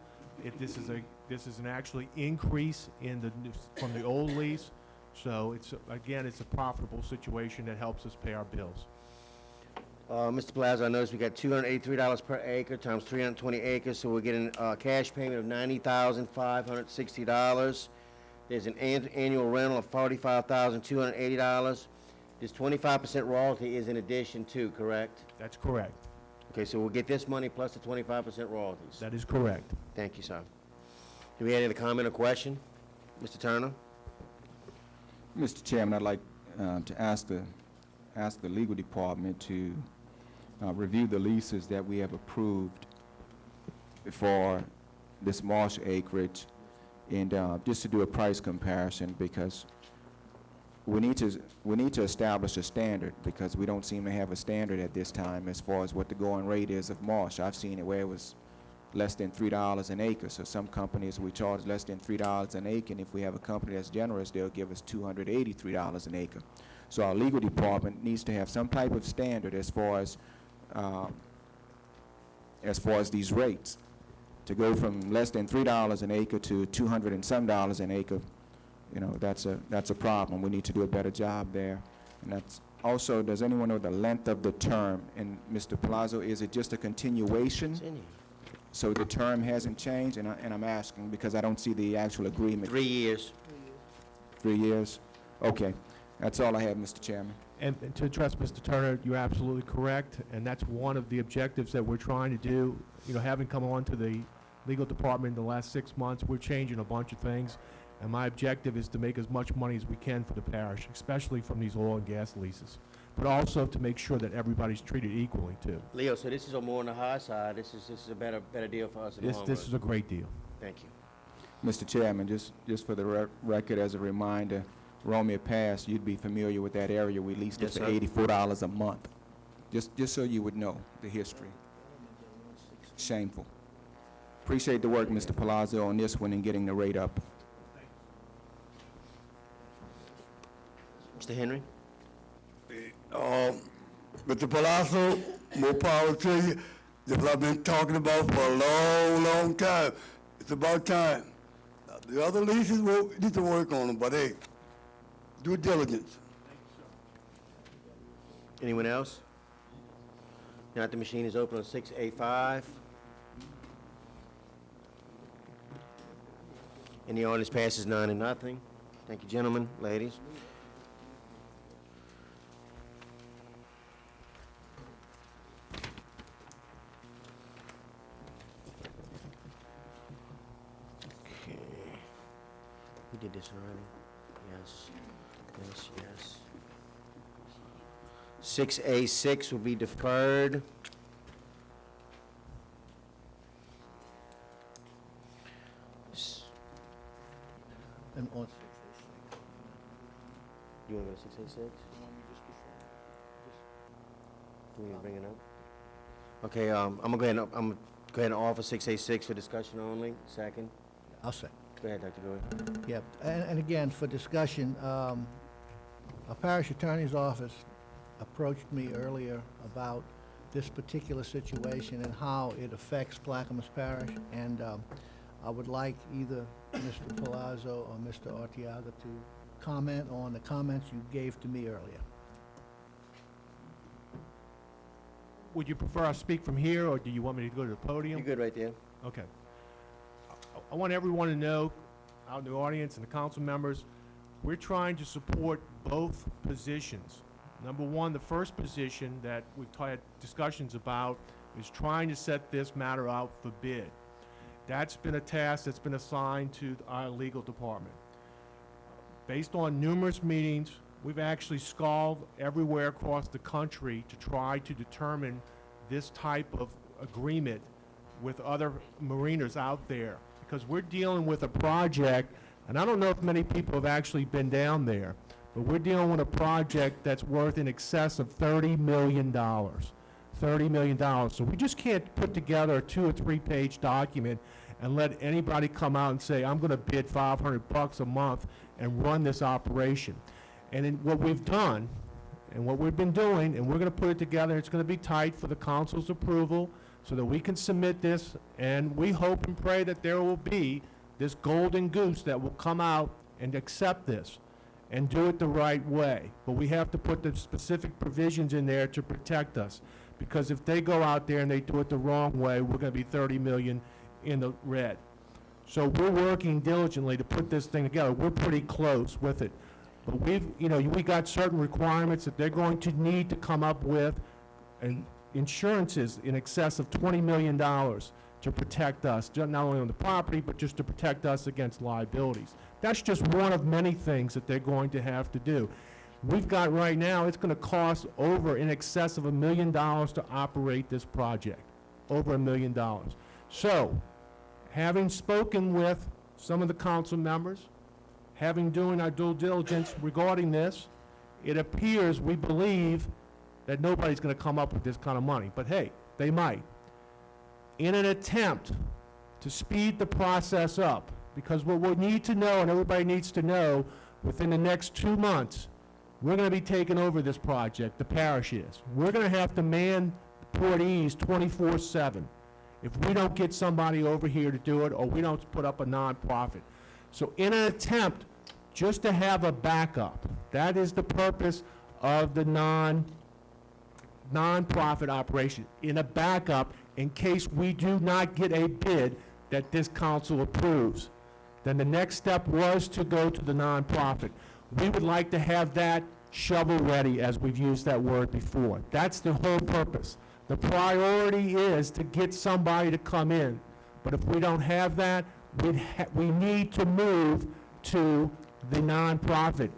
This is an actually increase in from the old lease. So it's a profitable situation that helps us pay our bills. Mr. Plaza, I noticed we got $283 per acre times 320 acres, so we're getting a cash payment of $90,560. There's an annual rental of $45,280. This 25% royalty is in addition to, correct? That's correct. Okay, so we'll get this money plus the 25% royalties. That is correct. Thank you, sir. Do we have any other comment or question? Mr. Turner? Mr. Chairman, I'd like to ask the legal department to review the leases that we have approved for this marsh acreage and just to do a price comparison because we need to establish a standard because we don't seem to have a standard at this time as far as what the going rate is of marsh. I've seen it where it was less than $3 an acre. So some companies we charge less than $3 an acre, and if we have a company that's generous, they'll give us $283 an acre. So our legal department needs to have some type of standard as far as as far as these rates. To go from less than $3 an acre to $200 and some dollars an acre, you know, that's a problem. We need to do a better job there. And that's also, does anyone know the length of the term? And Mr. Palazzo, is it just a continuation? So the term hasn't changed? And I'm asking because I don't see the actual agreement. 3 years. 3 years? Okay. That's all I have, Mr. Chairman. And to address Mr. Turner, you're absolutely correct, and that's one of the objectives that we're trying to do. You know, having come on to the legal department in the last 6 months, we're changing a bunch of things, and my objective is to make as much money as we can for the parish, especially from these oil and gas leases, but also to make sure that everybody's treated equally, too. Leo, so this is more on the high side. This is a better deal for us in the long run. This is a great deal. Thank you. Mr. Chairman, just for the record, as a reminder, Romeo Pass, you'd be familiar with that area. We leased it Yes, for sir. $84 a month. Just so you would know the history. Shameful. Appreciate the work, Mr. Palazzo, on this one and getting the rate up. Mr. Henry? Mr. Palazzo, more power to you. This what I've been talking about for a long, long time. It's about time. Now, the other leases, we need to work on them, but hey, due diligence. Anyone else? Now the machine is open on 6A5. And the ordinance passes 9-0. Thank you, gentlemen, ladies. Okay. We did this already. Yes, yes, yes. 6A6 will be deferred. And on You want to go to 6A6? You want me to bring it up? Okay, I'm gonna go ahead and offer 6A6 for discussion only. Second. I'll say. Go ahead, Dr. Goy. Yep, and again, for discussion, a parish attorney's office approached me earlier about this particular situation and how it affects Plaquemines Parish, and I would like either Mr. Palazzo or Mr. Arteaga to comment on the comments you gave to me earlier. Would you prefer I speak from here, or do you want me to go to the podium? You're good right there. Okay. I want everyone to know, out in the audience and the council members, we're trying to support both positions. Number one, the first position that we've had discussions about is trying to set this matter out for bid. That's been a task that's been assigned to our legal department. Based on numerous meetings, we've actually scoured everywhere across the country to try to determine this type of agreement with other mariners out there, because we're dealing with a project, and I don't know if many people have actually been down there, but we're dealing with a project that's worth in excess of $30 million. $30 million. So we just can't put together a 2 or 3 page document and let anybody come out and say, I'm going to bid $500 a month and run this operation. And what we've done, and what we've been doing, and we're going to put it together, it's going to be tight for the council's approval so that we can submit this, and we hope and pray that there will be this golden goose that will come out and accept this and do it the right way. But we have to put the specific provisions in there to protect us, because if they go out there and they do it the wrong way, we're going to be 30 million in the red. So we're working diligently to put this thing together. We're pretty close with it. But we got certain requirements that they're going to need to come up with, and insurances in excess of $20 million to protect us, not only on the property, but just to protect us against liabilities. That's just one of many things that they're going to have to do. We've got right now, it's going to cost over in excess of $1 million to operate this project, over $1 million. So, having spoken with some of the council members, having doing our due diligence regarding this, it appears, we believe, that nobody's going to come up with this kind of money. But hey, they might. In an attempt to speed the process up, because what we need to know, and everybody needs to know, within the next 2 months, we're going to be taking over this project, the parish is. We're going to have to man Port East 24/7. if we don't get somebody over here to do it, or we don't put up a nonprofit. So in an attempt just to have a backup, that is the purpose of the nonprofit operation, in a backup in case we do not get a bid that this council approves. Then the next step was to go to the nonprofit. We would like to have that shovel-ready, as we've used that word before. That's the whole purpose. The priority is to get somebody to come in. But if we don't have that, we need to move to the nonprofit,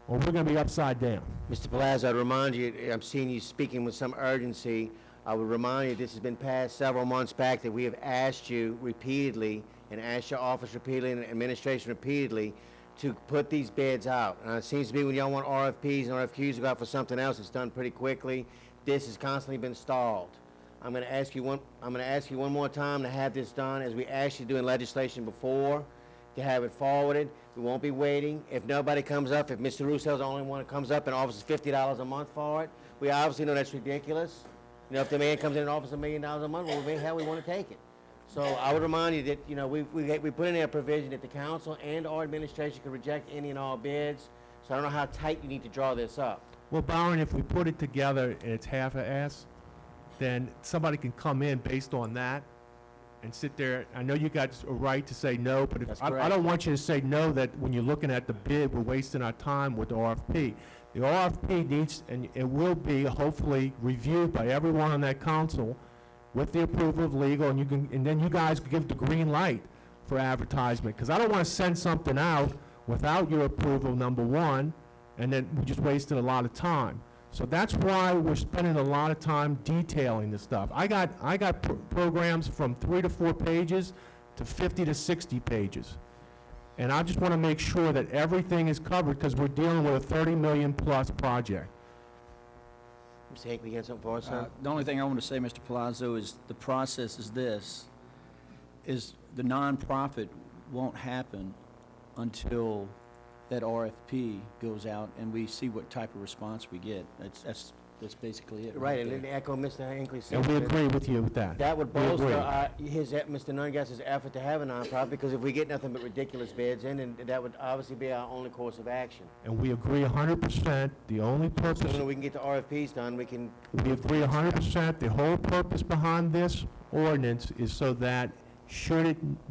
or we're gonna be upside down. Mr. Palazzo, I'd remind you, I'm seeing you speaking with some urgency. I would remind you, this has been passed several months back, that we have asked you repeatedly, and asked your office repeatedly, and administration repeatedly, to put these bids out. And it seems to be when y'all want RFPs and RFQs to go out for something else, it's done pretty quickly. This has constantly been stalled. I'm gonna ask you one more time to have this done, as we asked you to do in legislation before, to have it forwarded. We won't be waiting. If nobody comes up, if Mr. Russo's the only one that comes up and offers $50 a month for it, we obviously know that's ridiculous. You know, if the man comes in and offers $1 million a month, well, maybe hell, we want to take it. So I would remind you that, you know, we put in there a provision that the council and our administration can reject any and all bids. So I don't know how tight you need to draw this up. Well, Byron, if we put it together and it's half-ass, then somebody can come in based on that and sit there. I know you got a right to say no, but That's I correct. don't want you to say no, that when you're looking at the bid, we're wasting our time with the RFP. The RFP needs, and it will be hopefully reviewed by everyone on that council with the approval of legal, and then you guys can give the green light for advertisement. Because I don't want to send something out without your approval, number one, and then we just wasted a lot of time. So that's why we're spending a lot of time detailing this stuff. I got programs from 3 to 4 pages to 50 to 60 pages. And I just want to make sure that everything is covered, because we're dealing with a 30 million plus project. Mr. Hinckley, you got something for us, sir? The only thing I want to say, Mr. Palazzo, is the process is this, is the nonprofit won't happen until that RFP goes out and we see what type of response we get. That's basically it. Right, and there. then echo Mr. Hinckley said. And we agree with you with that. That would We agree. bolster Mr. Nungas's effort to have a nonprofit, because if we get nothing but ridiculous bids in, then that would obviously be our only course of action. And we agree 100%, the only The purpose, sooner we can get the RFPs done, we can. we agree 100%, the whole purpose behind this ordinance is so that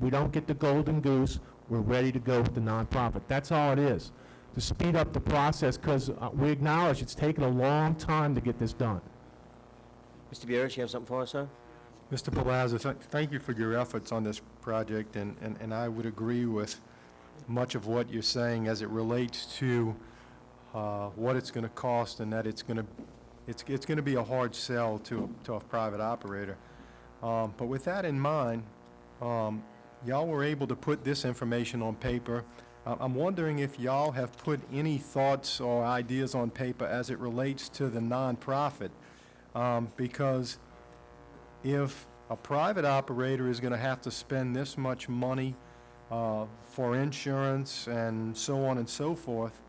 we don't get the golden goose, we're ready to go with the nonprofit. That's all it is, to speed up the process, because we acknowledge it's taken a long time to get this done. Mr. Burris, you have something for us, sir? Mr. Palazzo, thank you for your efforts on this project, and I would agree with much of what you're saying as it relates to what it's going to cost, and that it's going to be a hard sell to a private operator. But with that in mind, y'all were able to put this information on paper. I'm wondering if y'all have put any thoughts or ideas on paper as it relates to the nonprofit, because if a private operator is going to have to spend this much money for insurance and so on and so forth,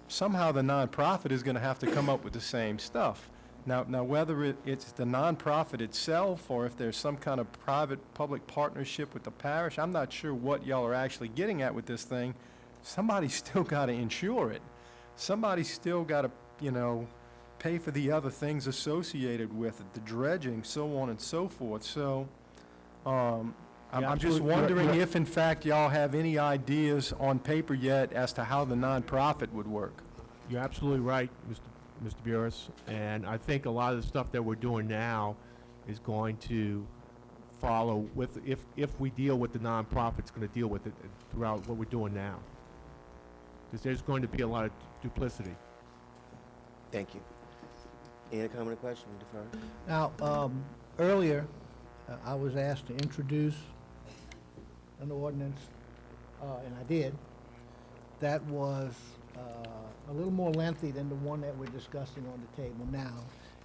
somehow the nonprofit is going to have to come up with the same stuff. Now whether it's the nonprofit itself or if there's some kind of private-public partnership with the parish, I'm not sure what y'all are actually getting at with this thing. Somebody's still got to insure it. Somebody's still got to, pay for the other things associated with it, the dredging, so on and so forth. So I'm just wondering if, in fact, y'all have any ideas on paper yet as to how the nonprofit would work. You're absolutely right, Mr. Burris, and I think a lot of the stuff that we're doing now is going to follow with, if we deal with the nonprofit, it's going to deal with it throughout what we're doing now. Because there's going to be a lot of duplicity. Thank you. Any comment or question, defer? Now, earlier, I was asked to introduce an ordinance, and I did, that was a little more lengthy than the one that we're discussing on the table now.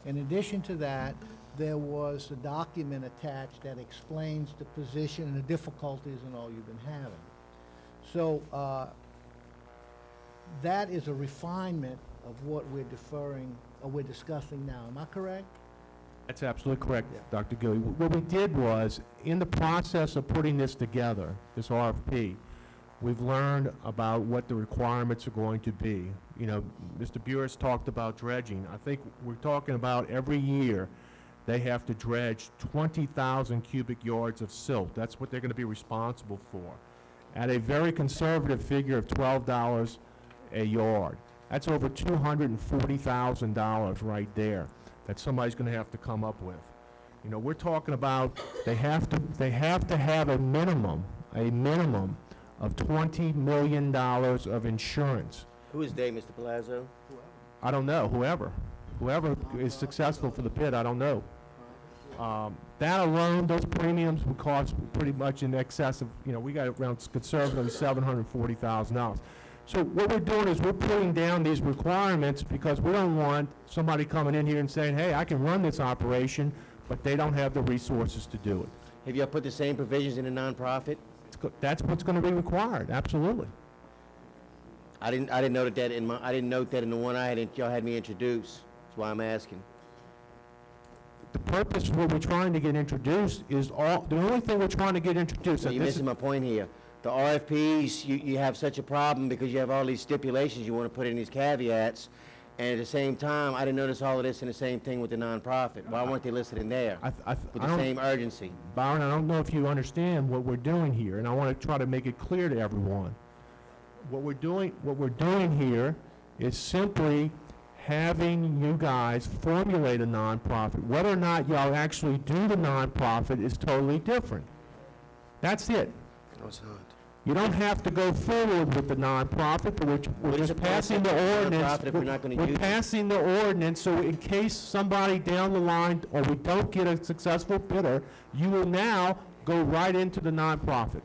In addition to that, there was a document attached that explains the position and the difficulties and all you've been having. So that is a refinement of what we're discussing now. Am I correct? That's absolutely correct, Dr. Gilly. What we did was, in the process of putting this together, this RFP, we've learned about what the requirements are going to be. You know, Mr. Burris talked about dredging. I think we're talking about every year, they have to dredge 20,000 cubic yards of silt. That's what they're going to be responsible for, at a very conservative figure of $12 a yard. That's over $240,000 right there that somebody's going to have to come up with. You know, we're talking about they have to have a minimum of $20 million of insurance. Who is they, Mr. Palazzo? I don't know, whoever is successful for the bid, I don't know. That alone, those premiums would cost pretty much in excess of, you know, we got around conservatively $740,000. So what we're doing is we're putting down these requirements because we don't want somebody coming in here and saying, hey, I can run this operation, but they don't have the resources to do it. Have y'all put the same provisions in a nonprofit? That's what's going to be required, absolutely. I didn't note that I didn't note that in the one y'all had me introduce. That's why I'm asking. The purpose of what we're trying to get introduced is the only thing we're trying to get introduced. So you're missing my point here. The RFPs, you have such a problem because you have all these stipulations you want to put in these caveats, and at the same time, I didn't notice all of this in the same thing with the nonprofit. Why weren't they listed in there with the same urgency? Byron, I don't know if you understand what we're doing here, and I want to try to make it clear to everyone. What we're doing here is simply having you guys formulate a nonprofit. Whether or not y'all actually do the nonprofit is totally different. That's it. No, it's not. You don't have to go forward with the nonprofit, but we're just passing the ordinance. We're passing the ordinance, so in case somebody down the line, or we don't get a successful bidder, you will now go right into the nonprofit.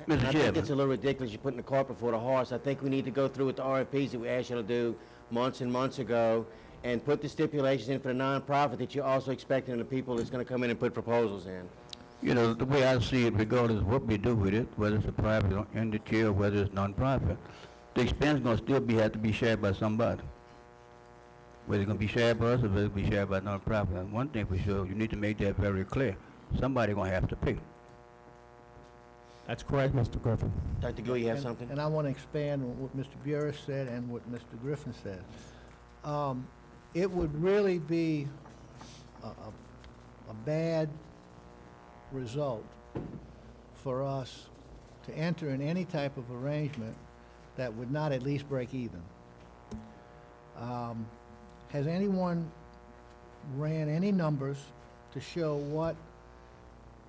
I think it's a little ridiculous. You're putting the cart before the horse. I think we need to go through with the RFPs that we asked you to do months and months ago, and put the stipulations in for the nonprofit that you're also expecting the people that's going to come in and put proposals in. You know, the way I see it, regardless of what we do with it, whether it's a private entity or whether it's non-profit, the expense is going to still have to be shared by somebody. Whether it's going to be shared by us or whether it's going to be shared by non-profit. And one thing for sure, you need to make that very clear. Somebody's going to have to pay. That's correct, Mr. Griffin. Dr. Gill, you have something? And I want to expand on what Mr. Burris said and what Mr. Griffin said. It would really be a bad result for us to enter in any type of arrangement that would not at least break even. Has anyone ran any numbers to show what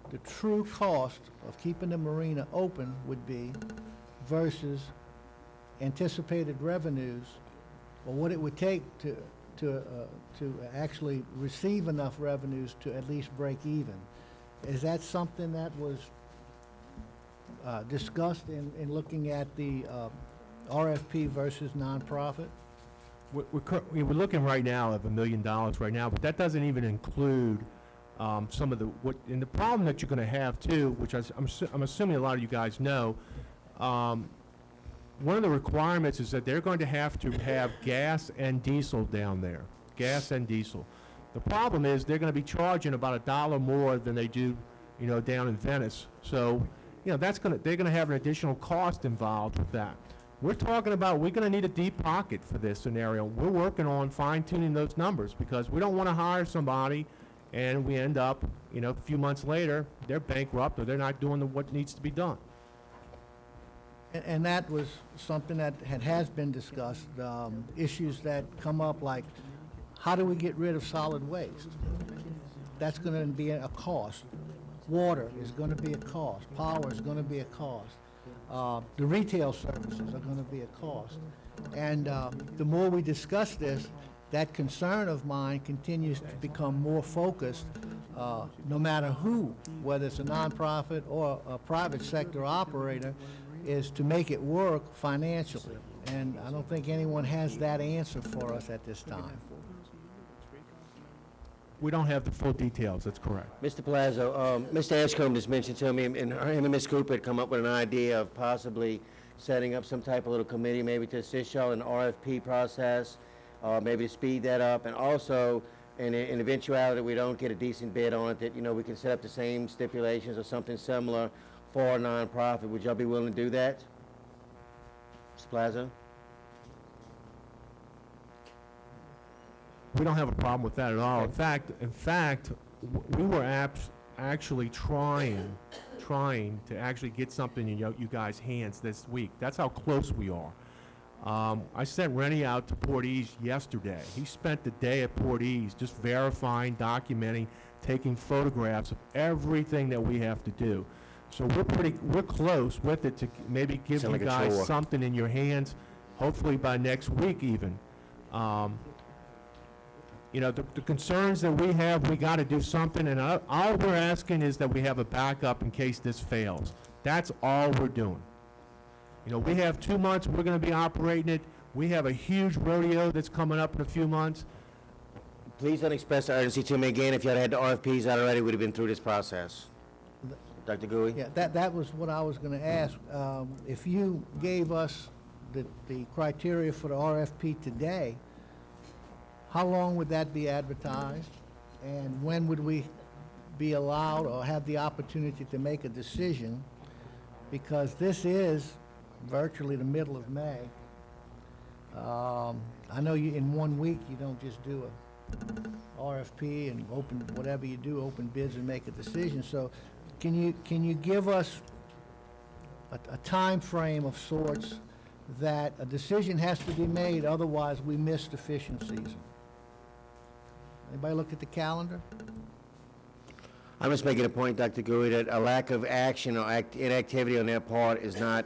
the true cost of keeping the marina open would be versus anticipated revenues, or what it would take to actually receive enough revenues to at least break even? Is that something that was discussed in looking at the RFP versus nonprofit? We're looking right now at $1 million right now, but that doesn't even include some of and the problem that you're going to have too, which I'm assuming a lot of you guys know, one of the requirements is that they're going to have gas and diesel down there, gas and diesel. The problem is they're going to be charging about $1 more than they do, you know, down in Venice. So, you know, they're going to have an additional cost involved with that. We're talking about we're going to need a deep pocket for this scenario. We're working on fine-tuning those numbers because we don't want to hire somebody and we end up, you know, a few months later, they're bankrupt or they're not doing what needs to be done. And that was something that has been discussed, issues that come up like, how do we get rid of solid waste? That's going to be a cost. Water is going to be a cost. Power is going to be a cost. The retail services are going to be a cost. And the more we discuss this, that concern of mine continues to become more focused, no matter who, whether it's a nonprofit or a private sector operator, is to make it work financially. And I don't think anyone has that answer for us at this time. We don't have the full details, that's correct. Mr. Palazzo, Mr. Ashcombe just mentioned to me, and him and Ms. Cooper had come up with an idea of possibly setting up some type of little committee maybe to assist y'all in the RFP process, maybe to speed that up, and also And in eventuality we don't get a decent bid on it, that, you know, we can set up the same stipulations or something similar for a nonprofit. Would y'all be willing to do that? Mr. Plaza? We don't have a problem with that at all. In fact, we were actually trying to actually get something in you guys' hands this week. That's how close we are. I sent Rennie out to Port Ease yesterday. He spent the day at Port Ease just verifying, documenting, taking photographs of everything that we have to do. So we're close with it to maybe give Sound you like a guys chore. something in your hands, hopefully by next week even. You know, the concerns that we have, we got to do something, and all we're asking is that we have a backup in case this fails. That's all we're doing. You know, we have 2 months, we're going to be operating it. We have a huge rodeo that's coming up in a few months. Please don't express the urgency to me again. If y'all had the RFPs out already, we'd have been through this process. Dr. Gui? Yeah, that was what I was gonna ask. If you gave us the criteria for the RFP today, how long would that be advertised? And when would we be allowed or have the opportunity to make a decision? Because this is virtually the middle of May. I know you, in 1 week, you don't just do a RFP and open, whatever you do, open bids and make a decision. So can you give us a time frame of sorts that a decision has to be made, otherwise we miss the fishing season? Anybody look at the calendar? I'm just making a point, Dr. Gui, that a lack of action or inactivity on their part is not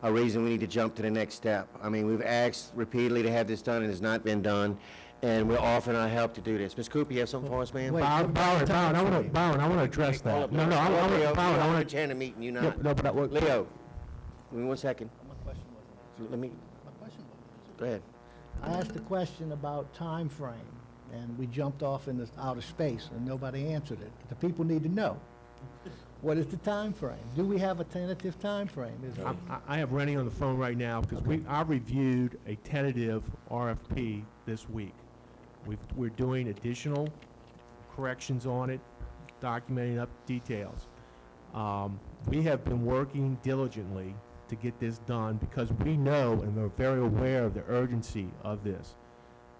a reason we need to jump to the next step. I mean, we've asked repeatedly to have this done, and it has not been done, and we're offering our help to do this. Ms. Cooper, you have something for us, ma'am? Wait, Byron, I want to address Hold that. up, No, Leo. I Leo, want Byron, I I'm want a chair in the meeting, you not. No, but Leo, give me 1 second. My question wasn't Let me, My question wasn't go ahead. I asked a question about time frame, and we jumped off into outer space, and nobody answered it. The people need to know. What is the time frame? Do we have a tentative time frame? I have Rennie on the phone right now because I reviewed a tentative RFP this week. We're doing additional corrections on it, documenting up details. We have been working diligently to get this done because we know and we're very aware of the urgency of this.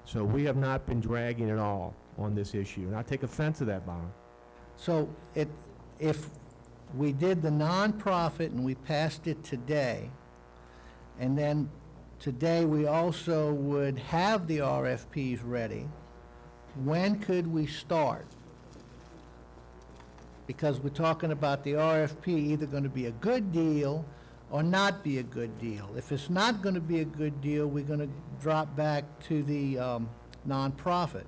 So we have not been dragging at all on this issue, and I take offense to that, Byron. So if we did the nonprofit and we passed it today, and then today we also would have the RFPs ready, when could we start? Because we're talking about the RFP either going to be a good deal or not be a good deal. If it's not going to be a good deal, we're going to drop back to the nonprofit.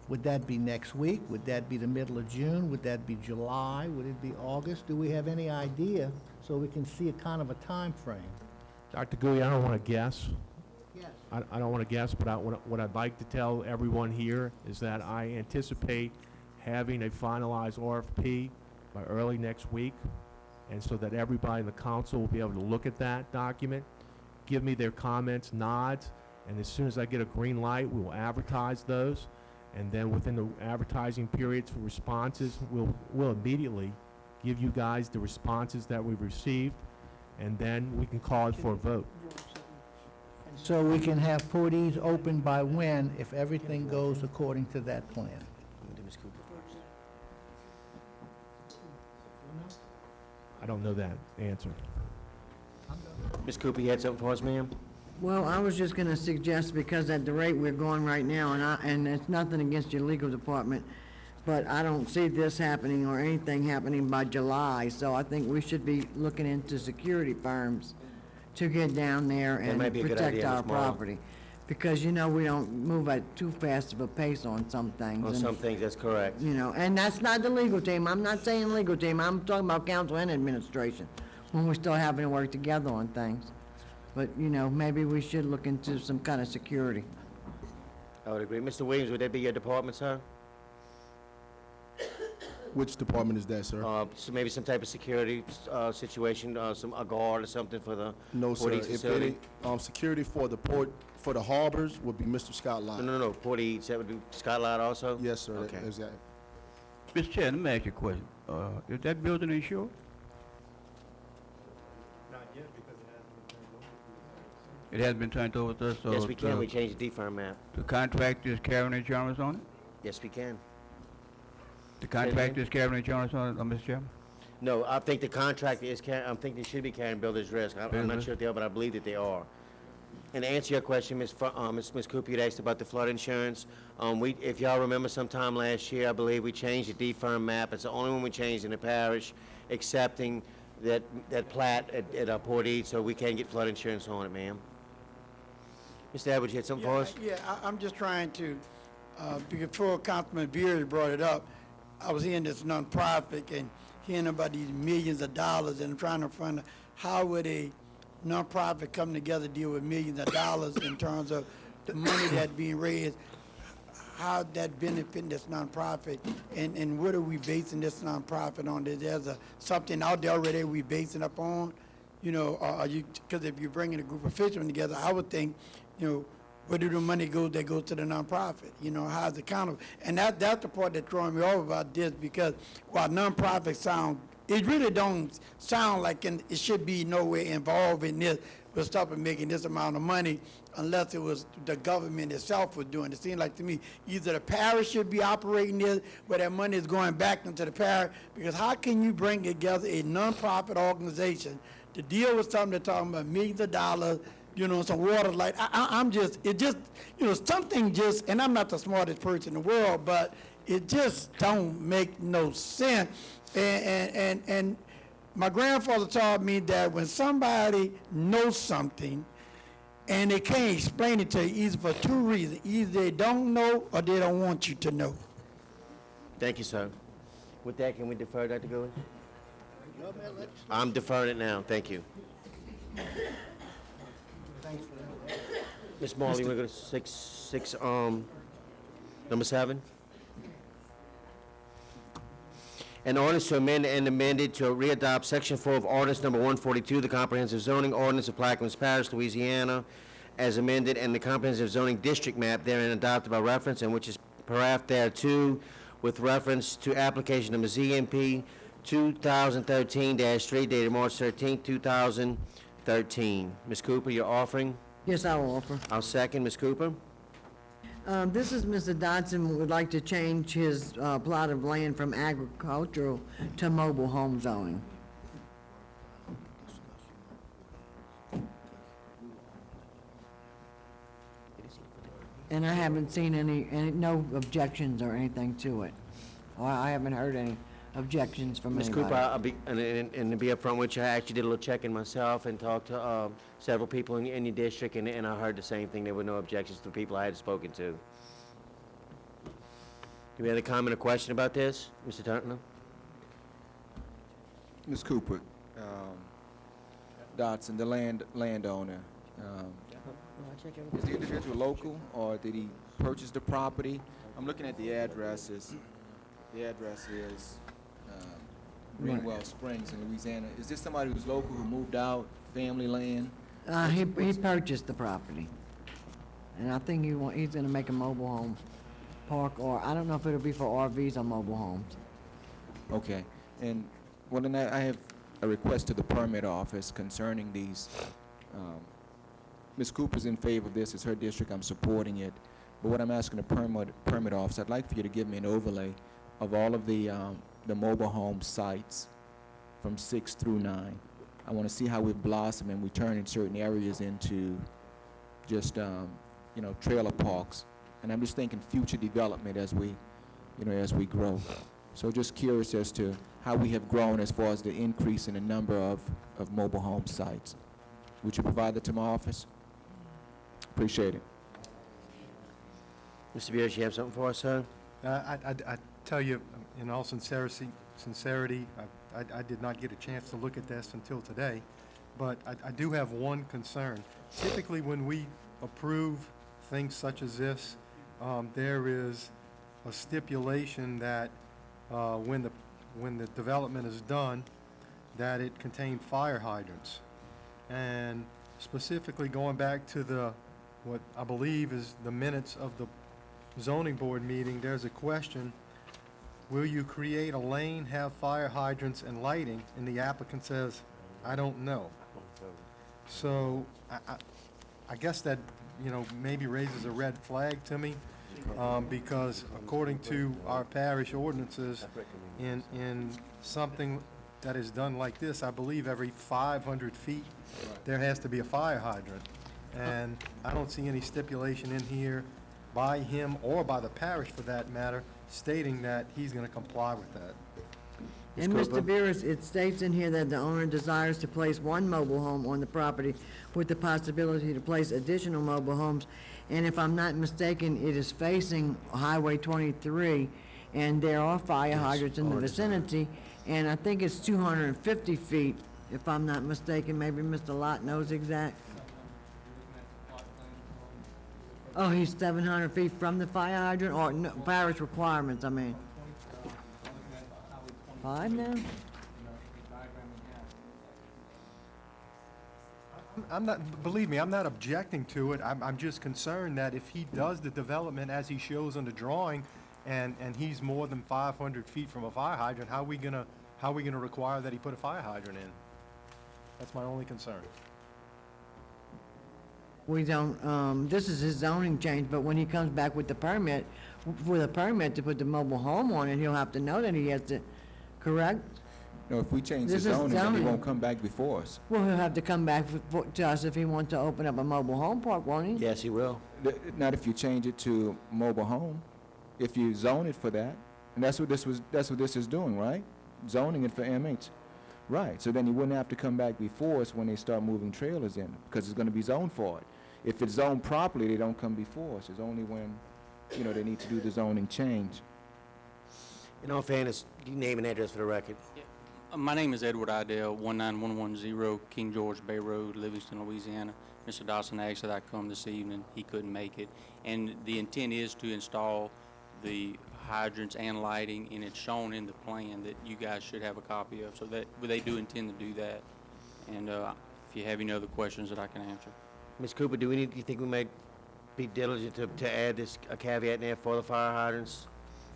Would that be next week? Would that be the middle of June? Would that be July? Would it be August? Do we have any idea so we can see a kind of a time frame? Dr. Gui, I don't want to guess. Yes. I don't want to guess, but what I'd like to tell everyone here is that I anticipate having a finalized RFP by early next week, and so that everybody in the council will be able to look at that document, give me their comments, nods, and as soon as I get a green light, we will advertise those. And then within the advertising periods for responses, we'll immediately give you guys the responses that we've received, and then we can call it for a vote. So we can have Port Ease open by when, if everything goes according to that plan? I don't know that answer. Ms. Cooper, you had something for us, ma'am? Well, I was just gonna suggest, because at the rate we're going right now, and it's nothing against your legal department, but I don't see this happening or anything happening by July, so I think we should be looking into security firms to get down there That and might be a good protect idea, our Ms. Morrow. property. Because, you know, we don't move at too fast of a pace on some things. On and, some things, that's correct. You know, and that's not the legal team. I'm not saying legal team. I'm talking about council and administration, when we're still having to work together on things. But, you know, maybe we should look into some kind of security. I would agree. Mr. Williams, would that be your department, sir? Which department is that, sir? So maybe some type of security situation, a guard or something for the No, sir. Port East If facility? any, security for the port, for the harbors would be Mr. Scott Lott. No, Port East, that would be Scott Lott also? Yes, sir. Okay. Exactly. Mr. Chair, let me ask you a question. Is that building insured? It hasn't been turned over to us, so... Yes, we can, we changed the D-firm map. The contractor is carrying insurance on it? Yes, we can. The contractor is carrying insurance on it, Mr. Chairman? No, I think the contractor is I think they should be carrying builder's risk. I'm not Builder's sure if they are, but I believe that they are. And to answer your question, Ms. Cooper, you asked about the flood insurance. If y'all remember sometime last year, I believe we changed the D-firm map. It's the only one we changed in the parish, accepting that plat at Port East, so we can get flood insurance on it, ma'am. Mr. Edwards, you had something for us? I'm just trying to, before Councilman Beers brought it up, I was hearing this nonprofit and hearing about these millions of dollars, and I'm trying to find out how would a nonprofit come together to deal with millions of dollars in terms of the money that's being raised, how that benefiting this nonprofit, and what are we basing this nonprofit on? There's something out there already we basing up on, you know, because if you're bringing a group of fishermen together, I would think, you know, where do the money go that goes to the nonprofit? You know, how's it accountable? And that's the part that's throwing me off about this, because while nonprofits sound, it really don't sound like it should be nowhere involved in this, with stopping making this amount of money unless it was the government itself was doing it. It seems like to me, either the parish should be operating this, where that money is going back into the parish, because how can you bring together a nonprofit organization to deal with something that's talking about millions of dollars, you know, some water light. You know, something just, and I'm not the smartest person in the world, but it just don't make no sense. And my grandfather taught me that when somebody knows something and they can't explain it to you, either for two reasons. Either they don't know or they don't want you to know. Thank you, sir. With that, can we defer that to go in? I'm deferring it now, thank you. Ms. Marley, we're going to number 7. An ordinance to amend and amended to readopt Section 4 of Ordinance Number 142, the Comprehensive Zoning Ordinance of Plaquemines Parish, Louisiana, as amended, and the Comprehensive Zoning District Map therein adopted by reference, and which is paraphrased thereto, with reference to application number ZMP 2013-3, dated March 13, 2013. Ms. Cooper, you're offering? Yes, I will offer. I'll second. Ms. Cooper? This is Mr. Dodson would like to change his plot of land from agricultural to mobile home zoning. And I haven't seen no objections or anything to it. Or I haven't heard any objections from Ms. anybody. Cooper, I'll be, and to be upfront with you, I actually did a little checking myself and talked to several people in your district, and I heard the same thing. There were no objections to the people I had spoken to. Do we have a comment or question about this, Mr. Turner? Ms. Cooper, Dotson, the landowner, is the individual local, or did he purchase the property? I'm looking at the addresses. The address is Greenwell Springs in Louisiana. Is this somebody who's local, who moved out, family land? He purchased the property. And I think he's gonna make a mobile home park, or I don't know if it'll be for RVs or mobile homes. Okay. And, well, then I have a request to the permit office concerning these. Ms. Cooper's in favor of this. It's her district. I'm supporting it. But what I'm asking the permit office, I'd like for you to give me an overlay of all of the mobile home sites from 6 through 9. I want to see how we blossom and we turn in certain areas into just, trailer parks. And I'm just thinking future development as we grow. So just curious as to how we have grown as far as the increase in the number of mobile home sites. Would you provide that to my office? Appreciate it. Mr. Beers, you have something for us, sir? I tell you, in all sincerity, I did not get a chance to look at this until today, but I do have one concern. Typically, when we approve things such as this, there is a stipulation that when when the development is done, that it contained fire hydrants. And specifically going back to what I believe is the minutes of the zoning board meeting, there's a question, will you create a lane, have fire hydrants and lighting? And the applicant says, I don't know. So I guess that, maybe raises a red flag to me, because according to our parish ordinances, in something that is done like this, I believe every 500 feet, there has to be a fire hydrant. And I don't see any stipulation in here by him or by the parish for that matter, stating that he's gonna comply with that. And Mr. Beers, it states in here that the owner desires to place one mobile home on the property with the possibility to place additional mobile homes. And if I'm not mistaken, it is facing Highway 23, and there are fire hydrants in the vicinity, and I think it's 250 feet, if I'm not mistaken. Maybe Mr. Lott knows exact. Oh, he's 700 feet from the fire hydrant, or no, parish requirements, I mean. 5 now? I'm not, believe me, I'm not objecting to it. I'm just concerned that if he does the development as he shows on the drawing, and he's more than 500 feet from a fire hydrant, how are we gonna require that he put a fire hydrant in? That's my only concern. We don't, this is his zoning change, but when he comes back with the permit, for the permit to put the mobile home on it, he'll have to know that he has to, correct? No, if we change the This is zoning, then he zoning. won't come back before us. Well, he'll have to come back to us if he wants to open up a mobile home park, won't he? Yes, he will. Not if you change it to mobile home, if you zone it for that. And that's what this is doing, right? Zoning it for MH. Right, so then he wouldn't have to come back before us when they start moving trailers in, because it's gonna be zoned for it. If it's zoned properly, they don't come before us. It's only when, they need to do the zoning change. In all fairness, you name and address for the record. My name is Edward Idell, 19110 King George Bay Road, Livingston, Louisiana. Mr. Dawson asked that I come this evening. He couldn't make it. And the intent is to install the hydrants and lighting, and it's shown in the plan that you guys should have a copy of. So that they do intend to do that. And if you have any other questions that I can answer. Ms. Cooper, do you think we might be diligent to add a caveat in there for the fire hydrants?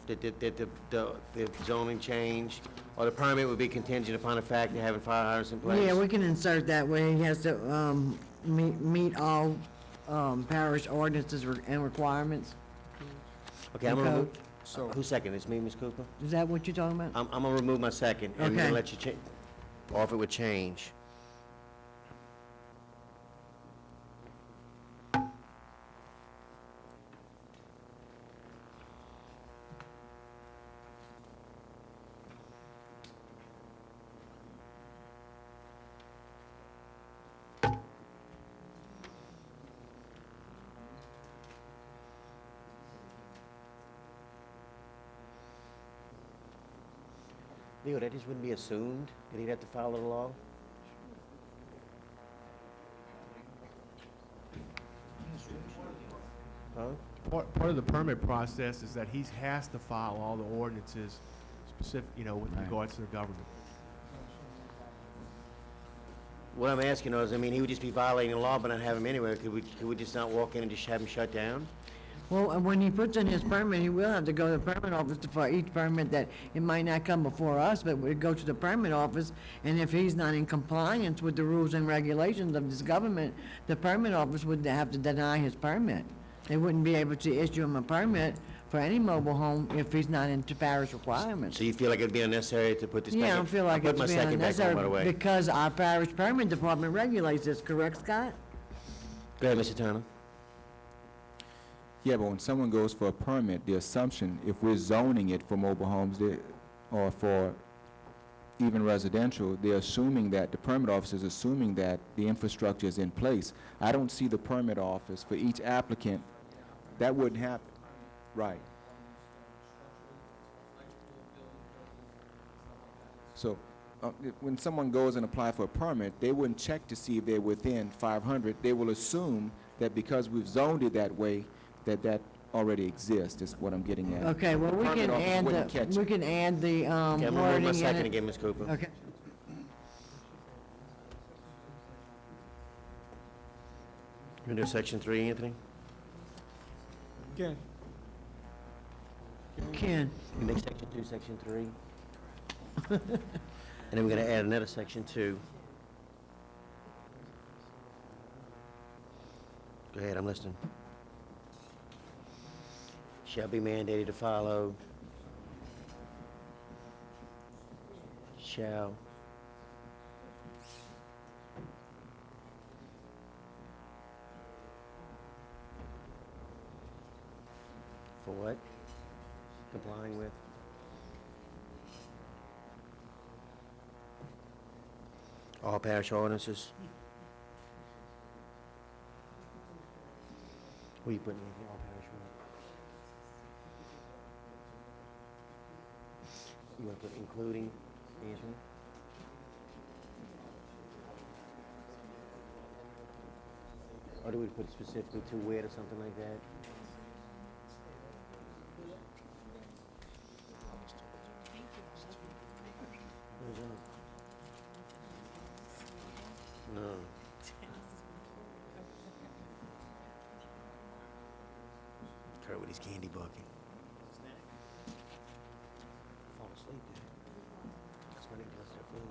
That the zoning change, or the permit would be contingent upon the fact of having fire hydrants in place? Yeah, we can insert that way. He has to, meet all, parish ordinances and requirements. Okay, I'm gonna remove, who's second? It's me, Ms. Cooper? Is that what you're talking about? I'm gonna remove my second, and Okay. then let you offer it with change. Leo, that just wouldn't be assumed that he'd have to follow the law? Huh? Part of the permit process is that he has to follow all the ordinances specific, with regards to the government. What I'm asking is, he would just be violating the law but not have him anywhere. Could we just not walk in and just have him shut down? Well, when he puts in his permit, he will have to go to the permit office for each permit that, it might not come before us, but we go to the permit office, and if he's not in compliance with the rules and regulations of this government, the permit office would have to deny his permit. They wouldn't be able to issue him a permit for any mobile home if he's not into parish requirements. So you feel like it'd be unnecessary to put this back in? Yeah, I don't feel like I'll it's put my being second back on, by the unnecessary, way. because our parish permit department regulates this, correct, Scott? Go ahead, Mr. Turner. Yeah, but when someone goes for a permit, the assumption, if we're zoning it for mobile homes, or for even residential, they're assuming that, the permit office is assuming that the infrastructure is in place. I don't see the permit office for each applicant. That wouldn't happen. Right. So, when someone goes and apply for a permit, they wouldn't check to see if they're within 500. They will assume that because we've zoned it that way, that already exist, is what I'm getting at. Okay, well, we Permit can office add wouldn't catch the, we it. can add the, Okay, I'm gonna move wording my in second it. again, Ms. Cooper. Okay. You gonna do section 3, Anthony? Again. Ken, You make section 2, section 3. And then we're gonna add another section 2. Go ahead, I'm listening. Shall be mandated to follow. Shall. For what? Complying with? All parish ordinances? What are you putting in here, all parish ordinances? You want to put including, Anthony? Or do we put specifically to wit or something like that? Where's that? No. Kurt with his candy bucket. Fall asleep, dude. That's when he does their food.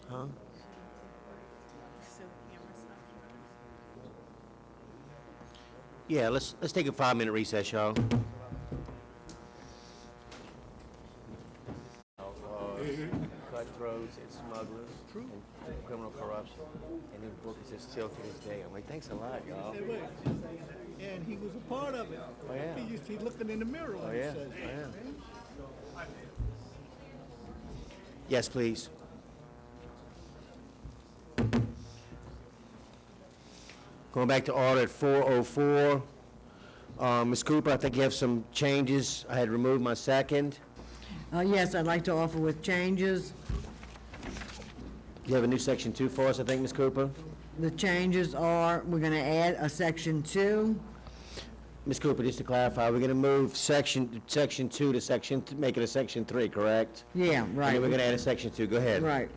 Huh? Yeah, let's take a 5-minute recess, y'all. Cutthroats and smugglers. True. And criminal corruption. And his book is just still to this day. I'm like, thanks a lot, y'all. And he was a part of it. Oh, yeah. He used to be looking in the mirror Oh, when he yeah. said Oh, that. yeah. Yes, please. Going back to order at 4:04. Ms. Cooper, I think you have some changes. I had removed my second. yes, I'd like to offer with changes. You have a new section 2 for us, I think, Ms. Cooper? The changes are, we're gonna add a section 2. Ms. Cooper, just to clarify, we're gonna move section 2 to make it a section 3, correct? Yeah, And right. then we're gonna add a section 2. Go ahead. Right.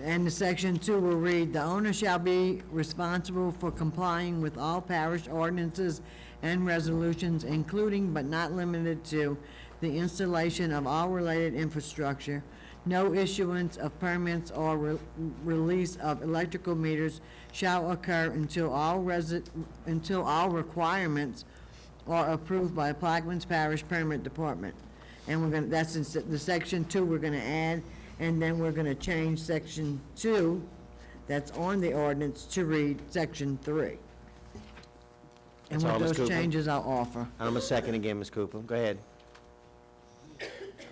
And the section 2 will read, "The owner shall be responsible for complying with all parish ordinances and resolutions, including but not limited to the installation of all related infrastructure. No issuance of permits or release of electrical meters shall occur until all requirements are approved by Plaquemines Parish Permit Department." And we're gonna, that's in the section 2 we're gonna add, and then we're gonna change section 2, that's on the ordinance, to read section 3. And That's all, with Ms. those Cooper? changes, I'll offer. And I'm a second again, Ms. Cooper. Go ahead.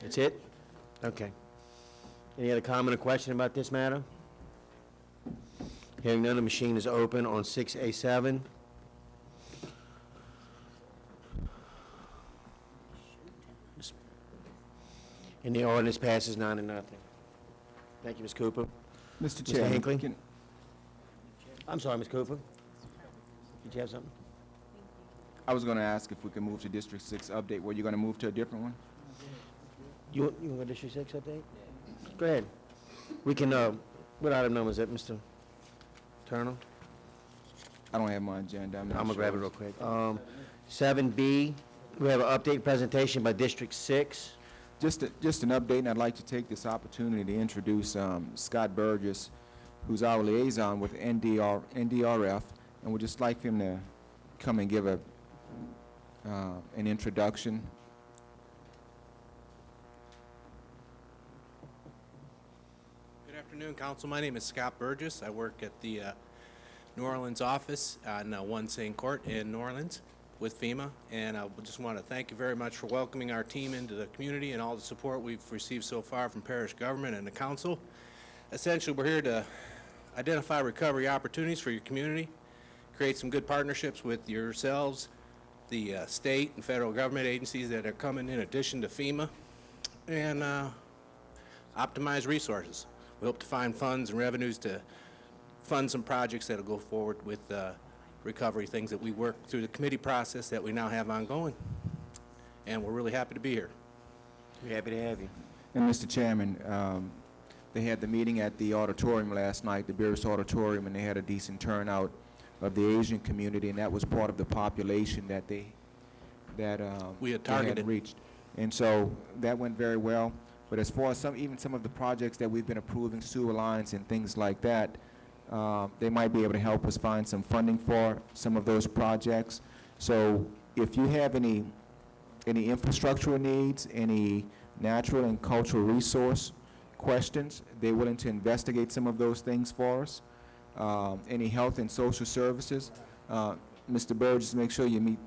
That's it? Okay. Any other comment or question about this matter? Hearing none, the machine is open on 6A7. And the ordinance passes 9-0. Thank you, Ms. Cooper. Mr. Mr. Chairman, Hinckley? can- I'm sorry, Ms. Cooper. Did you have something? I was going to ask if we could move to District 6 update. Were you going to move to a different one? You want to go District 6 update? Go ahead. We can, what item number is it, Mr. Turner? I don't have my agenda. I'm not I'm gonna sure. grab it real quick. 7B, we have an update presentation by District 6. Just an update, and I'd like to take this opportunity to introduce Scott Burgess, who's our liaison with NDRF, and would just like him to come and give an introduction. Good afternoon, Council. My name is Scott Burgess. I work at the New Orleans office on 1 St. Court in New Orleans. with FEMA, and I just want to thank you very much for welcoming our team into the community and all the support we've received so far from parish government and the council. Essentially, we're here to identify recovery opportunities for your community, create some good partnerships with yourselves, the state and federal government agencies that are coming in addition to FEMA, and optimize resources. We hope to find funds and revenues to fund some projects that will go forward with recovery, things that we worked through the committee process that we now have ongoing. And we're really happy to be here. We're happy to have you. And Mr. Chairman, they had the meeting at the auditorium last night, the Beers Auditorium, and they had a decent turnout of the Asian community, and that was part of the population that we had they had targeted. reached. And so that went very well. But as far as even some of the projects that we've been approving, sewer lines and things like that, they might be able to help us find some funding for some of those projects. So if you have any infrastructural needs, any natural and cultural resource questions, they're willing to investigate some of those things for us. Any health and social services, Mr. Burgess, make sure you meet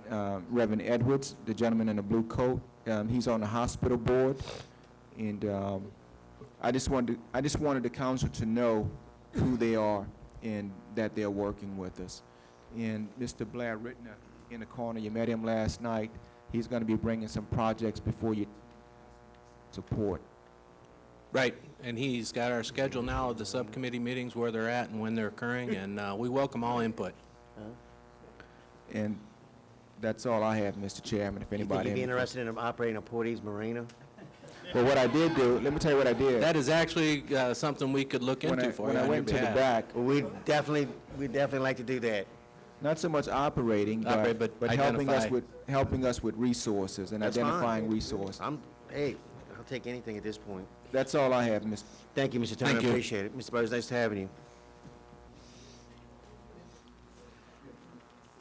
Reverend Edwards, the gentleman in the blue coat. He's on the hospital board, and I just wanted the council to know who they are and that they're working with us. And Mr. Blair Rittner in the corner, you met him last night. He's going to be bringing some projects before you support. Right, and he's got our schedule now of the subcommittee meetings, where they're at and when they're occurring, and we welcome all input. And that's all I have, Mr. Chairman, if You think anybody... you'd be has any interested in operating a Portage Marina? Well, what I did do, let me tell you what I did. That is actually something we could look into for you on your behalf. Back, Well, we'd definitely like to do that. not so much operating, Operate, but but helping us identify. with resources and That's identifying fine. resources. Hey, I'll take anything at this point. That's all I have, Mr. Thank you, Mr. Turner. Thank you. Appreciate it. Mr. Burns, nice having you.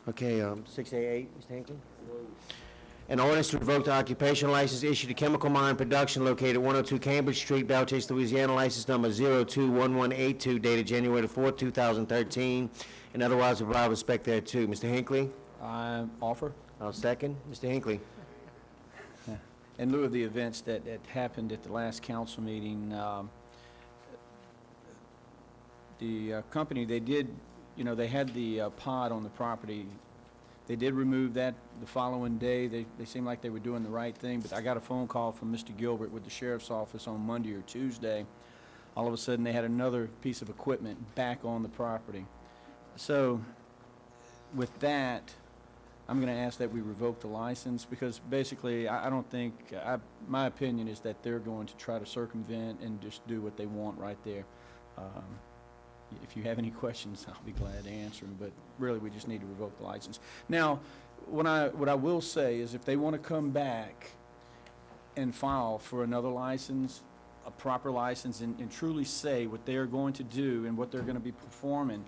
Okay, 6A8, Mr. Hinckley. An ordinance to revoke the occupation license issued to Chemical Mine Production located 102 Cambridge Street, Belchase, Louisiana, license number 021182, dated January the 4th, 2013, and otherwise provide respect thereto. Mr. Hinckley, I offer. I'll second. Mr. Hinckley. In lieu of the events that happened at the last council meeting, the company, they did, they had the pod on the property. They did remove that the following day. They seemed like they were doing the right thing, but I got a phone call from Mr. Gilbert with the sheriff's office on Monday or Tuesday. All of a sudden, they had another piece of equipment back on the property. So with that, I'm going to ask that we revoke the license, because basically, I don't think, my opinion is that they're going to try to circumvent and just do what they want right there. If you have any questions, I'll be glad to answer them, but really, we just need to revoke the license. Now, what I will say is if they want to come back and file for another license, a proper license, and truly say what they are going to do and what they're going to be performing,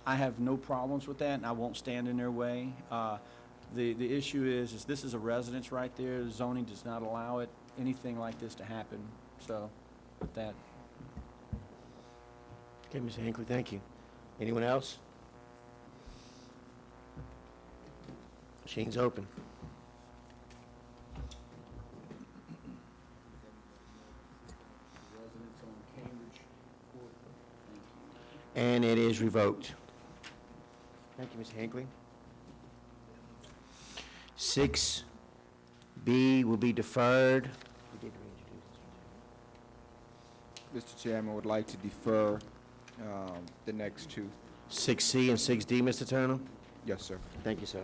I have no problems with that, and I won't stand in their way. The issue is this is a residence right there. Zoning does not allow anything like this to happen. So, with that. Okay, Mr. Hinckley, thank you. Anyone else? Machine's open. And it is revoked. Thank you, Mr. Hinckley. 6B will be deferred. Mr. Chairman, I would like to defer the next two. 6C and 6D, Mr. Turner? Yes, sir. Thank you, sir.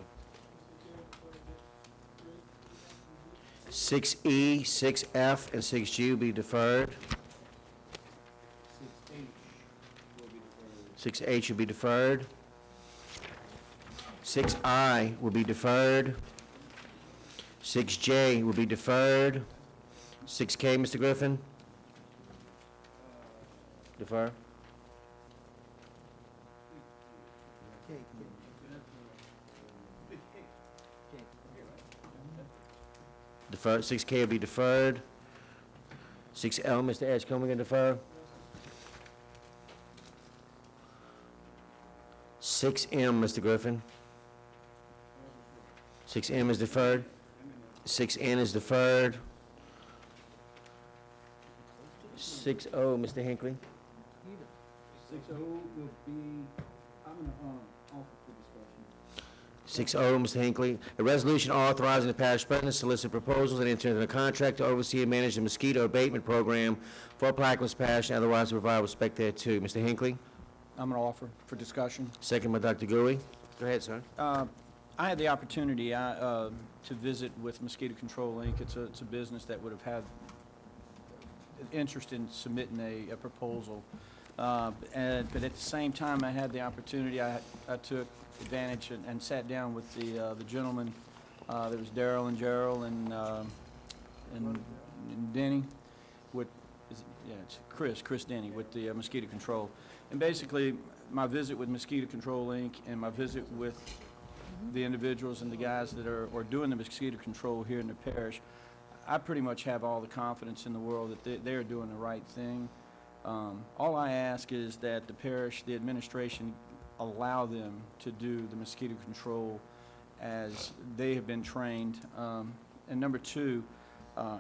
6E, 6F, and 6G will be deferred. 6H will be deferred. 6I will be deferred. 6J will be deferred. 6K, Mr. Griffin? Defer? Deferred. 6K will be deferred. 6L, Mr. Edgecombe, we gonna defer? 6M, Mr. Griffin. 6M is deferred. 6N is deferred. 6O, Mr. Hinckley. 6-0 would be, I'm gonna, offer for discussion. 6O, Mr. Hinckley. A resolution authorizing the parish president to solicit proposals and enter into a contract to oversee and manage the mosquito abatement program for Plaquemines Parish and otherwise to provide respect thereto. Mr. Hinckley. I'm gonna offer for discussion. Second by Dr. Gui. Go ahead, sir. I had the opportunity to visit with Mosquito Control Inc. It's a business that would have had an interest in submitting a proposal. But at the same time, I had the opportunity, I took advantage and sat down with the gentleman. There was Daryl and Gerald and Denny with, it's Chris Denny with the Mosquito Control. And basically, my visit with Mosquito Control Inc. and my visit with the individuals and the guys that are doing the mosquito control here in the parish, I pretty much have all the confidence in the world that they're doing the right thing. All I ask is that the parish, the administration, allow them to do the mosquito control as they have been trained. And number two,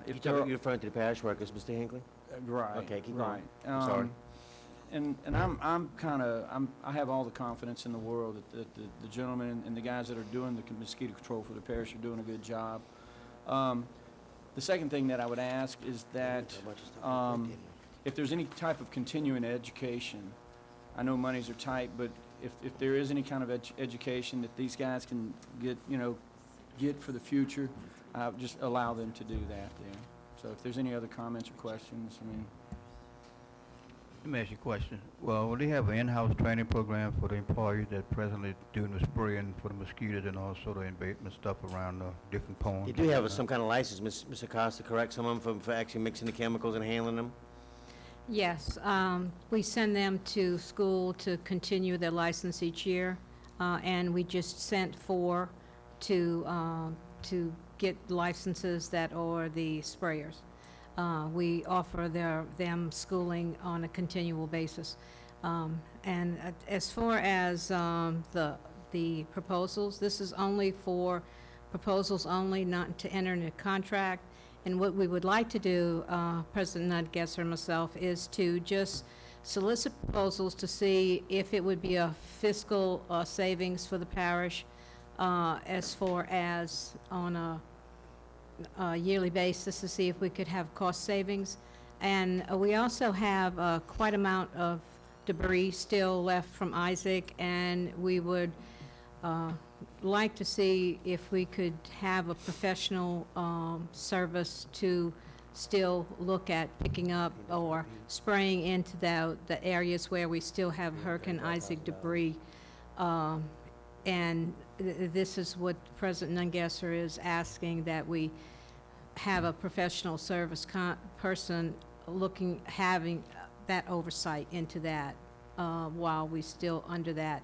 if You're referring to the parish workers, Mr. Hinckley? right, Okay, keep right. going. I'm sorry. And I have all the confidence in the world that the gentlemen and the guys that are doing the mosquito control for the parish are doing a good job. The second thing that I would ask is that if there's any type of continuing education, I know monies are tight, but if there is any kind of education that these guys can get for the future, just allow them to do that there. So if there's any other comments or questions, I mean. Let me ask you a question. Well, they have an in-house training program for the employees that presently doing the spraying for the mosquitoes and also the abatement stuff around the different ponds. You do have some kind of license, Ms. Acosta, correct? Some of them for actually mixing the chemicals and handling them? Yes, we send them to school to continue their license each year, and we just sent 4 to get licenses that are the sprayers. We offer them schooling on a continual basis. And as far as the proposals, this is only for proposals only, not to enter into contract. And what we would like to do, President Nudgesser and myself, is to just solicit proposals to see if it would be a fiscal savings for the parish as far as on a yearly basis to see if we could have cost savings. And we also have quite amount of debris still left from Isaac, and we would like to see if we could have a professional service to still look at picking up or spraying into the areas where we still have Hurricane Isaac debris. And this is what President Nungesser is asking, that we have a professional service person having that oversight into that while we still under that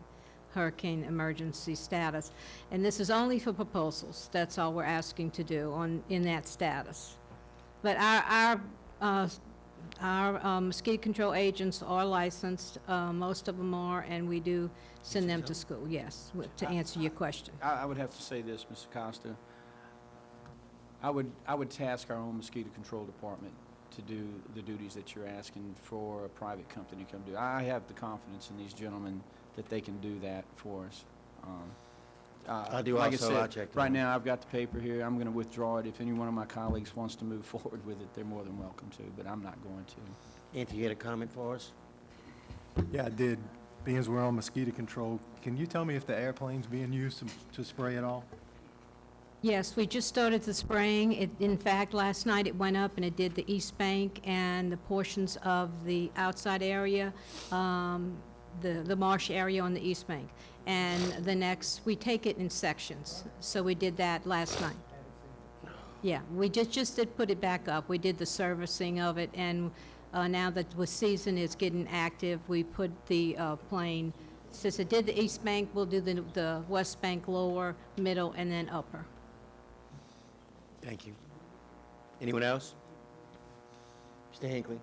hurricane emergency status. And this is only for proposals. That's all we're asking to do in that status. But our mosquito control agents are licensed, most of them are, and we do send them to school, yes, to answer your question. I would have to say this, Mr. Costa. I would task our own mosquito control department to do the duties that you're asking for a private company to come do. I have the confidence in these gentlemen that they can do that for us. I do like also, I said, I'll check right them. now I've got the paper here. I'm going to withdraw it. If any one of my colleagues wants to move forward with it, they're more than welcome to, but I'm not going to. Anthony, you had a comment for us? Yeah, I did. Being as we're on mosquito control, can you tell me if the airplane's being used to spray at all? Yes, we just started the spraying. In fact, last night it went up and it did the East Bank and the portions of the outside area, the marsh area on the East Bank. And we take it in sections. So we did that last night. Yeah, we just did put it back up. We did the servicing of it, and now that the season is getting active, we put the plane, since it did the East Bank, we'll do the West Bank lower, middle, and then upper. Thank you. Anyone else? Mr. Hinckley?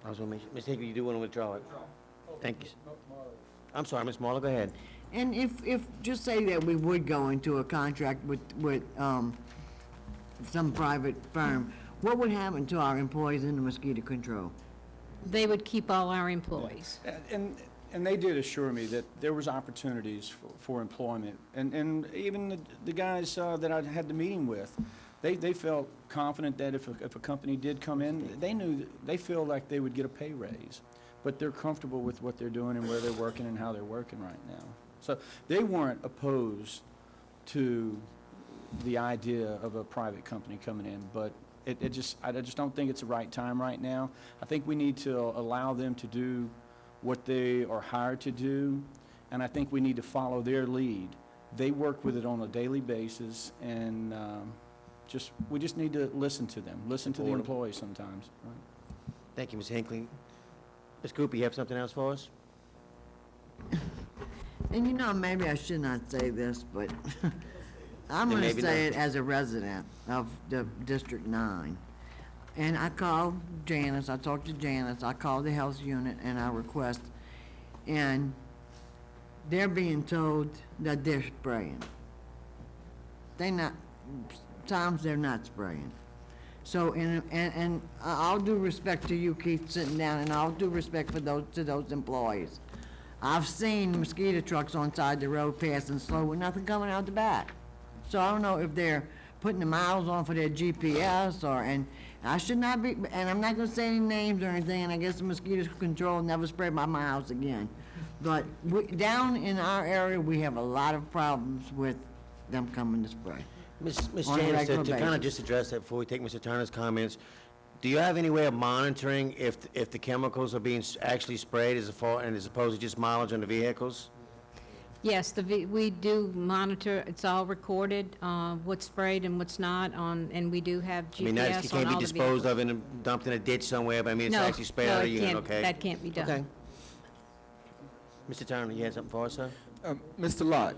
I was going to mention, Mr. Hinckley, you do want to withdraw it? Thank you. I'm sorry, Ms. Marlowe, go ahead. And if, just say that we would go into a contract with some private firm, what would happen to our employees in the mosquito control? They would keep all our employees. And they did assure me that there was opportunities for employment. And even the guys that I had the meeting with, they felt confident that if a company did come in, they feel like they would get a pay raise. But they're comfortable with what they're doing and where they're working and how they're working right now. So they weren't opposed to the idea of a private company coming in, but I just don't think it's the right time right now. I think we need to allow them to do what they are hired to do, and I think we need to follow their lead. They work with it on a daily basis, and we just need to listen to them, listen to the employees sometimes. Right? Thank you, Ms. Hinckley. Ms. Cooper, you have something else for us? And you know, maybe I should not say this, but I'm going to maybe say not. it as a resident of the District 9. And I called Janice, I talked to Janice, I called the health unit and I request, and they're being told that they're spraying. Times they're not spraying. So, and all due respect to you, Keith, sitting down, and all due respect to those employees. I've seen mosquito trucks on side the road passing slow with nothing coming out the back. So I don't know if they're putting the miles on for their GPS and I should not be, and I'm not gonna say any names or anything, and I guess the mosquito control never spray by my house again. But down in our area, we have a lot of problems with them coming to spray. Ms. On a James, regular to kind of basis. just address that before we take Mr. Turner's comments, do you have any way of monitoring if the chemicals are being actually sprayed as opposed to just mileage on the vehicles? Yes, we do monitor, it's all recorded, what's sprayed and what's not and we do have I mean, it GPS on all the can't be vehicles. disposed of and dumped in a ditch somewhere, but I mean, it's No, actually sprayed no, out of it the unit, can't- okay? that can't be done. Okay. Mr. Turner, you had something for us, sir? Mr. Lott,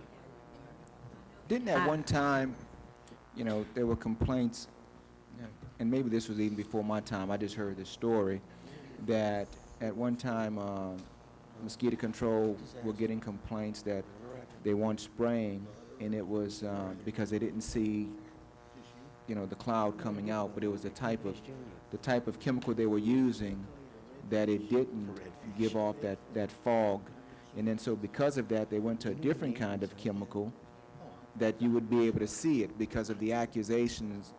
didn't at one time, you know, there were complaints, and maybe this was even before my time, I just heard this story, that at one time, mosquito control were getting complaints that they weren't spraying, and it was because they didn't see, you know, the cloud coming out, but it was the type of chemical they were using that it didn't give off that fog. And then so because of that, they went to a different kind of chemical that you would be able to see it because of the accusations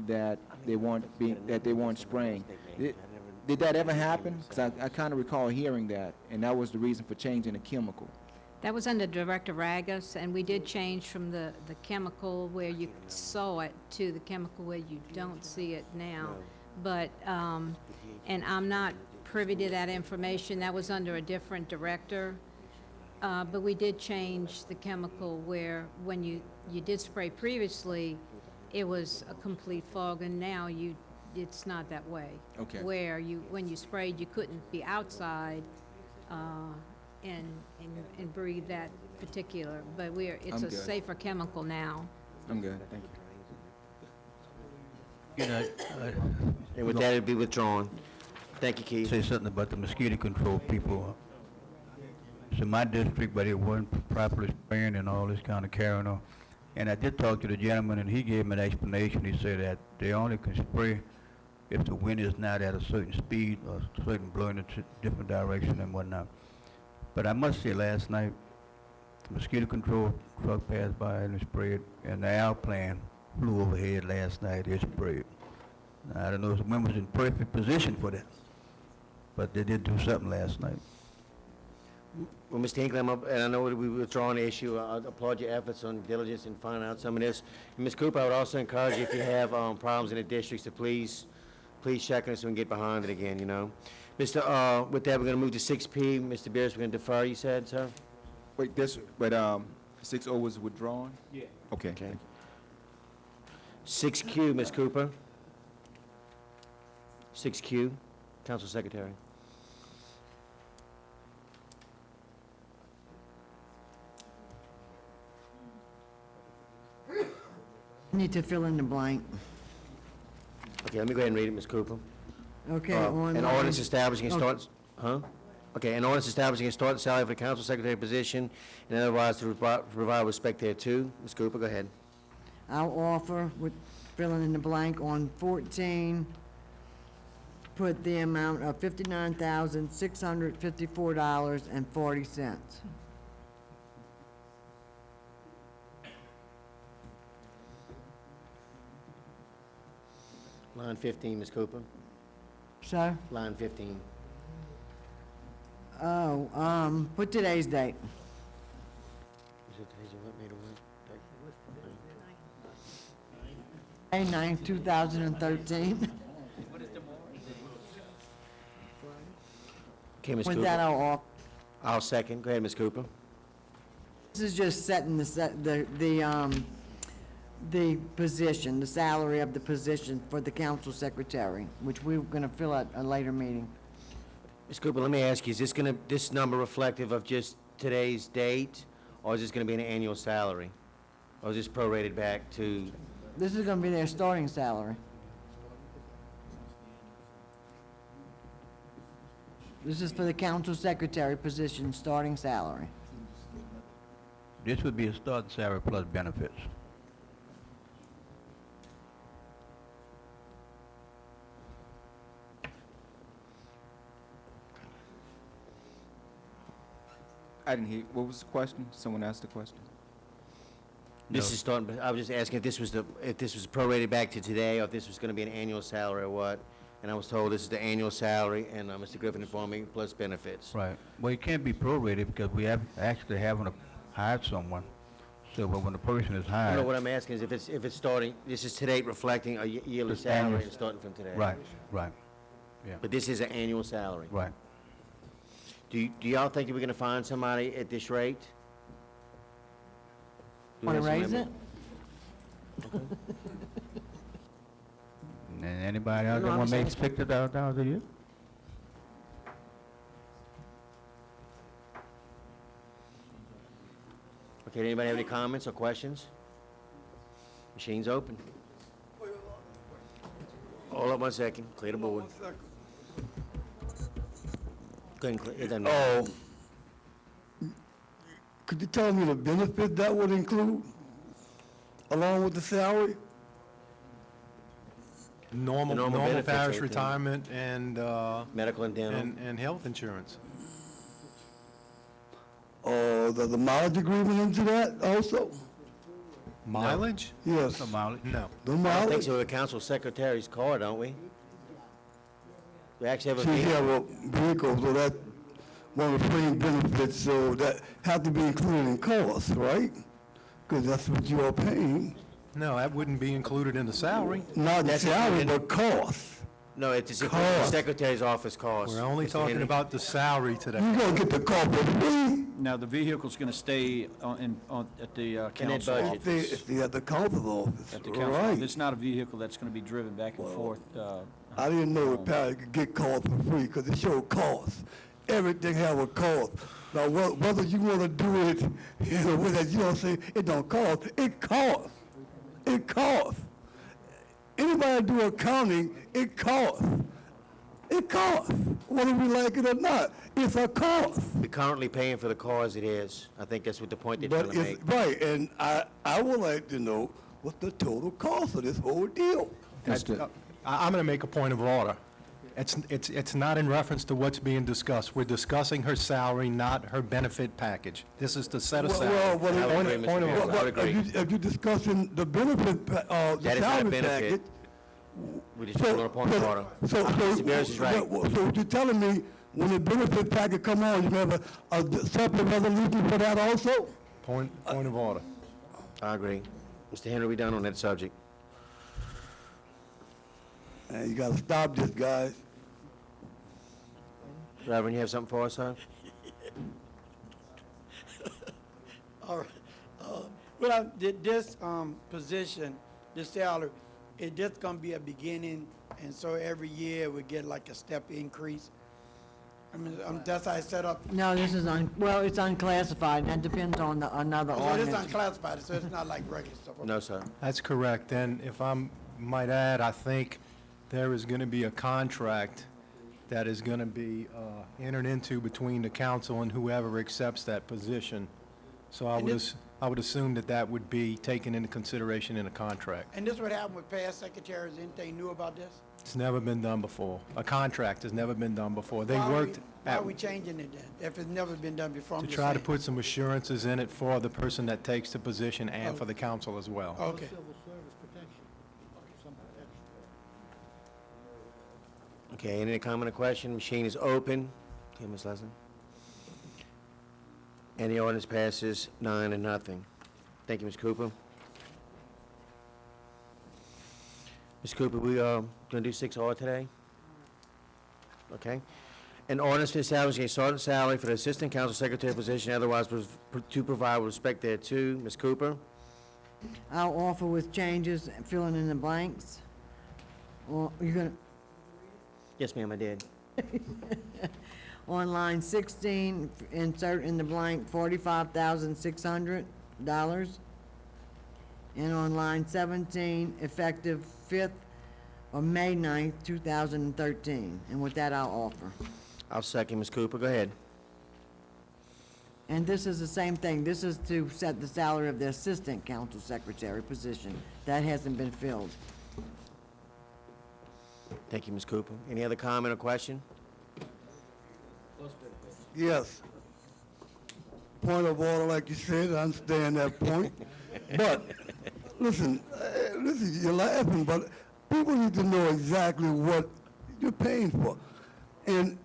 that they weren't spraying. Did that ever happen? Because I kind of recall hearing that, and that was the reason for changing the chemical. That was under Director Ragus, and we did change from the chemical where you saw it to the chemical where you don't see it now. But, and I'm not privy to that information, that was under a different director. But we did change the chemical where when you did spray previously, it was a complete fog, and now it's not that way. Okay. Where when you sprayed, you couldn't be outside, and breathe that particular, but it's I'm a good. safer chemical now. I'm good, thank you. You know, And with that, it'll be withdrawn. Thank you, Keith. say something about the mosquito control people. It's in my district, but it wasn't properly spraying and all this kind of carrying on. And I did talk to the gentleman, and he gave me an explanation. He said that they only can spray if the wind is not at a certain speed or certain blowing in a different direction and whatnot. But I must say, last night, the mosquito control truck passed by and it sprayed, and the airplane flew overhead last night. It sprayed. Now, I don't know if the women was in perfect position for that, but they did do something last night. Well, Mr. Hinckley, and I know we withdrawn the issue. I applaud your efforts on diligence in finding out some of this. And Ms. Cooper, I would also encourage you, if you have problems in the districts, to please check on us so we can get behind it again, you know. With that, we're going to move to 6P. Mr. Beers, we're going to defer, you said, sir? Wait, 6O was withdrawn? Yeah. Okay. 6Q, Ms. Cooper. 6Q, Council Secretary. Need to fill in the blank. Okay, let me go ahead and read it, Ms. Cooper. Okay, An on ordinance line- establishing and Okay. starts, huh? Okay, an ordinance establishing a starting salary for the council secretary position and otherwise to provide respect thereto. Ms. Cooper, go ahead. I'll offer with filling in the blank on 14, put the amount of $59,654.40. Line 15, Ms. Cooper. Sir? Line 15. Oh, put today's date. Is it today's what made it work? May 9th, 2013. Okay, Ms. Cooper. With that, I'll offer. I'll second. Go ahead, Ms. Cooper. This is just setting the position, the salary of the position for the council secretary, which we're gonna fill at a later meeting. Ms. Cooper, let me ask you, is this number reflective of just today's date, or is this gonna be an annual salary? Or is this prorated back to, This is gonna be their starting salary. This is for the council secretary position, starting salary. This would be a starting salary plus benefits. I didn't hear, what was the question? Someone asked the question. this No. is starting, I was just asking if this was prorated back to today, or if this was gonna be an annual salary or what? And I was told this is the annual salary, and Mr. Griffin informed me, plus benefits. Right. Well, it can't be prorated because we actually haven't hired someone. So, but when the person is No, hired. what I'm asking is if it's starting, this is today reflecting a yearly It's annual. salary and starting from today. Right, right, yeah, But this is an annual salary. right. Do y'all think that we're gonna find somebody at this rate? Do we Wanna have some raise it? limit? And anybody else No, that I'm want to make saying- $60,000 a year? Okay, anybody have any comments or questions? Machine's open. Hold up 1 second, clear the board. Go ahead and clear, it doesn't matter. Could you tell me the benefit that would include, along with the salary? Normal normal benefits, parish everything. retirement and, Medical and dental. and health insurance. The mileage agreement into that also? Mileage? Yes. No mileage. No. The I don't think mileage? so, with a council secretary's car, don't we? We actually have a See, you vehicle. have a vehicle, so that one of the fringe benefits, so that have to be included in cost, right? Because that's what you are paying, No, that wouldn't be included in the salary. not the That's salary, included. but cost. No, it's the Cost. secretary's office cost. We're only Mr. talking Henry. about the salary today. You gonna get the car for free. Now, the vehicle's gonna stay at the council budget. office. If they at the council's office, At the council right? office. It's not a vehicle that's gonna be driven back and forth. I didn't know that Patty could get cars for free, because it showed cost. Everything have a cost. Now, whether you wanna do it in a way that you don't say, it don't cost, it costs. It costs. Anybody do accounting, it costs. It costs, whether we like it or not. It's a cost. We're currently paying for the car as it is. I think that's what the point they're trying But to make. it's, right, and I would like to know what the total cost of this whole deal. I'm going to make a point of order. It's not in reference to what's being discussed. We're discussing her salary, not her benefit package. This is to set a salary. I would agree, Mr. Point of Mayor. order. I would agree. If you're discussing the benefit, the That is not a salary benefit. package. We just put on a point of order. So, Mr. Barris is right. so what you're telling me, when the benefit package come on, you have a separate resolution for that also? Point of order. I agree. Mr. Henry, we done on that subject. Man, you gotta stop this, guys. Reverend, you have something for us, sir? All right. Well, this position, this salary, is just gonna be a beginning, and so every year we get like a step increase. I mean, that's how it's set up. No, this is it's unclassified, that depends on another So it's ordinance. unclassified, so it's not like regular stuff. No, sir. That's correct, and if I might add, I think there is going to be a contract that is going to be entered into between the council and whoever accepts that position. So I And would, this- I would assume that that would be taken into consideration in a contract. And this what happened with past secretaries, anything new about this? It's never been done before. A contract has never been done before. They Why are worked we- Why at, are we changing it then, if it's never been done before? I'm to just try to saying. put some assurances in it for the person that takes the position and for the council as well. Okay. Civil service protection, some protection. Okay, any comment or question? Machine is open. Okay, Ms. Leslie. And the ordinance passes 9-0. Thank you, Ms. Cooper. Ms. Cooper, we are gonna do 6R today? Okay. An ordinance to establish a certain salary for the Assistant Council Secretary position, otherwise to provide with respect thereto. Ms. Cooper? I'll offer with changes, filling in the blanks. Or you're gonna, Yes, ma'am, I did. on line 16, insert in the blank $45,600. And on line 17, effective 5th of May 9th, 2013. And with that, I'll offer. I'll second, Ms. Cooper. Go ahead. And this is the same thing. This is to set the salary of the Assistant Council Secretary position. That hasn't been filled. Thank you, Ms. Cooper. Any other comment or question? Yes. Point of order, like you said, I understand that point. But, listen, you're laughing, but people need to know exactly what you're paying for. And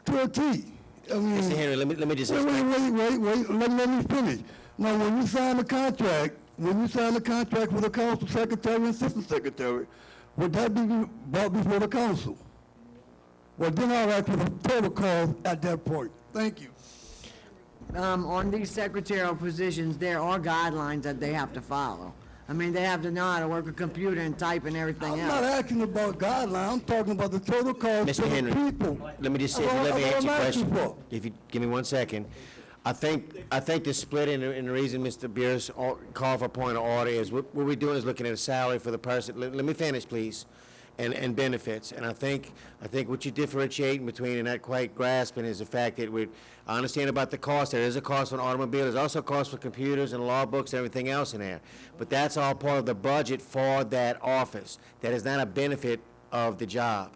to a T. I mean, Mr. Henry, let me just wait, explain. let me finish. Now, when you sign a contract with a council secretary and assistant secretary, would that be brought before the council? Well, then I'll ask for the total cost at that point. Thank you. On these secretarial positions, there are guidelines that they have to follow. I mean, they have to know how to work a computer and type and everything I'm else. not asking about guidelines, I'm talking about the total cost Mr. to the Henry, people. let me just say, That's all- let me that's answer all your I'm asking question. for. If you give me 1 second. I think the split and the reason Mr. Beers called for a point of order is what we're doing is looking at a salary for the person. Let me finish, please. And benefits. And I think what you differentiate between and not quite grasping is the fact that I understand about the cost. There is a cost for an automobile. There's also a cost for computers and law books and everything else in there. But that's all part of the budget for that office. That is not a benefit of the job.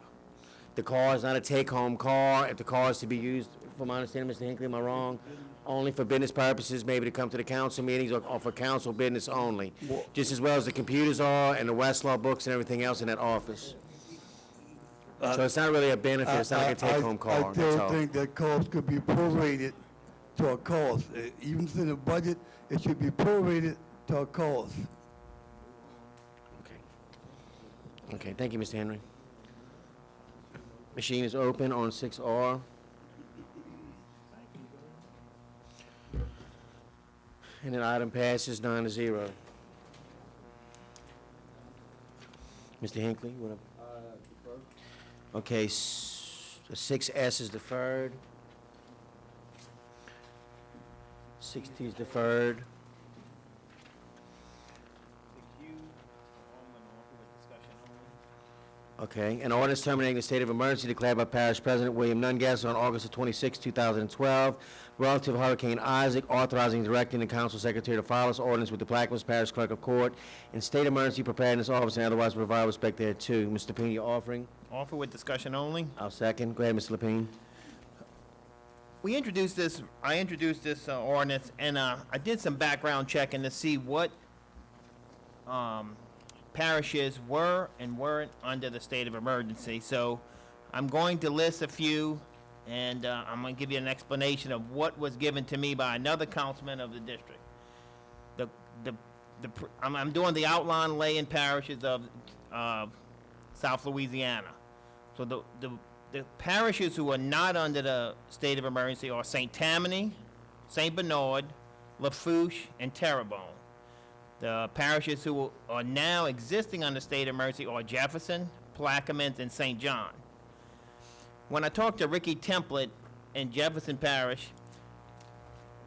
The car is not a take-home car. If the car is to be used, from my understanding, Mr. Hinckley, am I wrong? Only for business purposes, maybe to come to the council meetings or for council business only. Just as well as the computers are and the Westlaw books and everything else in that office. So it's not really a benefit, it's not like a take-home car, I that's still all. think that cost could be prorated to a cost. Even if it's in the budget, it should be prorated to a cost. Okay, thank you, Mr. Henry. Machine is open on 6R. And the item passes 9-0. Mr. Hinckley, you wanna? Okay, 6S is deferred. 6T is deferred. Okay, an ordinance terminating the state of emergency declared by Parish President William Nungas on August 26, 2012, relative to Hurricane Isaac, authorizing and directing the council secretary to file this ordinance with the Plaquemines Parish Clerk of Court and State Emergency Preparedness Office and otherwise provide respect thereto. Mr. Lapine, your offering? Offer with discussion only. I'll second. Go ahead, Mr. Lapine. I introduced this ordinance, and I did some background checking to see what parishes were and weren't under the state of emergency. So I'm going to list a few, and I'm going to give you an explanation of what was given to me by another councilman of the district. I'm doing the outline lay-in parishes of South Louisiana. So the parishes who are not under the state of emergency are St. Tammany, St. Bernard, Lafourche, and Terrebonne. The parishes who are now existing under state of emergency are Jefferson, Plaquemines, and St. John. When I talked to Ricky Templet in Jefferson Parish,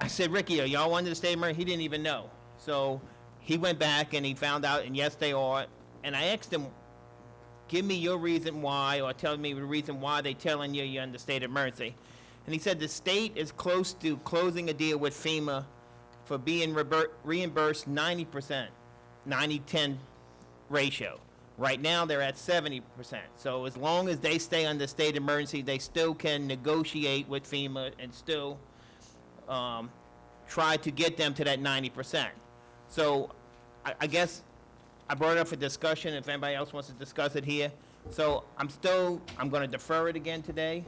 I said, Ricky, are y'all under the state of emergency? He didn't even know. So he went back and he found out, and yes, they are. And I asked him, give me your reason why, or tell me the reason why they telling you you're under state of emergency. And he said the state is close to closing a deal with FEMA for being reimbursed 90%, 90-10 ratio. Right now, they're at 70%. So as long as they stay under state emergency, they still can negotiate with FEMA and still try to get them to that 90%. So I guess I brought it up for discussion if anybody else wants to discuss it here. So I'm going to defer it again today.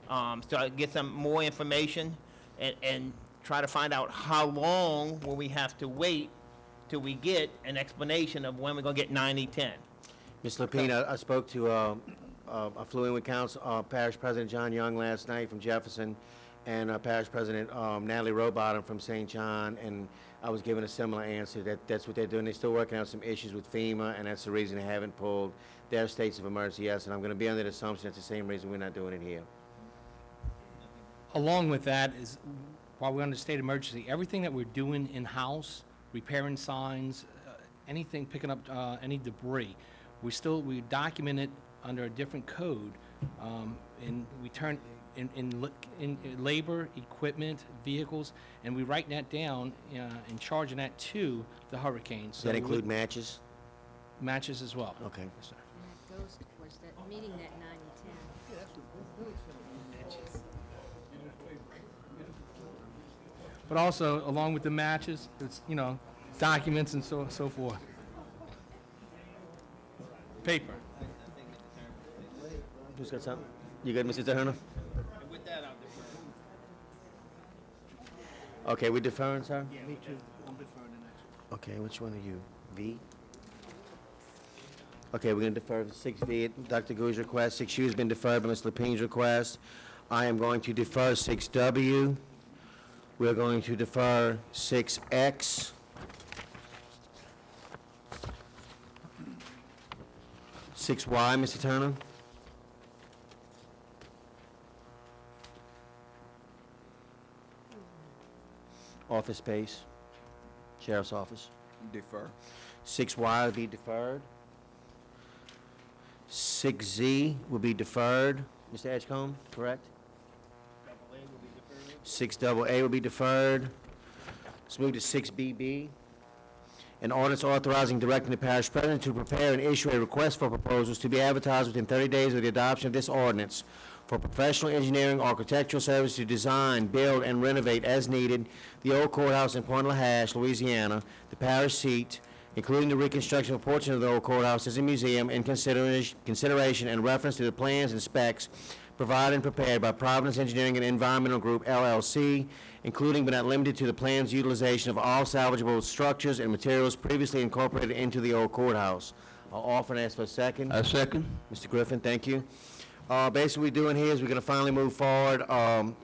So I get some more information and try to find out how long will we have to wait till we get an explanation of when we're going to get 90-10. Ms. Lapine, I spoke to, I flew in with Parish President John Young last night from Jefferson, and Parish President Natalie Rowbottom from St. John, and I was given a similar answer, that that's what they're doing. They're still working out some issues with FEMA, and that's the reason they haven't pulled their states of emergency, yes, and I'm going to be under the assumption it's the same reason we're not doing it here. Along with that is, while we're under state emergency, everything that we're doing in-house, repairing signs, anything, picking up any debris, we document it under a different code, and we turn in labor, equipment, vehicles, and we write that down and charging that to the hurricane. Does that include matches? Matches as well. Okay. Yes, sir. And that goes towards that, meeting that 90-10. But also, along with the matches, it's, documents and so forth. Paper. Who's got something? You good, Mr. Turner? And with that, I'll defer. Okay, we deferring, sir? Yeah, me too. I'm deferring the next one. Okay, which one are you? V? Okay, we're going to defer 6V at Dr. Gou's request. 6U has been deferred by Ms. Lapine's request. I am going to defer 6W. We're going to defer 6X. 6Y, Mr. Turner? Office space, Sheriff's Office. Defer. 6Y will be deferred. 6Z will be deferred. Mr. Edgecombe, correct? 6AA will be deferred. Let's move to 6BB. An ordinance authorizing directing the parish president to prepare and issue a request for proposals to be advertised within 30 days of the adoption of this ordinance for professional engineering, architectural services to design, build, and renovate as needed the old courthouse in Point LaHash, Louisiana, the parish seat, including the reconstruction of a portion of the old courthouse as a museum in consideration and reference to the plans and specs provided and prepared by Providence Engineering and Environmental Group, LLC, including but not limited to the plans utilization of all salvageable structures and materials previously incorporated into the old courthouse. I'll offer and ask for a second. I second. Mr. Griffin, thank you. Basically, what we're doing here is we're going to finally move forward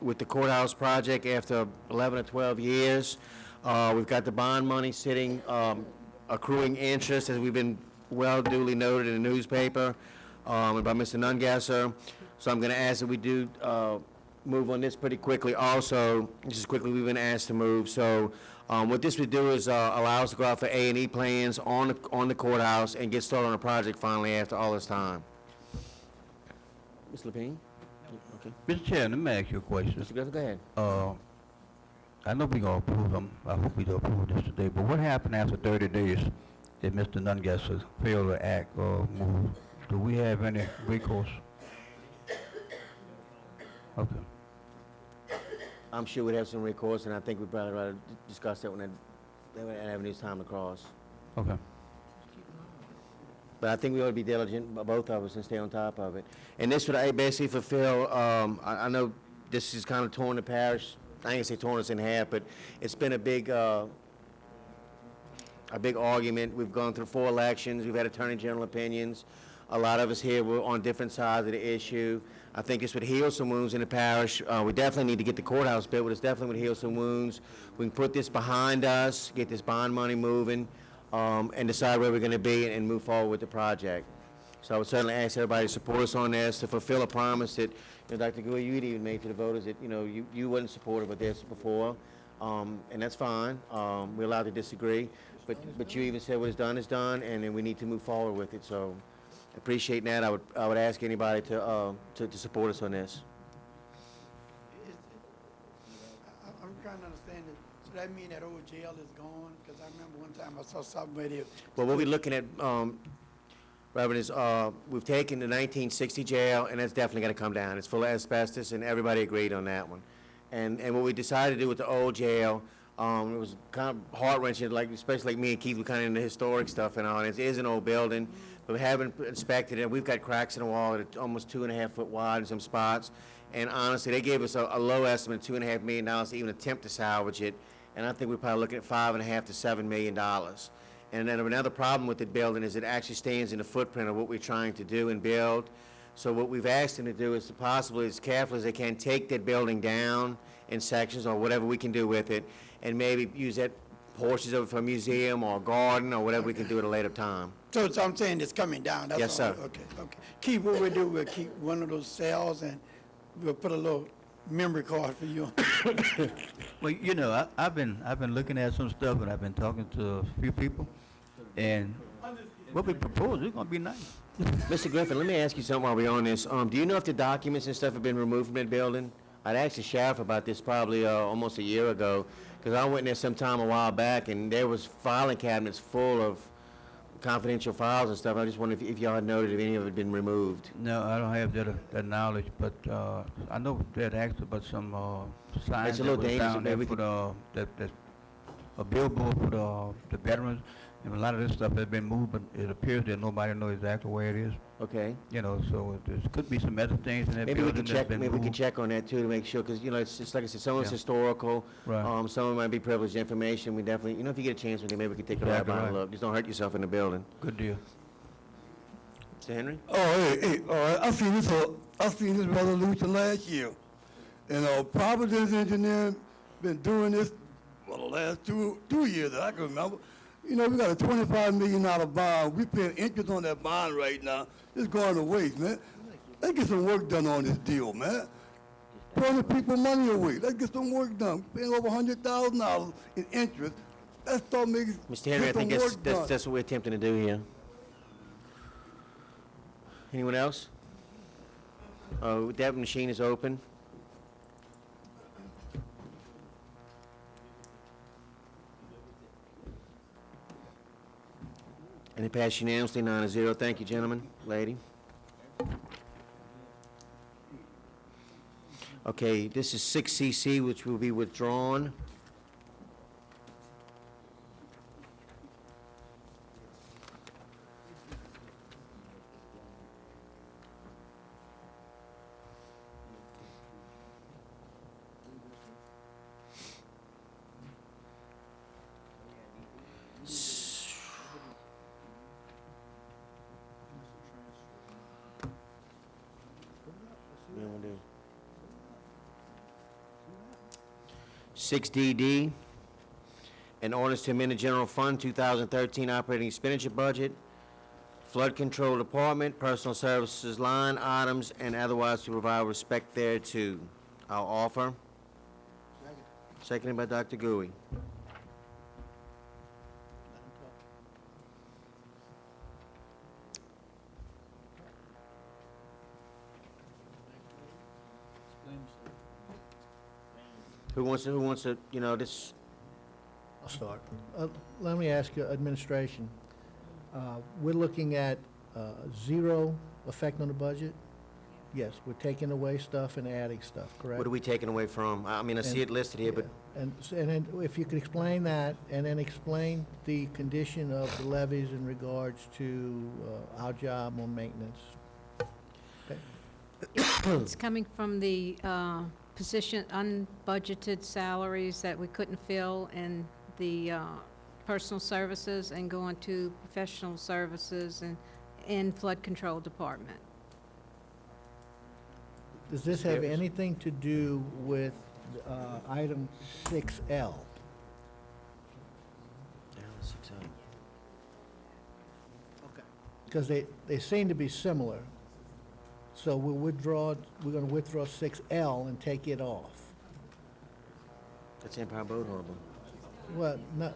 with the courthouse project after 11 or 12 years. We've got the bond money sitting, accruing interest, as we've been well duly noted in the newspaper, and by Mr. Nungesser. So I'm going to ask that we do move on this pretty quickly also, just as quickly we've been asked to move. So what this would do is allow us to go out for A&E plans on the courthouse and get started on the project finally after all this time. Ms. Lapine? Okay. Mr. Chair, let me ask you a question. Mr. Griffin, go ahead. I know we're going to approve them. I hope we do approve this today. But what happened after 30 days if Mr. Nungesser failed to act or move? Do we have any recourse? Okay. I'm sure we'd have some recourse, and I think we'd probably rather discuss that when that avenue's time to cross. Okay. But I think we ought to be diligent, both of us, and stay on top of it. And this would basically fulfill, I know this is kind of torn the parish, I ain't gonna say torn us in half, but it's been a big argument. We've gone through 4 elections, we've had attorney general opinions. A lot of us here were on different sides of the issue. I think this would heal some wounds in the parish. We definitely need to get the courthouse built, but it's definitely would heal some wounds. We can put this behind us, get this bond money moving, and decide where we're going to be and move forward with the project. So I would certainly ask everybody to support us on this, to fulfill a promise that, Dr. Gouy, you'd even made to the voters that, you wasn't supportive of this before, and that's fine. We're allowed to disagree, but you even said what is done, and then we need to move forward with it. So Appreciate that. I would ask anybody to support us on this. I'm trying to understand it. So that mean that old jail is gone? Because I remember one time I saw something there. Well, what we're looking at, Reverend, is we've taken the 1960 jail, and that's definitely going to come down. It's full of asbestos, and everybody agreed on that one. And what we decided to do with the old jail, it was kind of heart-wrenching, like, especially like me and Keith, we're kind of into historic stuff and all, and it is an old building, but we haven't inspected it. We've got cracks in the wall that are almost 2.5 foot wide in some spots, and honestly, they gave us a low estimate of $2.5 million to even attempt to salvage it, and I think we're probably looking at $5.5 to $7 million. And then another problem with the building is it actually stands in the footprint of what we're trying to do and build. So what we've asked them to do is to possibly, as carefully as they can, take that building down in sections or whatever we can do with it, and maybe use that portions of it for a museum or a garden or whatever we can do at a later time. So I'm saying it's coming down, that's all? Yes, sir. Okay. Keith, what we'll do, we'll keep one of those cells and we'll put a little memory card for you. Well, you know, I've been looking at some stuff, and I've been talking to a few people, and what we propose is gonna be nice. Mr. Griffin, let me ask you something while we're on this. Do you know if the documents and stuff have been removed from that building? I'd asked the sheriff about this probably almost a year ago, because I went there sometime a while back, and there was filing cabinets full of confidential files and stuff. I just wondered if y'all had noted if any of it had been removed. No, I don't have that knowledge, but I know they'd asked about some signs It's a that little was dangerous, down maybe there we for a billboard for the veterans, and a lot of this stuff has been moved, but it appears that nobody knows exactly where it is. Okay. You know, so there could be some other things in that Maybe we building can that's check. been Maybe we can moved. check on that too to make sure, because you know it's like I said, some of it's Yeah. historical. Right. Some of it might be privileged information. We definitely, you know, if you get a chance, maybe we can take a Right, ride by and right. look. Just don't hurt yourself in the building. Good deal. Mr. Henry. Oh, hey, all right. I seen this resolution last year, and Providence Engineering been doing this for the last two years that I can remember. You know, we got a $25 million bond. We paying interest on that bond right now. It's going to waste, man. Let's get some work done on this deal, man. Throwing the people money away. Let's get some work done. Paying over $100,000 in interest. Let's start making. Mr. Henry, I get think some work done. that's what we're attempting to do here. Anyone else? That machine is open. And it passed unanimously, 9-0. Thank you, gentlemen, lady. Okay, this is 6CC, which will be withdrawn. What do you want to do? 6DD, an ordinance to amend the general fund 2013 operating expenditure budget, flood control department, personal services line items, and otherwise to provide respect thereto. I'll offer. Seconded by Dr. Gui. Who wants to, you know, this, I'll start. Let me ask you, administration, we're looking at zero effect on the budget? Yes, we're taking away stuff and adding stuff, correct? what are we taking away from? I mean, I see it listed here, but And then if you could explain that, and then explain the condition of the levies in regards to our job on maintenance. It's coming from the position, unbudgeted salaries that we couldn't fill in the personal services and going to professional services and in flood control department. Does this have anything to do with item 6L? Because they seem to be similar. So we're going to withdraw 6L and take it off. that's Empire Boat Harbor. Well, no,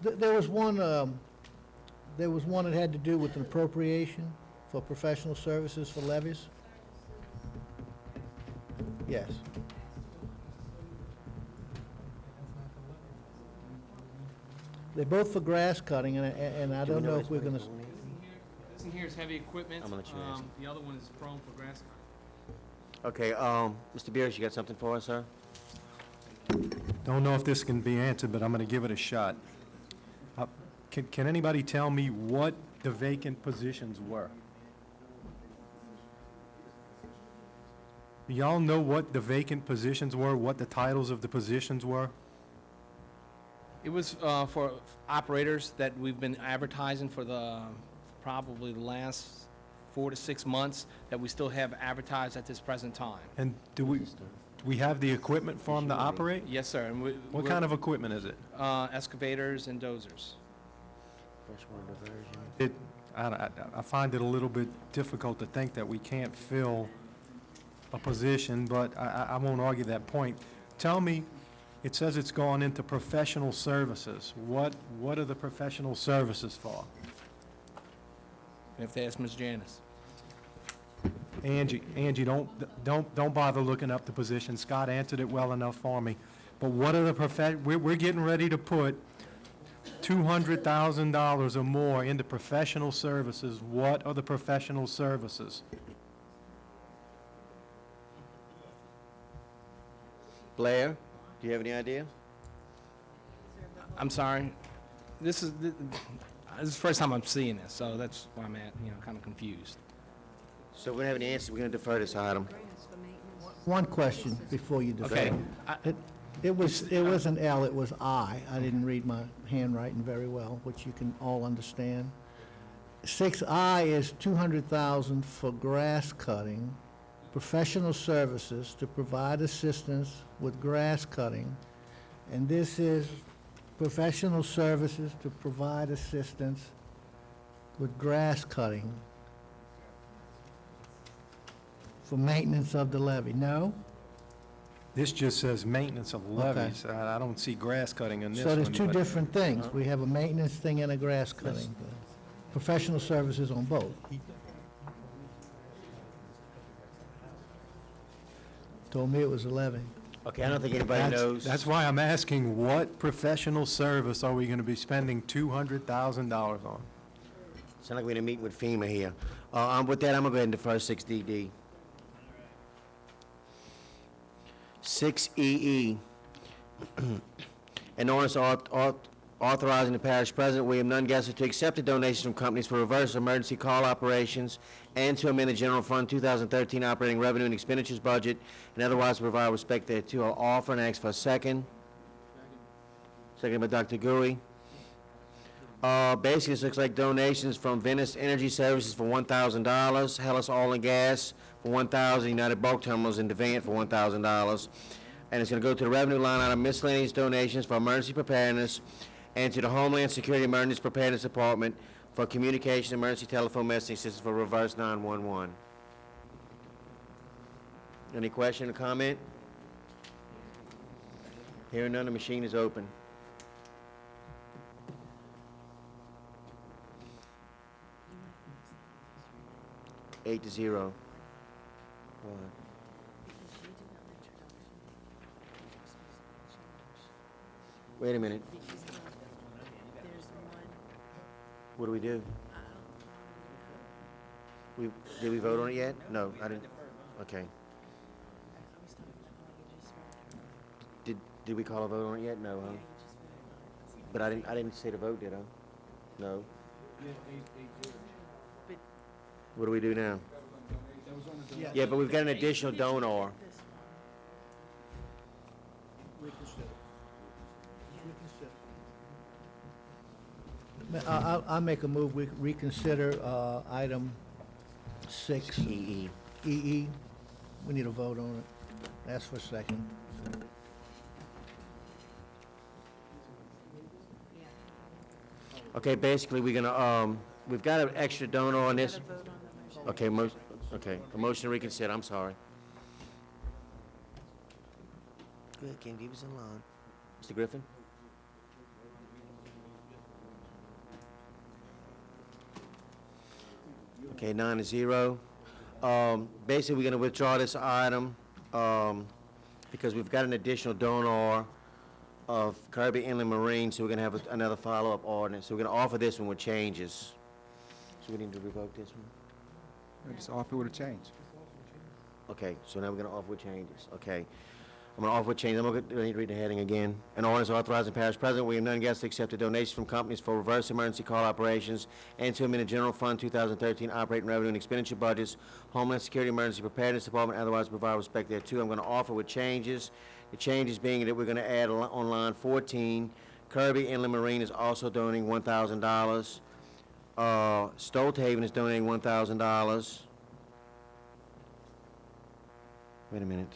there was one that had to do with an appropriation. for professional services for levies? Yes. They're both for grass cutting, and I don't know if we're gonna, This in here is heavy equipment. I'm gonna let you answer. The other one is prone for grass cutting. Okay, Mr. Beers, you got something for us, sir? Don't know if this can be answered, but I'm going to give it a shot. Can anybody tell me what the vacant positions were? Do y'all know what the vacant positions were, what the titles of the positions were? It was for operators that we've been advertising for probably the last 4 to 6 months that we still have advertised at this present time. And do we have the equipment for them to operate? Yes, sir. And What kind of equipment is it? excavators and dozers. I find it a little bit difficult to think that we can't fill a position, but I won't argue that point. Tell me, it says it's gone into professional services. What are the professional services for? You have to ask Ms. Janice. Angie, don't bother looking up the position. Scott answered it well enough for me. But what are the we're getting ready to put $200,000 or more into professional services. What are the professional services? Blair, do you have any idea? I'm sorry. This is the first time I'm seeing this, so that's why I'm kind of confused. So if we don't have any answers, we're gonna defer this item. one question before you defer. Okay. It wasn't L, it was I. I didn't read my handwriting very well, which you can all understand. 6I is 200,000 for grass cutting, professional services to provide assistance with grass cutting. And this is professional services to provide assistance with grass cutting for maintenance of the levee. No? This just says maintenance of levees. I don't see grass cutting in this So one. there's two but- different things. We have a maintenance thing and a grass cutting. Professional services on both. Told me it was 11. Okay, I don't think anybody knows. That's why I'm asking, what professional service are we going to be spending $200,000 on? Sound like we're in a meeting with FEMA here. With that, I'm gonna go ahead and defer 6DD. 6EE. An ordinance authorizing the parish president, William Nungesser, to accept the donations from companies for reverse emergency call operations and to amend the general fund 2013 operating revenue and expenditures budget and otherwise provide respect thereto. I'll offer and ask for a second. Second by Dr. Gui. Basically, this looks like donations from Venice Energy Services for $1,000, Hellas Oil and Gas for $1,000, United Bulk Terminals in Devant for $1,000. And it's going to go to the revenue line item miscellaneous donations for emergency preparedness and to the Homeland Security Emergency Preparedness Department for communication emergency telephone messaging systems for reverse 911. Any question or comment? Hearing none, the machine is open. Eight to 0. Wait a minute. What do we do? Did we vote on it yet? No, I didn't. Okay. Did we call a vote on it yet? No, huh? But I didn't say the vote, did I? No. What do we do now? Yeah, but we've got an additional donor. I'll make a move, we reconsider item 6. EE. EE. We need a vote on it. Ask for a second. Okay, basically, we're gonna, we've got an extra donor on this. Okay, okay, a motion to reconsider, I'm sorry. Good, can't keep us in line. Mr. Griffin? Okay, 9-0. Basically, we're gonna withdraw this item, because we've got an additional donor of Kirby Inland Marine, so we're gonna have another follow-up ordinance. So we're gonna offer this one with changes. So we need to revoke this one? Just offer with a change. Okay, so now we're gonna offer with changes, okay. I'm gonna offer with changes, I need to read the heading again. An ordinance authorizing parish president William Nunn to accept a donation from companies for reverse emergency call operations and to amend the general fund 2013 operating revenue and expenditure budgets, Homeland Security Emergency Preparedness Department, otherwise provide respect thereto. I'm gonna offer with changes. The changes being that we're gonna add on line 14, Kirby Inland Marine is also donating $1,000. Stolthaven is donating $1,000. Wait a minute.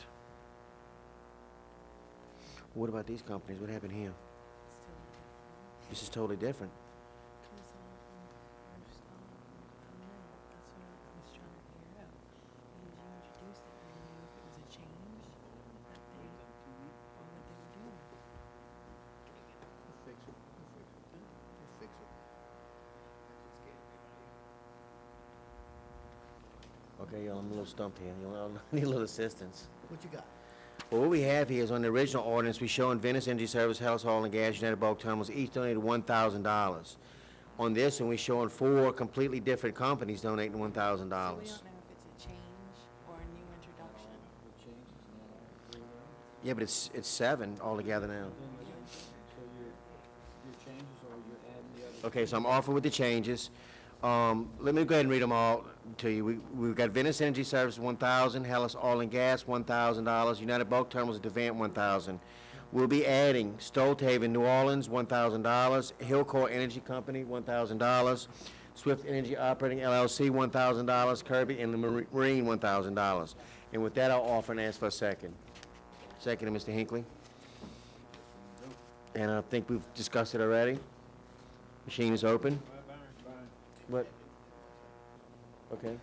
What about these companies? What happened here? This is totally different. Okay, y'all, I'm a little stumped here. I need a little assistance. What you got? Well, what we have here is on the original ordinance, we show in Venice Energy Service, House Hall, and Gas, United Bulk Terminals, each donated $1,000. On this one, we show 4 completely different companies donating $1,000. So we don't know if it's a change or a new introduction. Yeah, but it's 7 altogether now. Okay, so I'm offering with the changes. Let me go ahead and read them all to you. We've got Venice Energy Service, $1,000, Hellas Oil and Gas, $1,000, United Bulk Terminals, Devant, $1,000. We'll be adding Stolthaven, New Orleans, $1,000, Hillcore Energy Company, $1,000, Swift Energy Operating LLC, $1,000, Kirby Inland Marine, $1,000. And with that, I'll offer and ask for a second. Second, Mr. Hinckley. And I think we've discussed it already. Machine is open. What? Okay.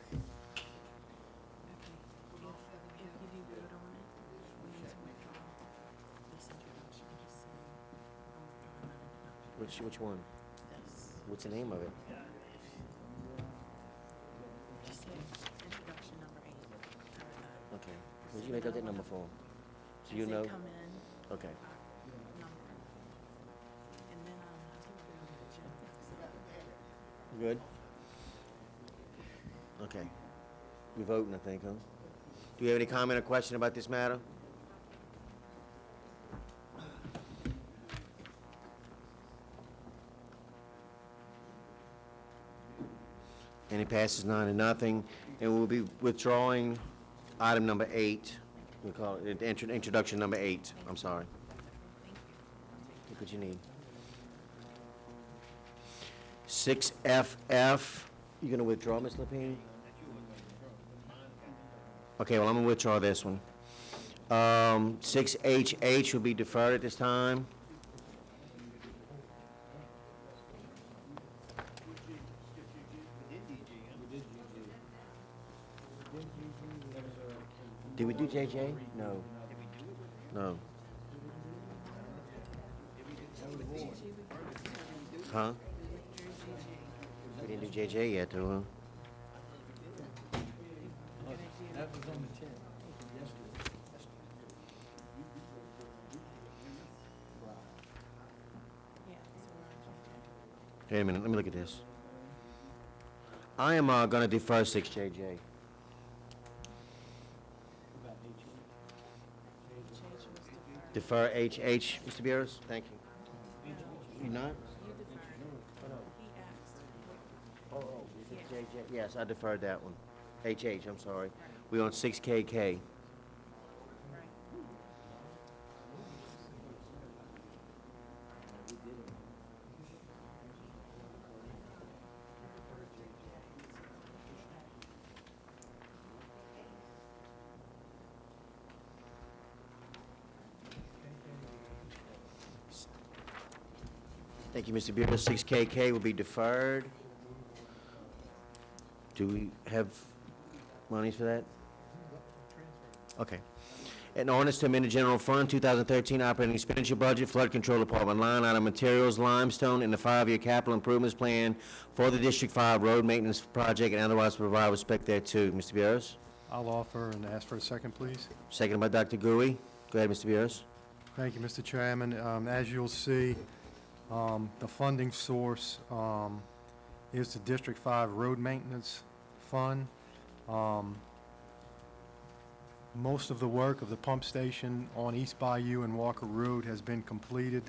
Which one? What's the name of it? Just say introduction number 8. Okay. What'd you make up that number for? So you As they know? come in, Okay. number. And then, I think we're on the agenda. Good? Okay. You're voting, I think, huh? Do you have any comment or question about this matter? And it passes 9-0, and we'll be withdrawing item number 8. We call it introduction number 8. I'm sorry. Look what you need. 6FF. You gonna withdraw, Ms. Lapine? Okay, well, I'm gonna withdraw this one. 6HH will be deferred at this time. Did we do JJ? No. No. Huh? We didn't do JJ yet, though, huh? That was on the 10th. Wait a minute, let me look at this. I am gonna defer 6JJ. Defer HH, Mr. Bureau? Thank you. You not? Oh, JJ, yes, I deferred that one. HH, I'm sorry. We on 6KK. Thank you, Mr. Bureau. 6KK will be deferred. Do we have monies for that? Okay. An ordinance to amend the general fund 2013 operating expenditure budget, flood control department, line item materials, limestone, in the 5-year capital improvements plan for the District 5 road maintenance project and otherwise provide respect thereto. Mr. Bierce? I'll offer and ask for a second, please. Seconded by Dr. Gui. Go ahead, Mr. Bierce. Thank you, Mr. Chairman. As you'll see, the funding source is the District 5 Road Maintenance Fund. Most of the work of the pump station on East Bayou and Walker Road has been completed.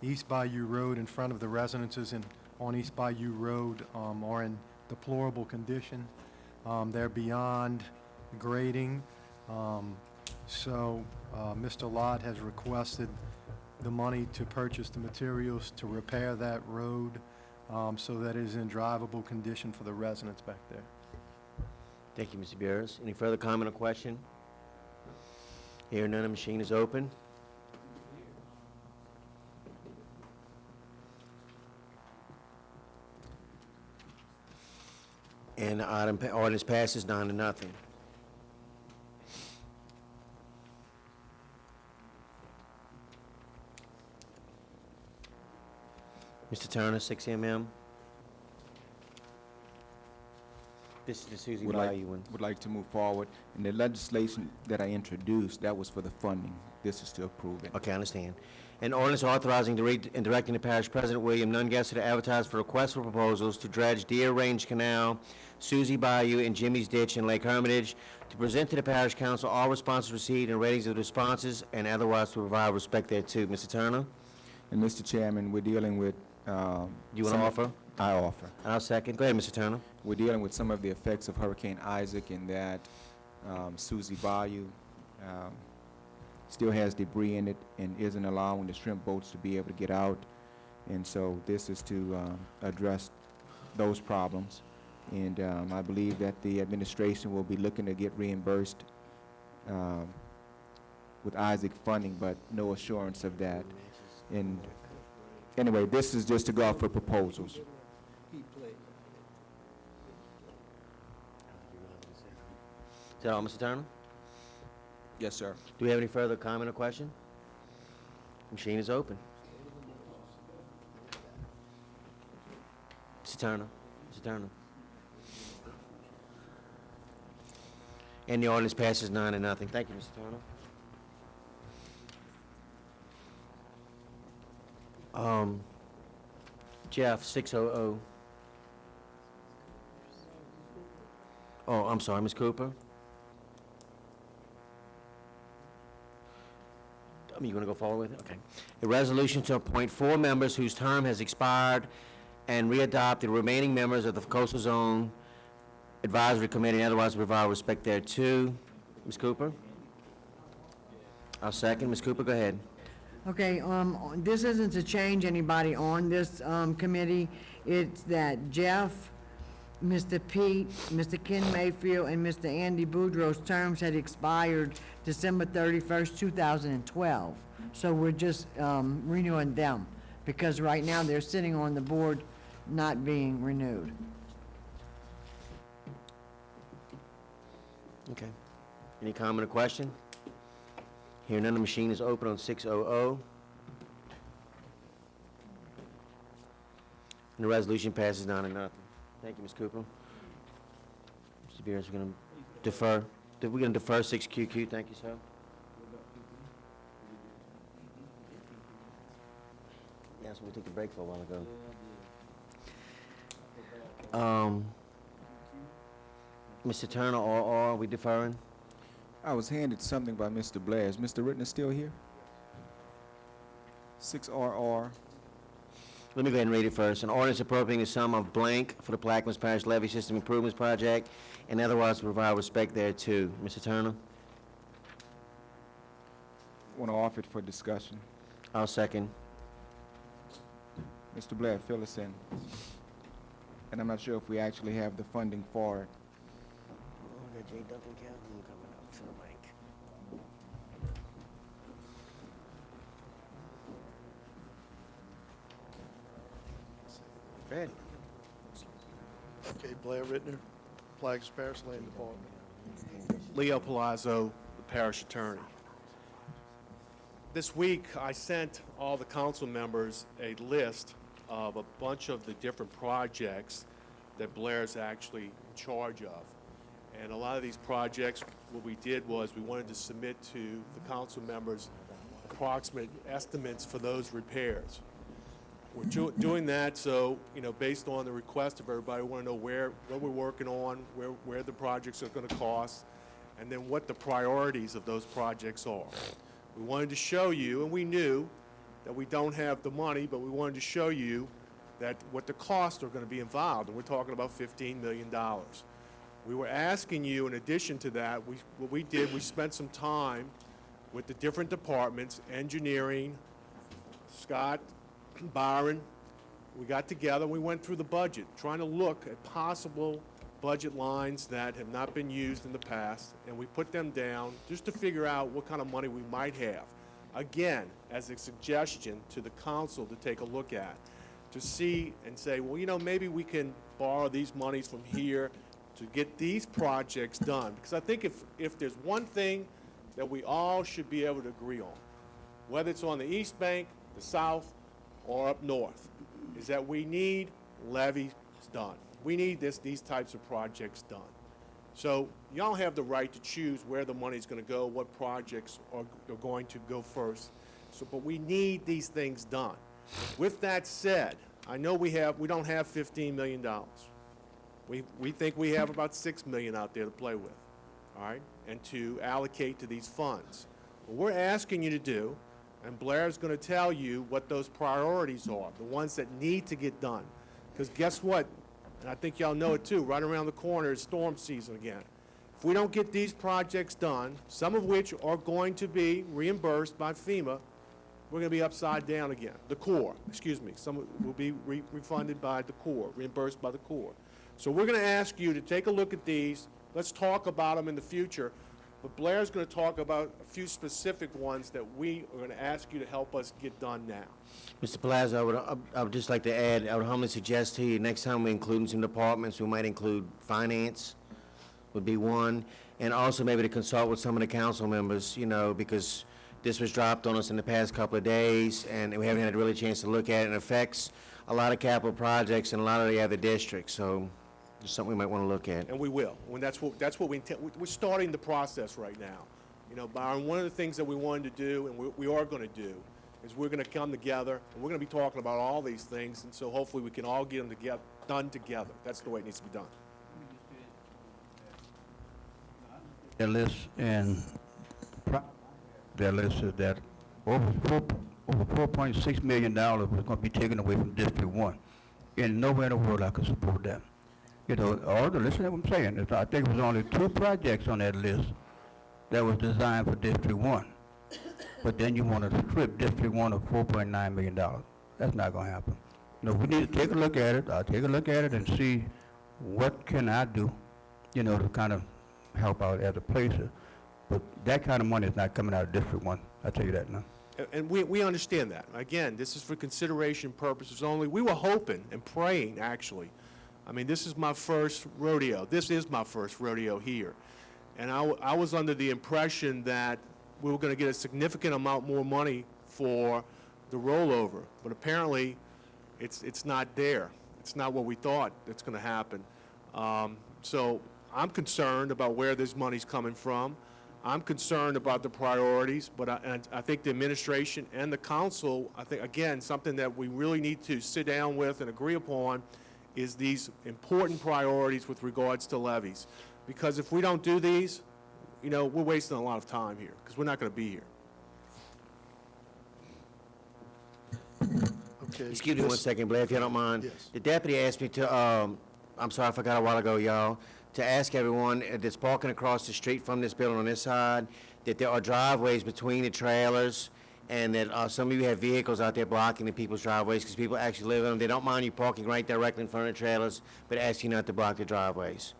East Bayou Road in front of the residences on East Bayou Road are in deplorable condition. They're beyond grading. So Mr. Lott has requested the money to purchase the materials to repair that road so that it is in drivable condition for the residents back there. Thank you, Mr. Bierce. Any further comment or question? Hearing none, the machine is open. And the ordinance passes 9-0. Mr. Turner, 6MM. This is the Susie Bayou one. Would like to move forward. And the legislation that I introduced, that was for the funding. This is to approve it. Okay, I understand. An ordinance authorizing and directing the parish president, William Nungesser, to advertise for requests for proposals to dredge Deer Range Canal, Susie Bayou, and Jimmy's Ditch in Lake Hermitage, to present to the parish council all responses received and ratings of the responses, and otherwise to provide respect thereto. Mr. Turner? And Mr. Chairman, we're dealing with... You want to offer? I offer. And I'll second. Go ahead, Mr. Turner. We're dealing with some of the effects of Hurricane Isaac in that Susie Bayou still has debris in it and isn't allowing the shrimp boats to be able to get out. And so this is to address those problems. And I believe that the administration will be looking to get reimbursed with Isaac funding, but no assurance of that. And anyway, this is just to go out for proposals. Is that all, Mr. Turner? Yes, sir. Do we have any further comment or question? Machine is open. Mr. Turner. Mr. Turner. And the ordinance passes 9-0. Thank you, Mr. Turner. Jeff, 600. Oh, I'm sorry, Ms. Cooper. You want to go forward with it? Okay. A resolution to appoint 4 members whose term has expired and readopt the remaining members of the Coastal Zone Advisory Committee and otherwise provide respect thereto. Ms. Cooper? I'll second. Ms. Cooper, go ahead. Okay, this isn't to change anybody on this committee. It's that Jeff, Mr. Pete, Mr. Ken Mayfield, and Mr. Andy Boudreaux's terms had expired December 31st, 2012. So we're just renewing them, because right now they're sitting on the board not being renewed. Okay. Any comment or question? Hearing none, the machine is open on 600. And the resolution passes 9-0. Thank you, Ms. Cooper. Mr. Beers, we're going to defer. We're going to defer 6QQ. Thank you, sir. Yes, we took a break for a while ago. Mr. Turner, or are we deferring? I was handed something by Mr. Blair. Is Mr. Rittner still here? 6RR. Let me go ahead and read it first. An ordinance appropriating the sum of blank for the Plaquemines Parish Levy System Improvements Project and otherwise to provide respect thereto. Mr. Turner? Want to offer it for discussion. I'll second. Mr. Blair, fill us in. And I'm not sure if we actually have the funding for it. Go ahead. Okay, Blair Rittner, Plaquemines Parish Land Department. Leo Palazzo, parish attorney. This week, I sent all the council members a list of a bunch of the different projects that Blair's actually in charge of. And a lot of these projects, what we did was we wanted to submit to the council members approximate estimates for those repairs. We're doing that so, based on the request of everybody, we want to know what we're working on, where the projects are going to cost, and then what the priorities of those projects are. We wanted to show you, and we knew that we don't have the money, but we wanted to show you that what the costs are going to be involved, and we're talking about $15 million. We were asking you, in addition to that, what we did, we spent some time with the different departments, engineering, Scott, Byron. We got together, we went through the budget, trying to look at possible budget lines that have not been used in the past, and we put them down just to figure out what kind of money we might have. Again, as a suggestion to the council to take a look at, to see and say, well, maybe we can borrow these monies from here to get these projects done. Because I think if there's one thing that we all should be able to agree on, whether it's on the East Bank, the South, or up north, is that we need levees done. We need these types of projects done. So y'all have the right to choose where the money's going to go, what projects are going to go first. But we need these things done. With that said, I know we don't have $15 million. We think we have about $6 million out there to play with, all right, and to allocate to these funds. What we're asking you to do, and Blair's going to tell you what those priorities are, the ones that need to get done. Because guess what? And I think y'all know it too, right around the corner is storm season again. If we don't get these projects done, some of which are going to be reimbursed by FEMA, we're going to be upside down again. The Corps, excuse me, some will be refunded by the Corps, reimbursed by the Corps. So we're going to ask you to take a look at these. Let's talk about them in the future. But Blair's going to talk about a few specific ones that we are going to ask you to help us get done now. Mr. Palazzo, I would just like to add, I would humbly suggest to you, next time we include some departments, we might include finance, would be one, and also maybe to consult with some of the council members, because this was dropped on us in the past couple of days, and we haven't had a really chance to look at it. It affects a lot of capital projects in a lot of the other districts, so it's something we might want to look at. And we will. When that's what we intend. We're starting the process right now. Byron, one of the things that we wanted to do, and we are going to do, is we're going to come together, and we're going to be talking about all these things, and so hopefully we can all get them done together. That's the way it needs to be done. Their list and their list is that over $4.6 million was going to be taken away from District 1. And nowhere in the world I could support that. Listen to what I'm saying. I think it was only 2 projects on that list that was designed for District 1. But then you want to strip District 1 of $4.9 million. That's not going to happen. We need to take a look at it. I'll take a look at it and see what can I do, to kind of help out other places. But that kind of money is not coming out of District 1. I'll tell you that now. And we understand that. Again, this is for consideration purposes only. We were hoping and praying, actually. I mean, this is my first rodeo. This is my first rodeo here. And I was under the impression that we were going to get a significant amount more money for the rollover. But apparently, it's not there. It's not what we thought it's going to happen. So I'm concerned about where this money's coming from. I'm concerned about the priorities, but I think the administration and the council, I think, again, something that we really need to sit down with and agree upon is these important priorities with regards to levies. Because if we don't do these, we're wasting a lot of time here, because we're not going to be here. Okay. Excuse me 1 second, Blair, if you don't mind. Yes. The deputy asked me to, I'm sorry, I forgot a while ago, y'all, to ask everyone that's parking across the street from this building on this side, that there are driveways between the trailers, and that some of you have vehicles out there blocking the people's driveways, because people actually live in them. They don't mind you parking right directly in front of the trailers, but ask you not to block the driveways.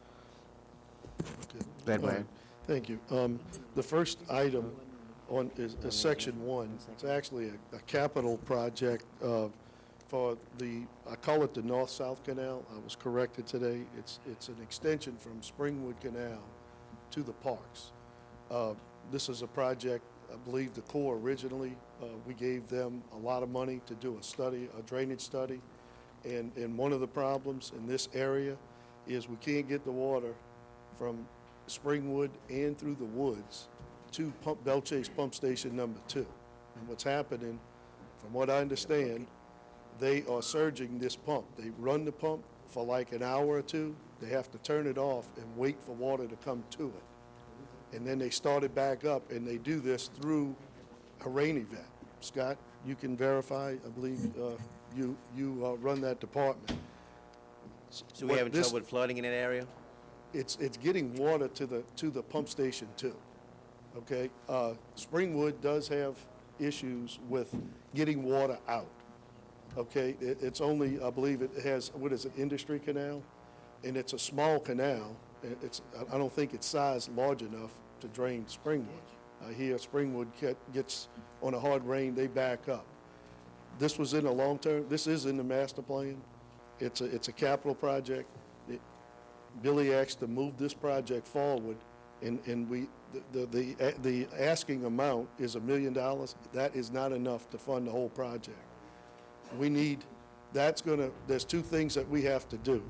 Okay. Go ahead, Blair. Thank you. The first item is Section 1. It's actually a capital project for I call it the North-South Canal. I was corrected today. It's an extension from Springwood Canal to the parks. This is a project, I believe the Corps originally, we gave them a lot of money to do a study, a drainage study. And one of the problems in this area is we can't get the water from Springwood and through the woods to Belle Chase Pump Station number 2. And what's happening, from what I understand, they are surging this pump. They run the pump for like an hour or two. They have to turn it off and wait for water to come to it. And then they start it back up, and they do this through a rain event. Scott, you can verify, I believe you run that department. So we having trouble with flooding in that area? It's getting water to the pump station too, okay? Springwood does have issues with getting water out, okay? It's only, I believe it has, what is it, Industry Canal? And it's a small canal. I don't think it's sized large enough to drain Springwood. I hear Springwood gets, on a hard rain, they back up. This was in the long term, this is in the master plan. It's a capital project. Billy asked to move this project forward, and the asking amount is $1 million. That is not enough to fund the whole project. We need, there's two things that we have to do.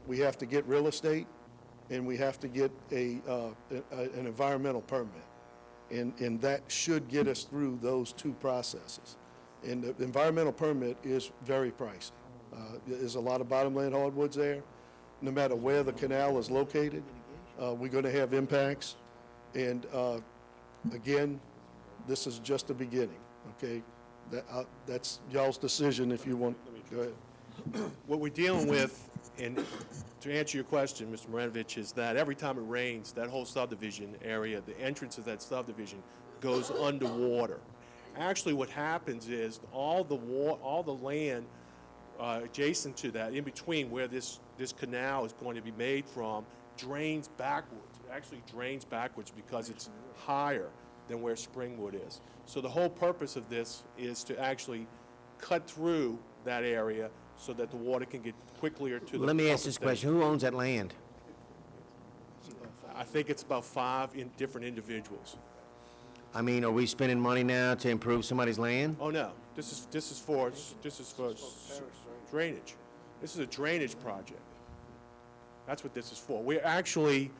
We have to get real estate, and we have to get an environmental permit. And that should get us through those two processes. And the environmental permit is very pricey. There's a lot of bottomland hardwoods there. No matter where the canal is located, we're going to have impacts. And again, this is just the beginning, okay? That's y'all's decision if you want. Go ahead. What we're dealing with, and to answer your question, Mr. Marinovich, is that every time it rains, that whole subdivision area, the entrance of that subdivision goes underwater. Actually, what happens is all the land adjacent to that, in between where this canal is going to be made from, drains backwards. It actually drains backwards because it's higher than where Springwood is. So the whole purpose of this is to actually cut through that area so that the water can get quickly to the Let me ask pump this station. question. Who owns that land? I think it's about 5 different individuals. I mean, are we spending money now to improve somebody's land? Oh no, this is for drainage. This is a drainage project. That's what this is for. We're actually,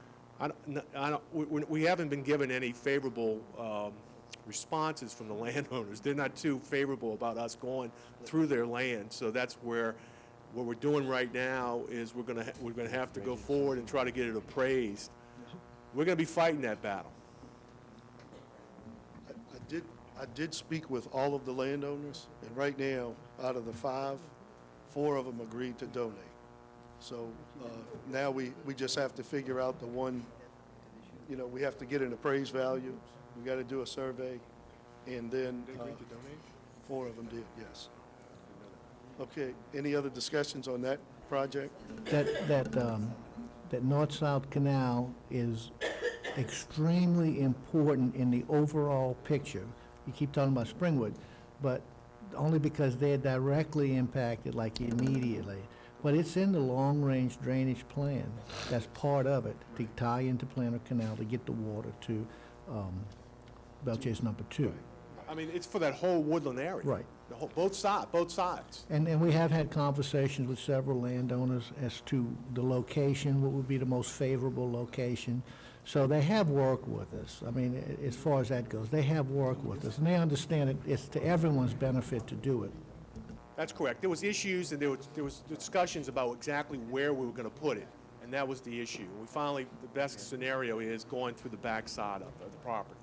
we haven't been given any favorable responses from the landowners. They're not too favorable about us going through their land. So that's where what we're doing right now is we're gonna have to go forward and try to get it appraised. We're gonna be fighting that battle. I did speak with all of the landowners, and right now, out of the 5, 4 of them agreed to donate. So now we just have to figure out the one, we have to get an appraised value. We got to do a survey, and then 4 of them did, yes. Okay, any other discussions on that project? That north-south canal is extremely important in the overall picture. You keep talking about Springwood, but only because they're directly impacted, like immediately. But it's in the long-range drainage plan. That's part of it, to tie into Planter Canal to get the water to Belle Chase number 2. I mean, it's for that whole woodland area. Right. The whole, both sides. And we have had conversations with several landowners as to the location, what would be the most favorable location. So they have worked with us. I mean, as far as that goes, they have worked with us, and they understand it's to everyone's benefit to do it. That's correct. There was issues and there was discussions about exactly where we were going to put it, and that was the issue. We finally, the best scenario is going through the backside of the property.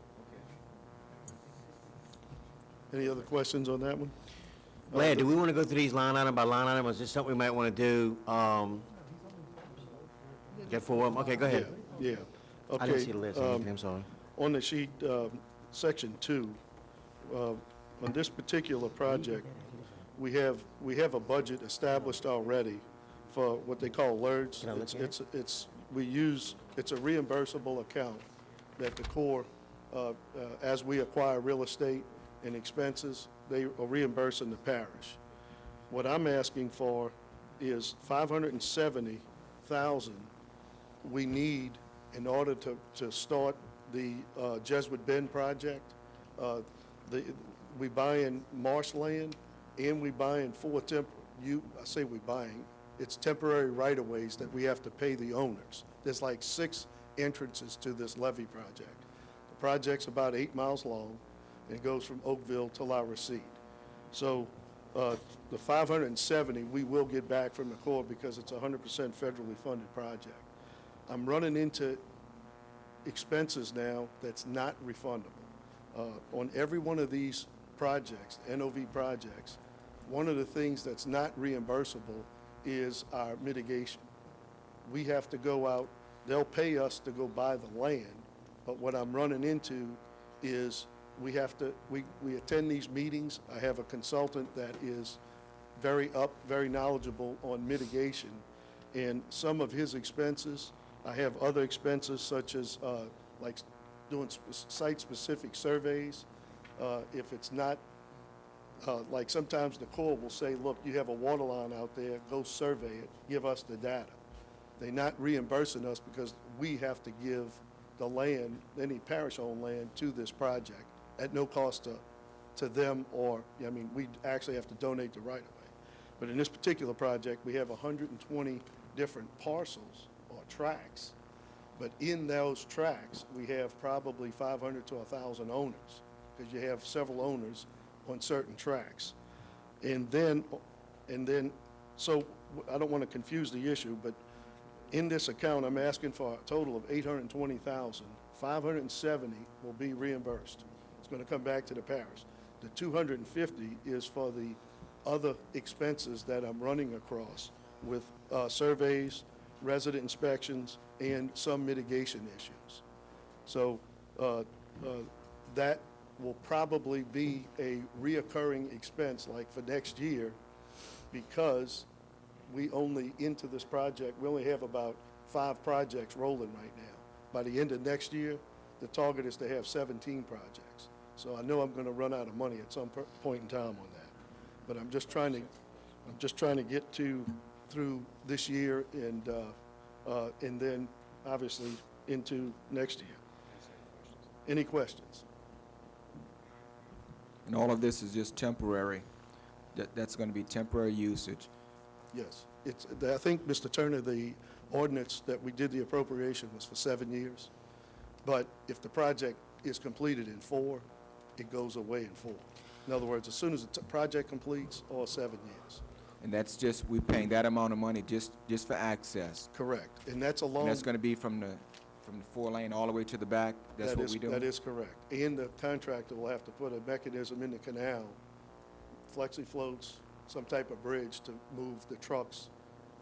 Any other questions on that one? Vlad, do we want to go through these line item by line item, or is this something we might want to do? Get 4 of them? Okay, go ahead. Yeah. Okay. I didn't see the list. I'm sorry. On the sheet, section 2, on this particular project, we have a budget established already for what they call LERDs. It's a reimbursable account that the Corps, as we acquire real estate and expenses, they are reimbursing the parish. What I'm asking for is $570,000 we need in order to start the Jesuit Bend project. We buying marshland and we buying I say we buying, it's temporary right-of-ways that we have to pay the owners. There's like 6 entrances to this levee project. The project's about 8 miles long and it goes from Oakville to La Recite. So the 570 we will get back from the Corps because it's a 100% federally funded project. I'm running into expenses now that's not refundable. On every one of these projects, NOV projects, one of the things that's not reimbursable is our mitigation. We have to go out, they'll pay us to go buy the land, but what I'm running into is we attend these meetings. I have a consultant that is very knowledgeable on mitigation, and some of his expenses, I have other expenses such as like doing site-specific surveys. If it's not, like sometimes the Corps will say, look, you have a water line out there, go survey it, give us the data. They're not reimbursing us because we have to give the land, any parish-owned land, to this project at no cost to them, or, I mean, we actually have to donate the right-of-way. But in this particular project, we have 120 different parcels or tracts. But in those tracts, we have probably 500 to 1,000 owners, because you have several owners on certain tracts. And then, so I don't want to confuse the issue, but in this account, I'm asking for a total of $820,000. 570 will be reimbursed. It's going to come back to the parish. The 250 is for the other expenses that I'm running across with surveys, resident inspections, and some mitigation issues. So that will probably be a reoccurring expense like for next year, because we only, into this project, we only have about 5 projects rolling right now. By the end of next year, the target is to have 17 projects. So I know I'm going to run out of money at some point in time on that. But I'm just trying to get through this year and then obviously into next year. Any questions? And all of this is just temporary. That's going to be temporary usage. Yes. I think, Mr. Turner, the ordinance that we did the appropriation was for 7 years. But if the project is completed in 4, it goes away in 4. In other words, as soon as the project completes, or 7 years. And that's just, we're paying that amount of money just for access. Correct. And that's a long... And that's going to be from the 4-lane all the way to the back? That's what we do? That is correct. And the contractor will have to put a mechanism in the canal, flexi floats, some type of bridge to move the trucks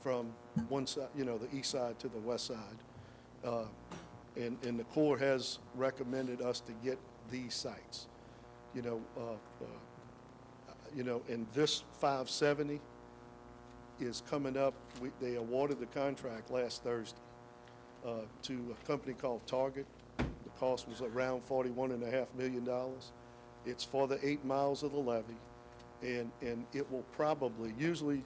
from one side, the east side to the west side. And the Corps has recommended us to get these sites. And this 570 is coming up. They awarded the contract last Thursday to a company called Target. The cost was around $41.5 million. It's for the 8 miles of the levee, and it will probably, usually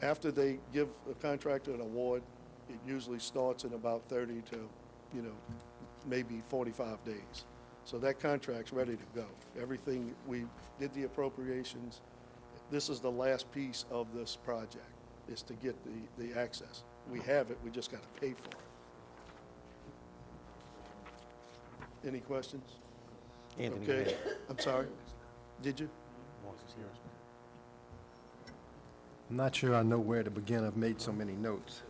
after they give a contractor an award, it usually starts in about 30 to, maybe 45 days. So that contract's ready to go. Everything, we did the appropriations. This is the last piece of this project, is to get the access. We have it, we just got to pay for it. Any questions? Anthony, Okay, go ahead. I'm sorry, did you? I'm not sure I know where to begin. I've made so many notes.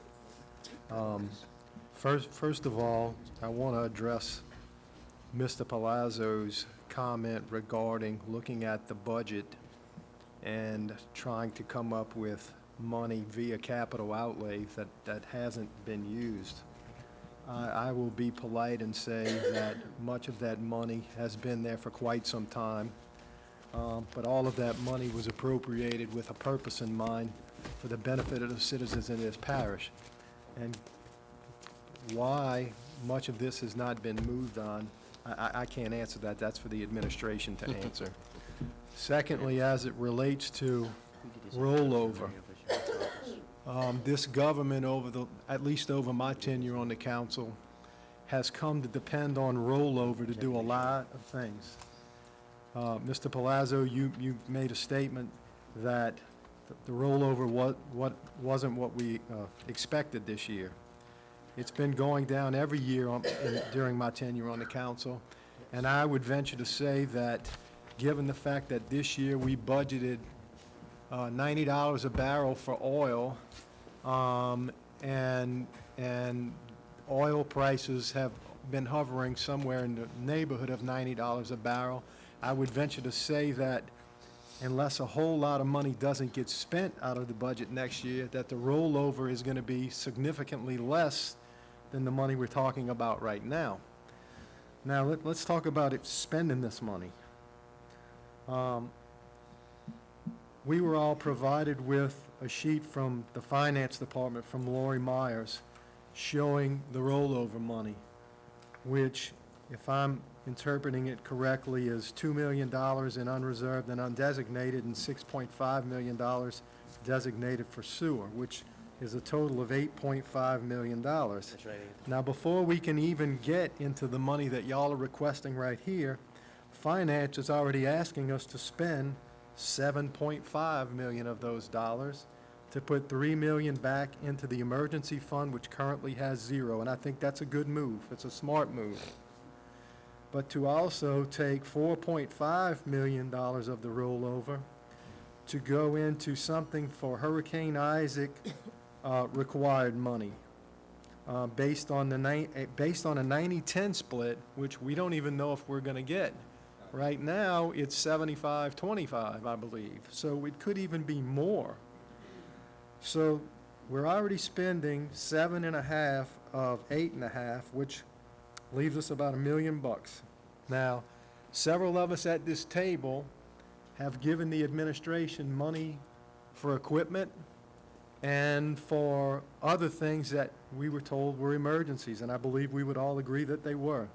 First of all, I want to address Mr. Palazzo's comment regarding looking at the budget and trying to come up with money via capital outlay that hasn't been used. I will be polite and say that much of that money has been there for quite some time, but all of that money was appropriated with a purpose in mind for the benefit of the citizens in this parish. And why much of this has not been moved on, I can't answer that. That's for the administration to answer. Secondly, as it relates to rollover, this government at least over my tenure on the council, has come to depend on rollover to do a lot of things. Mr. Palazzo, you made a statement that the rollover wasn't what we expected this year. It's been going down every year during my tenure on the council, and I would venture to say that, given the fact that this year we budgeted $90 a barrel for oil, and oil prices have been hovering somewhere in the neighborhood of $90 a barrel, I would venture to say that unless a whole lot of money doesn't get spent out of the budget next year, that the rollover is going to be significantly less than the money we're talking about right now. Now, let's talk about it, spending this money. We were all provided with a sheet from the finance department from Lori Myers showing the rollover money, which, if I'm interpreting it correctly, is $2 million in unreserved and undesignated and $6.5 million designated for sewer, which is a total of $8.5 million. That's right. Now, before we can even get into the money that y'all are requesting right here, finance is already asking us to spend $7.5 million of those dollars to put $3 million back into the emergency fund, which currently has zero. And I think that's a good move. It's a smart move. But to also take $4.5 million of the rollover to go into something for Hurricane Isaac required money, based on a 90-10 split, which we don't even know if we're going to get. Right now, it's 75-25, I believe. So it could even be more. So we're already spending 7.5 of 8.5, which leaves us about $1 million. Now, several of us at this table have given the administration money for equipment and for other things that we were told were emergencies, and I believe we would all agree that they were.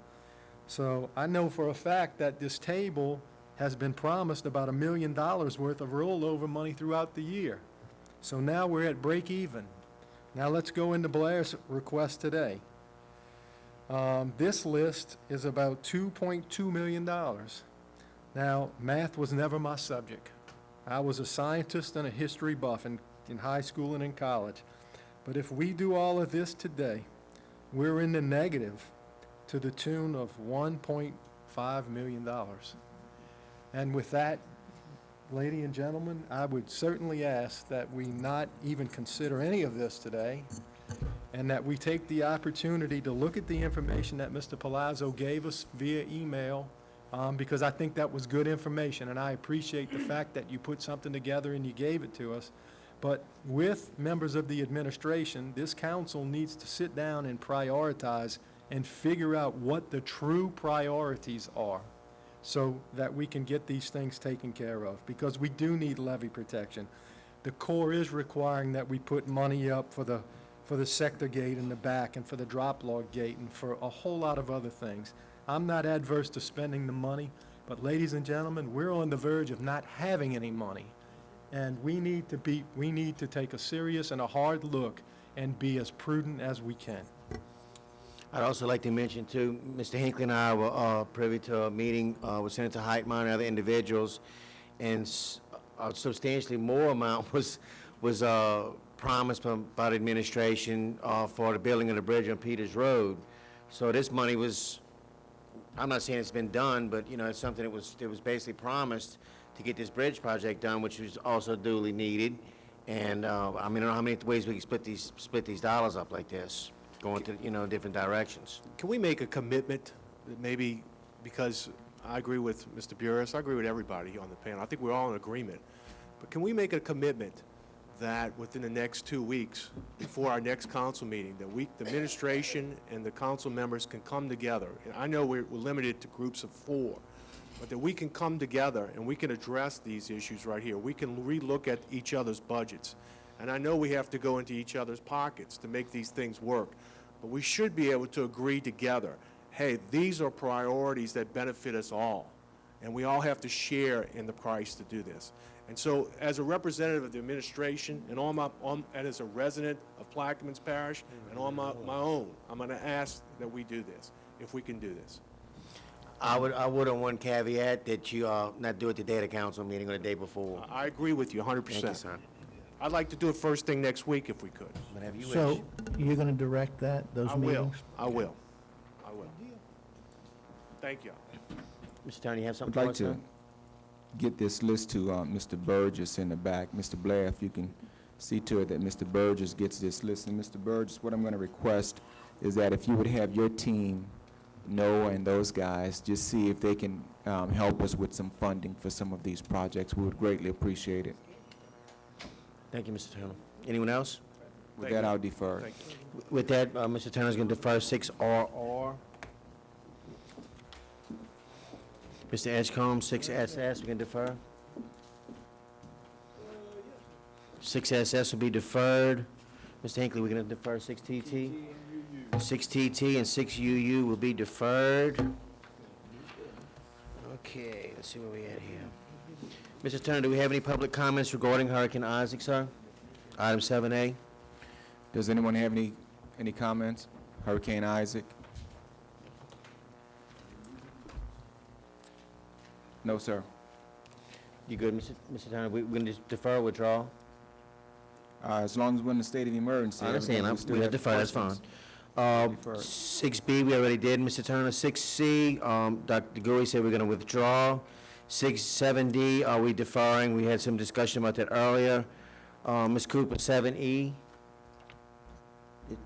So I know for a fact that this table has been promised about $1 million worth of rollover money throughout the year. So now we're at break even. Now let's go into Blair's request today. This list is about $2.2 million. Now, math was never my subject. I was a scientist and a history buff in high school and in college. But if we do all of this today, we're in the negative to the tune of $1.5 million. And with that, ladies and gentlemen, I would certainly ask that we not even consider any of this today, and that we take the opportunity to look at the information that Mr. Palazzo gave us via email, because I think that was good information, and I appreciate the fact that you put something together and you gave it to us. But with members of the administration, this council needs to sit down and prioritize and figure out what the true priorities are so that we can get these things taken care of, because we do need levee protection. The Corps is requiring that we put money up for the sector gate in the back and for the drop log gate and for a whole lot of other things. I'm not adverse to spending the money, but ladies and gentlemen, we're on the verge of not having any money. And we need to take a serious and a hard look and be as prudent as we can. I'd also like to mention, too, Mr. Hinckley and I were privy to a meeting with Senator Heitmeyer and other individuals, and a substantially more amount was promised by the administration for the building of the bridge on Peters Road. So this money was, I'm not saying it's been done, but, you know, it's something that was basically promised to get this bridge project done, which was also duly needed. And I mean, I don't know how many ways we can split these dollars up like this, going to, you know, different directions. Can we make a commitment that maybe, because I agree with Mr. Burris, I agree with everybody on the panel, I think we're all in agreement, but can we make a commitment that within the next 2 weeks, before our next council meeting, that the administration and the council members can come together? And I know we're limited to groups of 4, but that we can come together and we can address these issues right here. We can relook at each other's budgets. And I know we have to go into each other's pockets to make these things work, but we should be able to agree together, hey, these are priorities that benefit us all, and we all have to share in the price to do this. And so, as a representative of the administration and and as a resident of Plaquemines Parish and on my own, I'm going to ask that we do this, if we can do this. I would on one caveat that you not do it the day of the council meeting or the day before. I agree with you 100%. Thank you, sir. I'd like to do it first thing next week if we could. Whatever you So wish. you're going to direct that, those I will. meetings? I will. I will. Thank you. Mr. Attorney, you have I'd something like for us, to get this list to Mr. Burgess in the back. Mr. Blair, if you can see to it that Mr. Burgess gets this list. And Mr. Burgess, what I'm going to request is that if you would have your team, Noah and those guys, just see if they can help us with some funding for some of these projects. We would greatly appreciate it. Thank you, Mr. Turner. Anyone else? With Thank that, you. I'll defer. Thank you. With that, Mr. Turner's going to defer 6RR. Mr. Edgecombe, 6SS, we can defer. 6SS will be deferred. Mr. Hinckley, we're going to defer 6TT. 6TT and 6UU will be deferred. Okay, let's see where we at here. Mr. Turner, do we have any public comments regarding Hurricane Isaac, sir? Item 7A. Does anyone have any comments? Hurricane Isaac? No, sir. You good, Mr. Turner? We're going to defer or withdraw? As long as we're in the state of emergency. I understand. evidently still We have have deferred, that's fine. questions. Deferred. 6B, we already did, Mr. Turner. 6C, Dr. DeGoey said we're going to withdraw. 7D, are we deferring? We had some discussion about that earlier. Ms. Cooper, 7E.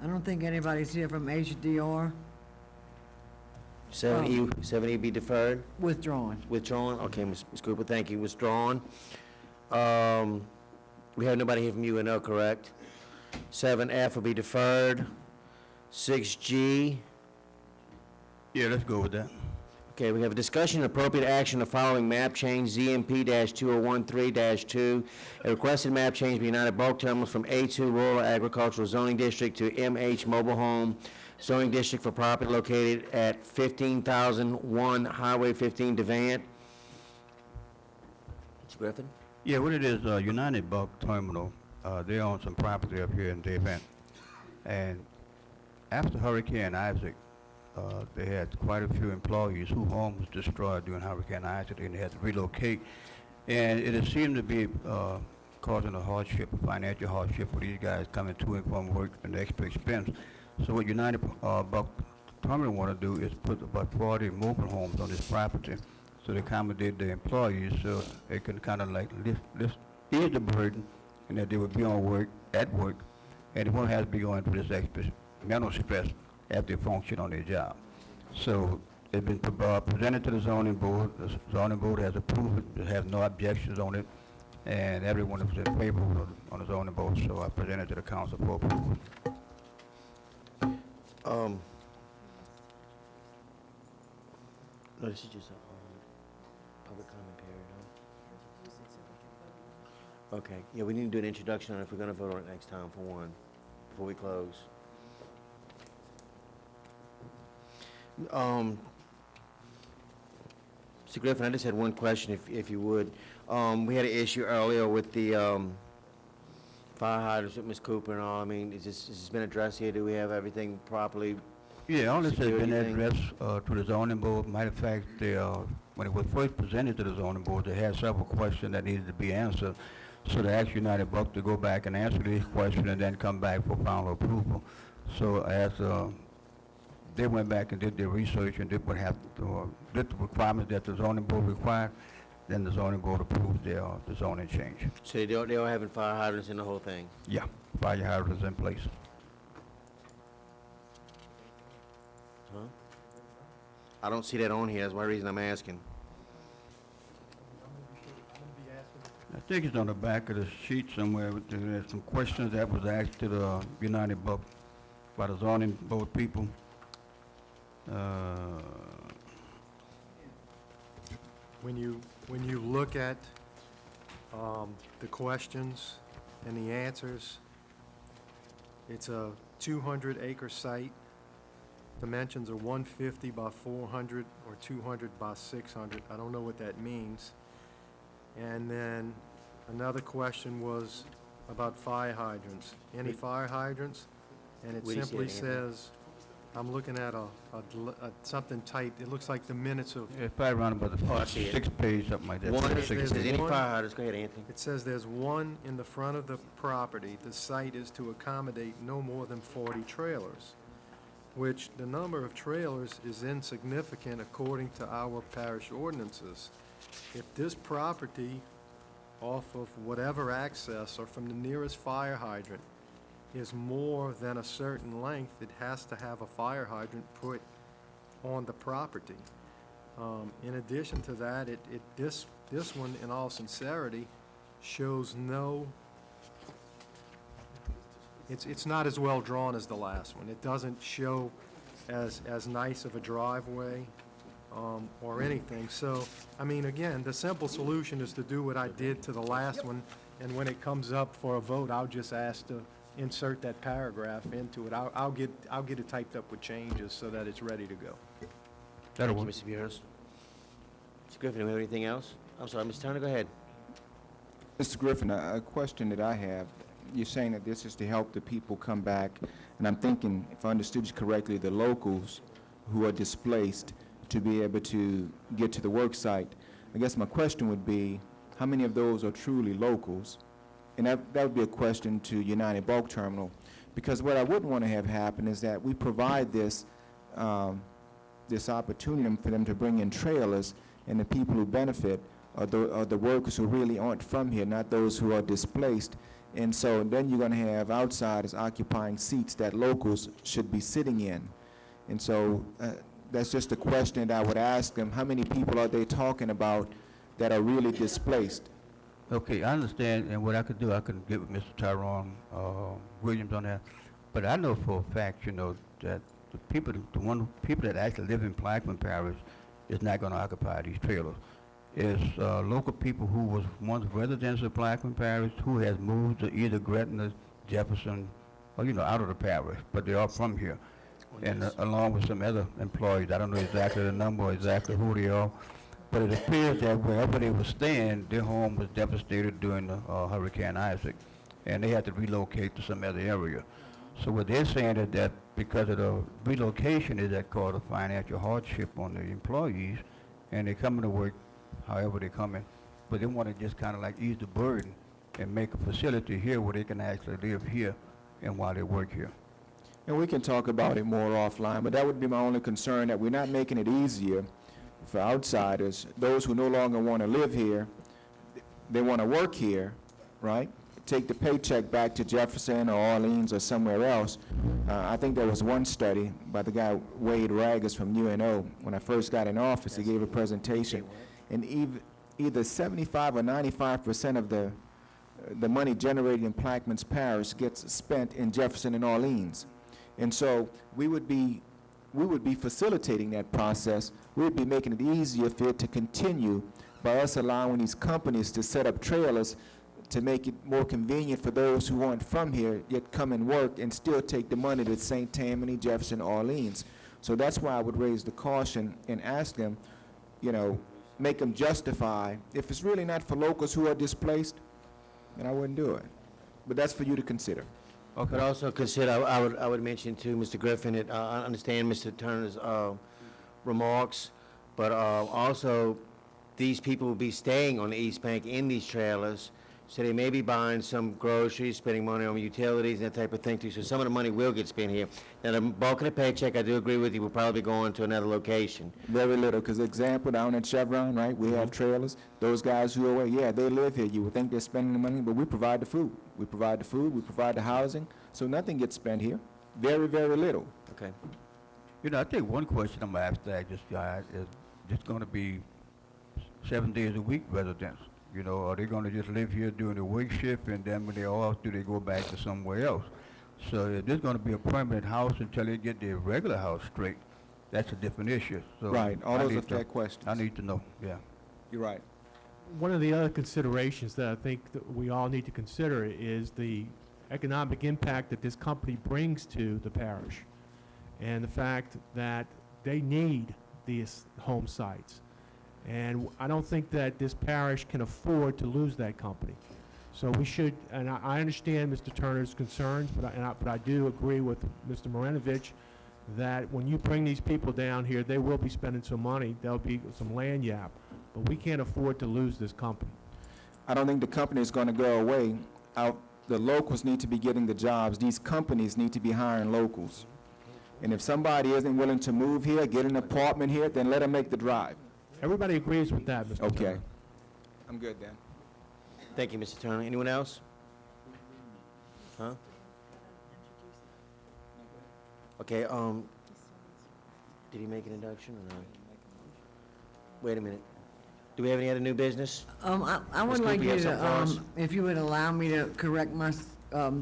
I don't think anybody's here from HDR. 7E be deferred? Withdrawn. Withdrawn? Okay, Ms. Cooper, thank you. Withdrawn. We have nobody here from UNO, correct? 7F will be deferred. 6G. Yeah, let's go with that. Okay, we have a discussion and appropriate action of following map change ZMP-2013-2. A requested map change by United Bulk Terminals from A2 Rural Agricultural Zoning District to MH Mobile Home Zoning District for property located at 15,001 Highway 15, Devant. Mr. Griffin? Yeah, what it is, United Bulk Terminal, they own some property up here in Devon. And after Hurricane Isaac, they had quite a few employees whose home was destroyed during Hurricane Isaac, and they had to relocate. And it has seemed to be causing a hardship, a financial hardship for these guys coming to and from work and the extra expense. So what United Bulk Terminal want to do is put about 40 mobile homes on this property so to accommodate the employees so they can kind of like ease the burden and that they would be on work, at work, and they won't have to be going through this extra mental stress as they function on their job. So it's been presented to the zoning board. The zoning board has approved it, they have no objections on it, and everyone was in favor on the zoning board, so I presented to the council for approval. No, this is just a public comment period, huh? Okay, yeah, we need to do an introduction on it if we're gonna vote on it next time for one, before we close. Mr. Griffin, I just had one question, if you would. We had an issue earlier with the fire hydrants with Ms. Cooper and all. I mean, is this been addressed here? Do we have everything properly? Yeah, all this has been Security thing? addressed to the zoning board. Matter of fact, they, when it was first presented to the zoning board, they had several questions that needed to be answered. So they asked United Bulk to go back and answer these questions and then come back for final approval. So as they went back and did their research and did what have did the requirements that the zoning board required, then the zoning board approved the zoning change. So they don't having fire hydrants in the whole thing? Yeah, fire hydrants in place. Huh? I don't see that on here, that's one reason I'm asking. I think it's on the back of the sheet somewhere. There's some questions that was asked to the United Bulk by the zoning board people. When you look at the questions and the answers, it's a 200-acre site. Dimensions are 150 by 400 or 200 by 600. I don't know what that means. And then Another question was about fire hydrants. Any fire hydrants? And it Where do you see simply it, Anthony? says, I'm looking at something typed, it looks like the minutes of, It's probably around about Oh, I the see it. 6th page, something like that. One, There's- if Six there's there's page. any one- fire hydrants, go ahead, Anthony. it says there's one in the front of the property. The site is to accommodate no more than 40 trailers, which the number of trailers is insignificant according to our parish ordinances. If this property off of whatever access or from the nearest fire hydrant is more than a certain length, it has to have a fire hydrant put on the property. In addition to that, this one, in all sincerity, shows no, it's not as well drawn as the last one. It doesn't show as nice of a driveway, or anything. So, I mean, again, the simple solution is to do what I did to the last one, and when it comes up for a vote, I'll just ask to insert that paragraph into it. I'll get it typed up with changes so that it's ready to go. That'll Thank you, work. Mr. Buros. Mr. Griffin, do we have anything else? I'm sorry, Ms. Turner, go ahead. Mr. Griffin, a question that I have, you're saying that this is to help the people come back, and I'm thinking, if I understood you correctly, the locals who are displaced to be able to get to the work site. I guess my question would be, how many of those are truly locals? And that would be a question to United Bulk Terminal, because what I wouldn't want to have happen is that we provide this opportunity for them to bring in trailers, and the people who benefit are the workers who really aren't from here, not those who are displaced. And so then you're going to have outsiders occupying seats that locals should be sitting in. And so that's just a question that I would ask them. How many people are they talking about that are really displaced? Okay, I understand, and what I could do, I could get with Mr. Tyrone Williams on that. But I know for a fact, that the people that actually live in Plaquemines Parish is not going to occupy these trailers. It's local people who was once residents of Plaquemines Parish who has moved to either Gretna, Jefferson, or out of the parish, but they are from here. And along with some other employees, I don't know exactly the number or exactly who they are, but it appears that wherever they were staying, their home was devastated during the Hurricane Isaac, and they had to relocate to some other area. So what they're saying is that because of the relocation is that caused a financial hardship on the employees, and they're coming to work however they're coming, but they want to just kind of like ease the burden and make a facility here where they can actually live here and while they work here. And we can talk about it more offline, but that would be my only concern, that we're not making it easier for outsiders, those who no longer want to live here, they want to work here, right? Take the paycheck back to Jefferson or Orleans or somewhere else. I think there was one study by the guy Wade Raggers from UNO. When I first got in office, he gave a presentation, and either 75 or 95% of the money generated in Plaquemines Parish gets spent in Jefferson and Orleans. And so we would be facilitating that process. We would be making it easier for it to continue by us allowing these companies to set up trailers to make it more convenient for those who aren't from here, yet come and work and still take the money to St. Tammany, Jefferson, Orleans. So that's why I would raise the caution and ask them, make them justify. If it's really not for locals who are displaced, then I wouldn't do it. But that's for you to consider. But also consider, I would mention too, Mr. Griffin, that I understand Mr. Turner's remarks, but also these people will be staying on the East Bank in these trailers, so they may be buying some groceries, spending money on utilities, and that type of thing too. So some of the money will get spent here. Now, the bulk of the paycheck, I do agree with you, will probably be going to another location. Very little, because example, down at Chevron, right, we have trailers. Those guys who are away, yeah, they live here. You would think they're spending the money, but we provide the food. We provide the food, we provide the housing, so nothing gets spent here. Very, very little. Okay. I think one question I'm going to ask that just guy is just going to be 7 days a week residents. Are they going to just live here during the work shift, and then when they're off, do they go back to somewhere else? So if there's going to be a permanent house until they get their regular house straight, that's a different issue. So Right, all those are fair questions. I need to know, yeah. You're right. One of the other considerations that I think that we all need to consider is the economic impact that this company brings to the parish, and the fact that they need these home sites. And I don't think that this parish can afford to lose that company. So we should, and I understand Mr. Turner's concerns, but I do agree with Mr. Marinovich that when you bring these people down here, they will be spending some money. There'll be some land yap, but we can't afford to lose this company. I don't think the company is going to go away. The locals need to be getting the jobs. These companies need to be hiring locals. And if somebody isn't willing to move here, get an apartment here, then let them make the drive. Everybody agrees with that, Mr. Okay. Turner. I'm good then. Thank you, Mr. Turner. Anyone else? Huh? Okay, did he make an induction or not? Wait a minute. Do we have any other new business? I Ms. would like Cooper, you you have something for us? to, if you would allow me to correct my,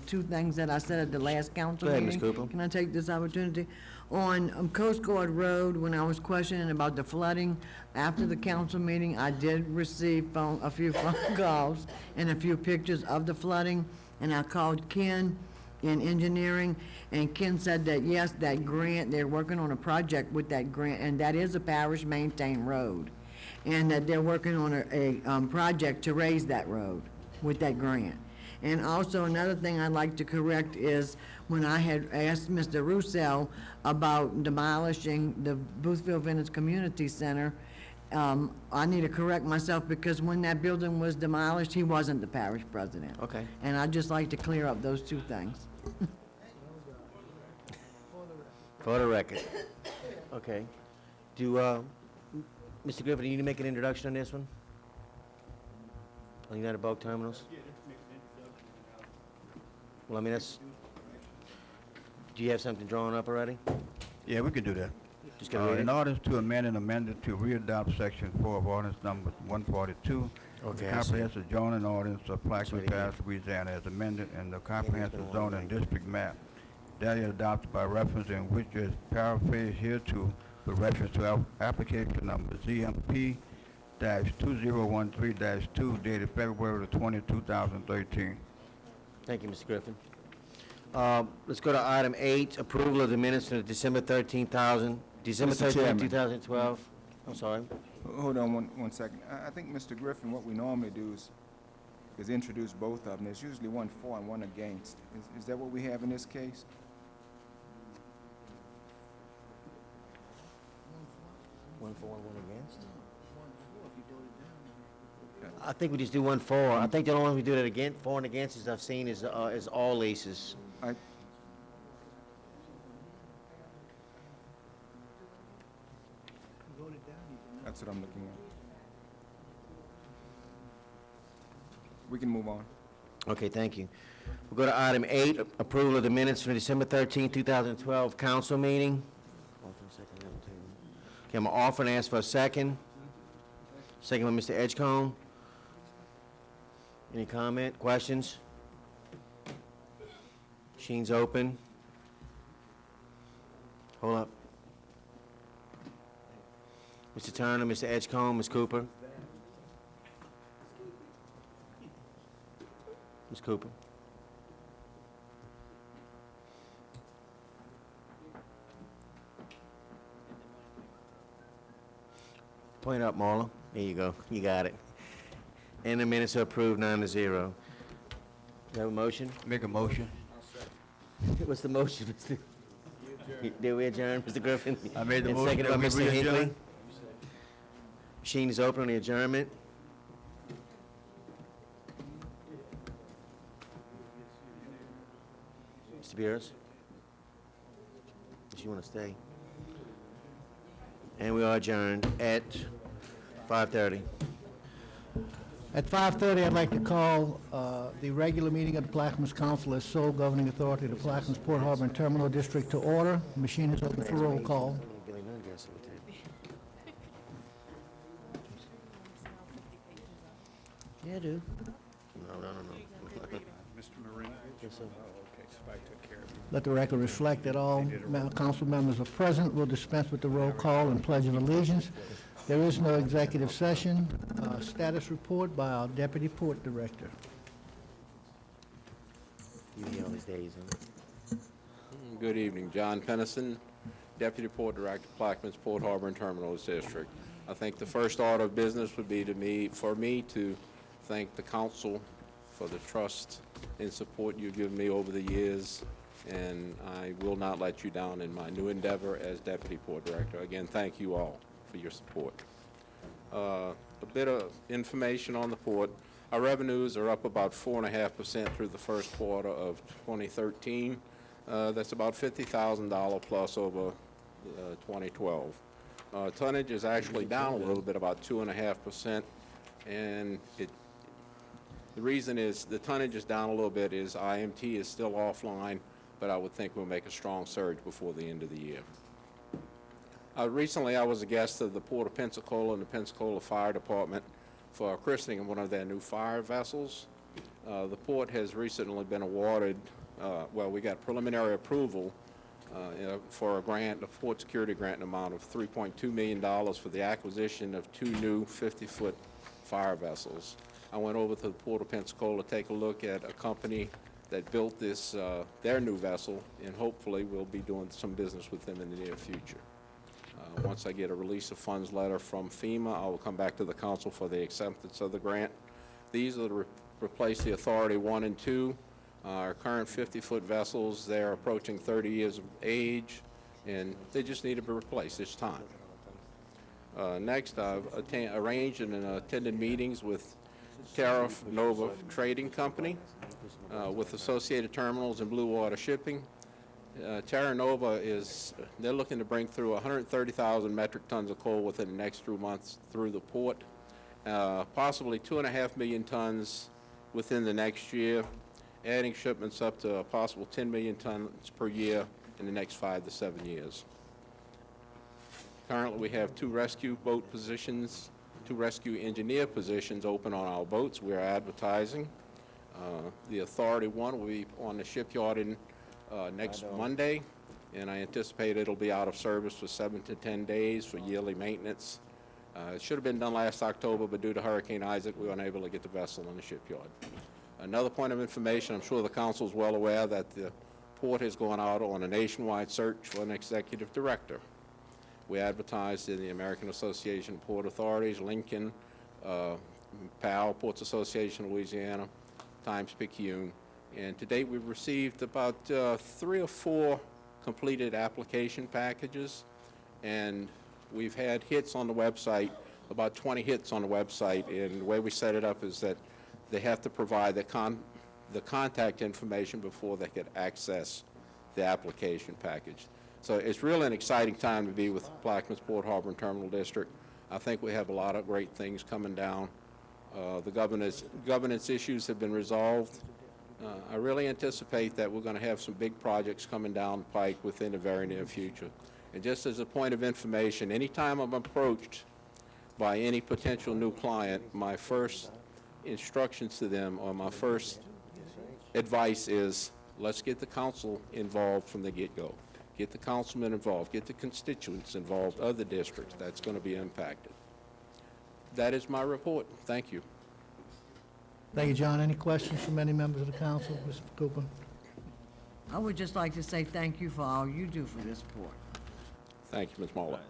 two things that I said at the last council Go ahead, meeting. Ms. Cooper. Can I take this opportunity? On Coast Guard Road, when I was questioning about the flooding, after the council meeting, I did receive a few phone calls and a few pictures of the flooding, and I called Ken in engineering, and Ken said that, yes, that grant, they're working on a project with that grant, and that is a parish-maintained road, and that they're working on a project to raise that road with that grant. And also, another thing I'd like to correct is, when I had asked Mr. Roussel about demolishing the Boothville Village Community Center, I need to correct myself, because when that building was demolished, he wasn't the parish president. Okay. And I'd just like to clear up those two things. For the record. Okay. Mr. Griffin, do you need to make an introduction on this one? On United Bulk Terminals? Well, I mean, do you have something drawn up already? Yeah, we can do that. Just gonna read In it? order to amend and amend it to readopt section 4 of ordinance number 142, Okay, the I see. comprehensive zoning ordinance of That's what Plaquemines it Parish, Louisiana, as amended, and the comprehensive one zoning thing. district map that is adopted by reference, in which is paraphrased hereto with reference to application number ZMP-2013-2 dated February the 20th, 2013. Thank you, Mr. Griffin. Let's go to item 8, approval of the minutes for the December 13th, Mr. Chairman. 2012. I'm sorry. Hold on one second. I think, Mr. Griffin, what we normally do is introduce both of them. There's usually one for and one against. Is that what we have in this case? One for, one against? I think we just do 1 for. I think the only one we do that again, for and against, as I've seen, is all leases. That's what I'm looking at. We can move on. Okay, thank you. We'll go to item 8, approval of the minutes for the December 13th, 2012 council meeting. Okay, I'm gonna offer and ask for a second. Second by Mr. Edgecombe. Any comment, questions? Machine's open. Hold up. Mr. Turner, Mr. Edgecombe, Ms. Cooper. Ms. Cooper. Point up, Marla. There you go. You got it. And the minutes are approved 9-0. You have a motion? Make a motion. What's the motion, Mr.? Did we adjourn, Mr. Griffin? I made the And motion seconded by that we Mr. re-adjourn. Hinckley. Machine is open on the adjournment. Mr. Beers? Does you want to stay? And we are adjourned at 5:30. At 5:30, I'd like to call the regular meeting of the Plaquemines Council as sole governing authority of the Plaquemines Port Harbor and Terminal District to order. Machine is open for roll call. Yeah, I do. No. Mr. Marino? Yes, sir. Oh, okay, so I took care of it. Let the record reflect that all council members are present. We'll dispense with the roll call and pledge of allegiance. There is no executive session. Status report by our Deputy Port Director. You hear all these days, huh? Good evening, John Pennison, Deputy Port Director, Plaquemines Port Harbor and Terminals District. I think the first order of business would be for me to thank the council for the trust and support you've given me over the years, and I will not let you down in my new endeavor as Deputy Port Director. Again, thank you all for your support. A bit of information on the port. Our revenues are up about 4.5% through the first quarter of 2013. That's about $50,000 plus over 2012. Tonnage is actually down a little bit, about 2.5%, and the reason is the tonnage is down a little bit is IMT is still offline, but I would think we'll make a strong surge before the end of the year. Recently, I was a guest of the Port of Pensacola and the Pensacola Fire Department for a christening of one of their new fire vessels. The port has recently been awarded, we got preliminary approval for a grant, a port security grant, an amount of $3.2 million for the acquisition of 2 new 50-foot fire vessels. I went over to the Port of Pensacola to take a look at a company that built this, their new vessel, and hopefully we'll be doing some business with them in the near future. Once I get a release of funds letter from FEMA, I will come back to the council for the acceptance of the grant. These are to replace the Authority 1 and 2. Our current 50-foot vessels, they're approaching 30 years of age, and they just need to be replaced. It's time. Next, I've arranged and attended meetings with Tariff Nova Trading Company, with Associated Terminals and Blue Water Shipping. Terra Nova they're looking to bring through 130,000 metric tons of coal within the next 3 months through the port, possibly 2.5 million tons within the next year, adding shipments up to a possible 10 million tons per year in the next 5 to 7 years. Currently, we have 2 rescue boat positions, 2 rescue engineer positions open on our boats. We're advertising. The Authority 1 will be on the shipyard in next Monday, and I anticipate it'll be out of service for 7 to 10 days for yearly maintenance. It should have been done last October, but due to Hurricane Isaac, we were unable to get the vessel in the shipyard. Another point of information, I'm sure the council is well aware that the port has gone out on a nationwide search for an executive director. We advertised in the American Association of Port Authorities, Lincoln, PAL, Ports Association of Louisiana, Times-Picayune, and to date we've received about 3 or 4 completed application packages, and we've had hits on the website, about 20 hits on the website, and the way we set it up is that they have to provide the contact information before they could access the application package. So it's really an exciting time to be with Plaquemines Port Harbor and Terminal District. I think we have a lot of great things coming down. The governance issues have been resolved. I really anticipate that we're going to have some big projects coming down the pike within the very near future. And just as a point of information, anytime I'm approached by any potential new client, my first instructions to them, or my first advice is, let's get the council involved from the get-go. Get the councilmen involved, get the constituents involved, other districts that's going to be impacted. That is my report. Thank you. Thank you, John. Any questions from any members of the council? Mr. Cooper? I would just like to say thank you for all you do for this port. Thank you, Ms. Moller.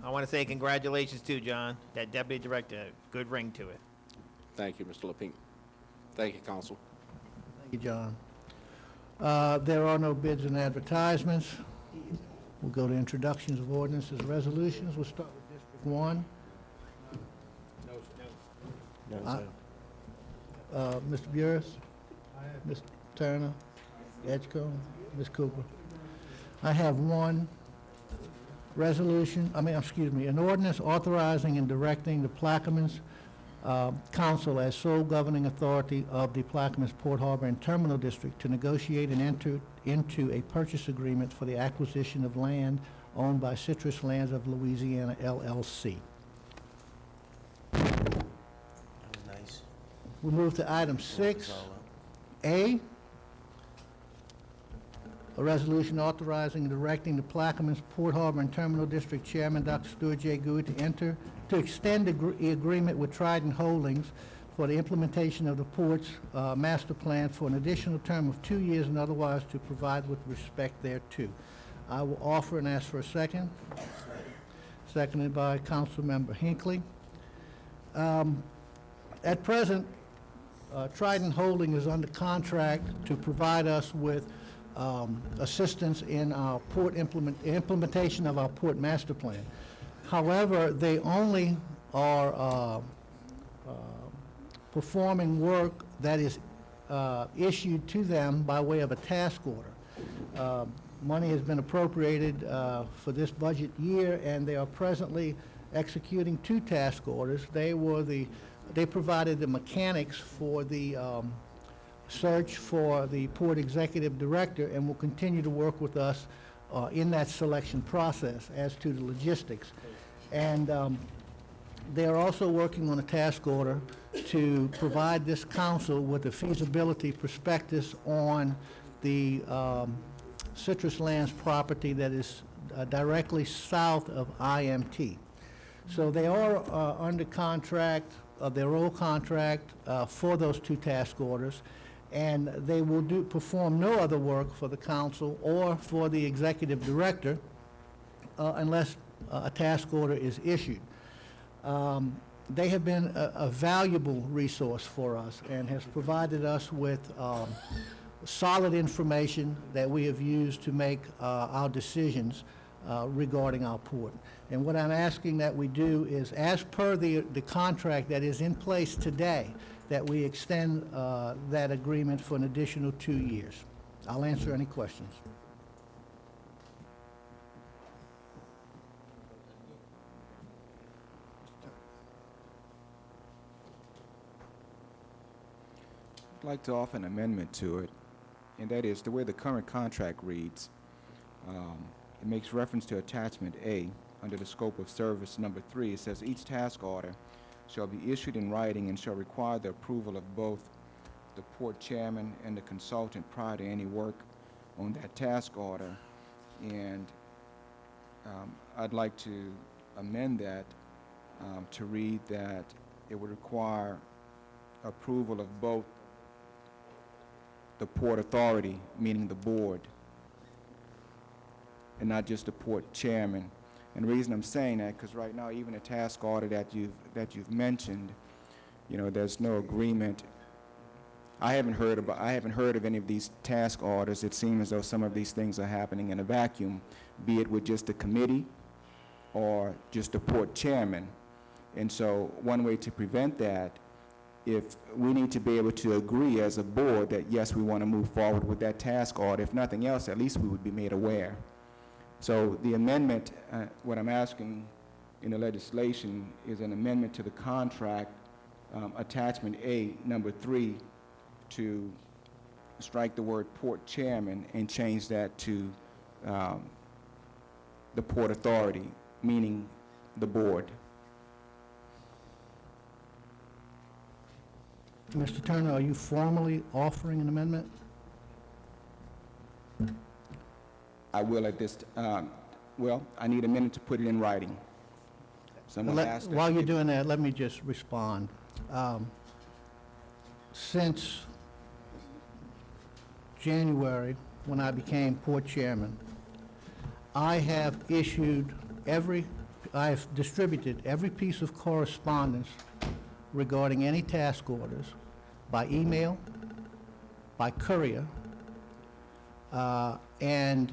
I want to say congratulations too, John. That deputy director, good ring to it. Thank you, Mr. Lapine. Thank you, council. Thank you, John. There are no bids and advertisements. We'll go to introductions of ordinances and resolutions. We'll start with District 1. Mr. Burris? Mr. Turner? Edgecombe? Ms. Cooper? I have one an ordinance authorizing and directing the Plaquemines Council as sole governing authority of the Plaquemines Port Harbor and Terminal District to negotiate and enter into a purchase agreement for the acquisition of land owned by Citrus Lands of Louisiana, LLC. Nice. We move to item 6A, a resolution authorizing and directing the Plaquemines Port Harbor and Terminal District Chairman, Dr. Stuart J. Gouy, to extend the agreement with Trident Holdings for the implementation of the port's master plan for an additional term of 2 years and otherwise to provide with respect thereto. I will offer and ask for a second. seconded by Councilmember Hinckley. At present, Trident Holding is under contract to provide us with assistance in our port implementation of our port master plan. However, they only are performing work that is issued to them by way of a task order. Money has been appropriated for this budget year, and they are presently executing 2 task orders. They provided the mechanics for the search for the port executive director, and will continue to work with us in that selection process as to the logistics. And they are also working on a task order to provide this council with a feasibility prospectus on the Citrus Lands property that is directly south of IMT. So they are under contract, their old contract for those 2 task orders, and they will perform no other work for the council or for the executive director unless a task order is issued. They have been a valuable resource for us and has provided us with solid information that we have used to make our decisions regarding our port. And what I'm asking that we do is, as per the contract that is in place today, that we extend that agreement for an additional 2 years. I'll answer any questions. I'd like to offer an amendment to it, and that is the way the current contract reads. It makes reference to attachment A under the scope of service number 3. It says each task order shall be issued in writing and shall require the approval of both the port chairman and the consultant prior to any work on that task order. And I'd like to amend that to read that it would require approval of both the port authority, meaning the board, and not just the port chairman. And the reason I'm saying that, because right now, even a task order that you've mentioned, you know, there's no agreement. I haven't heard of any of these task orders. It seems as though some of these things are happening in a vacuum, be it with just the committee or just the port chairman. And so one way to prevent that, if we need to be able to agree as a board that yes, we want to move forward with that task order, if nothing else, at least we would be made aware. So the amendment, what I'm asking in the legislation is an amendment to the contract, attachment A, number 3, to strike the word port chairman and change that to the port authority, meaning the board. Mr. Turner, are you formally offering an amendment? I will at this, well, I need a minute to put it in writing. So I'm going to ask. While you're doing that, let me just respond. Since January, when I became port chairman, I have distributed every piece of correspondence regarding any task orders by email, by courier, and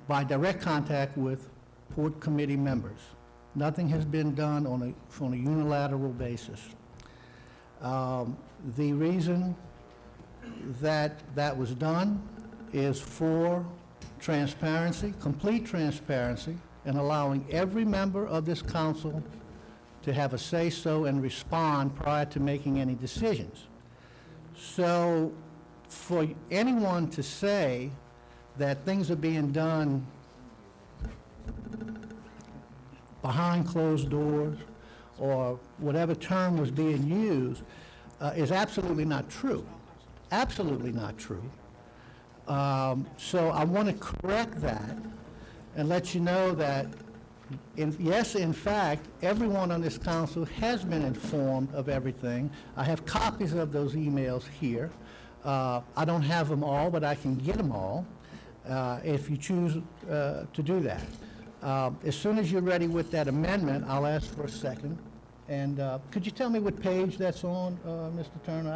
by direct contact with port committee members. Nothing has been done on a unilateral basis. The reason that was done is for transparency, complete transparency, and allowing every member of this council to have a say-so and respond prior to making any decisions. So for anyone to say that things are being done behind closed doors, or whatever term was being used, is absolutely not true. Absolutely not true. So I want to correct that and let you know that, yes, in fact, everyone on this council has been informed of everything. I have copies of those emails here. I don't have them all, but I can get them all if you choose to do that. As soon as you're ready with that amendment, I'll ask for a second. And could you tell me what page that's on, Mr. Turner?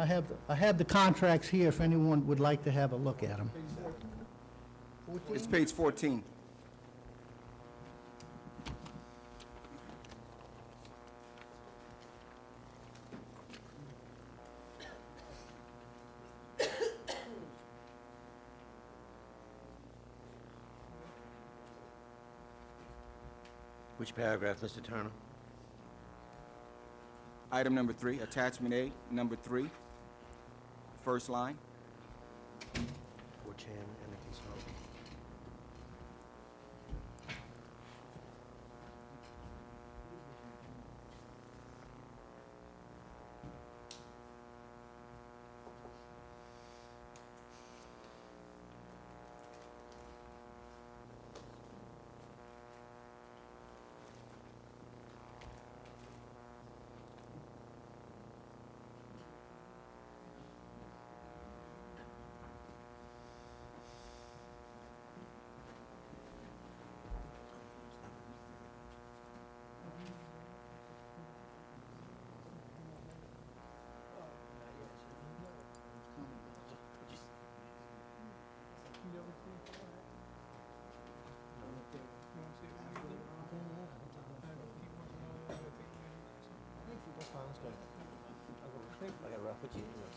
I have the contracts here if anyone would like to have a look at them. It's page 14. Which paragraph, Mr. Turner? Item number 3, attachment A, number 3, first line. For chairman and the consultant.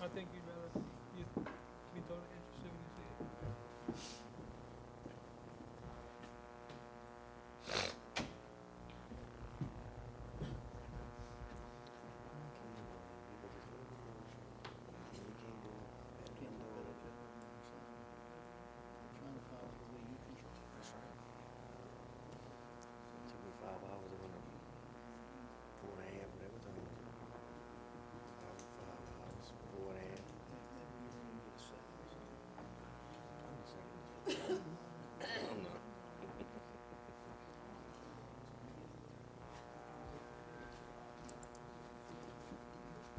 I think you'd rather, you'd be totally interested when you see it. Took me 5 hours to run a 4.5, whatever time it was. 5 hours, 4.5. I'm not.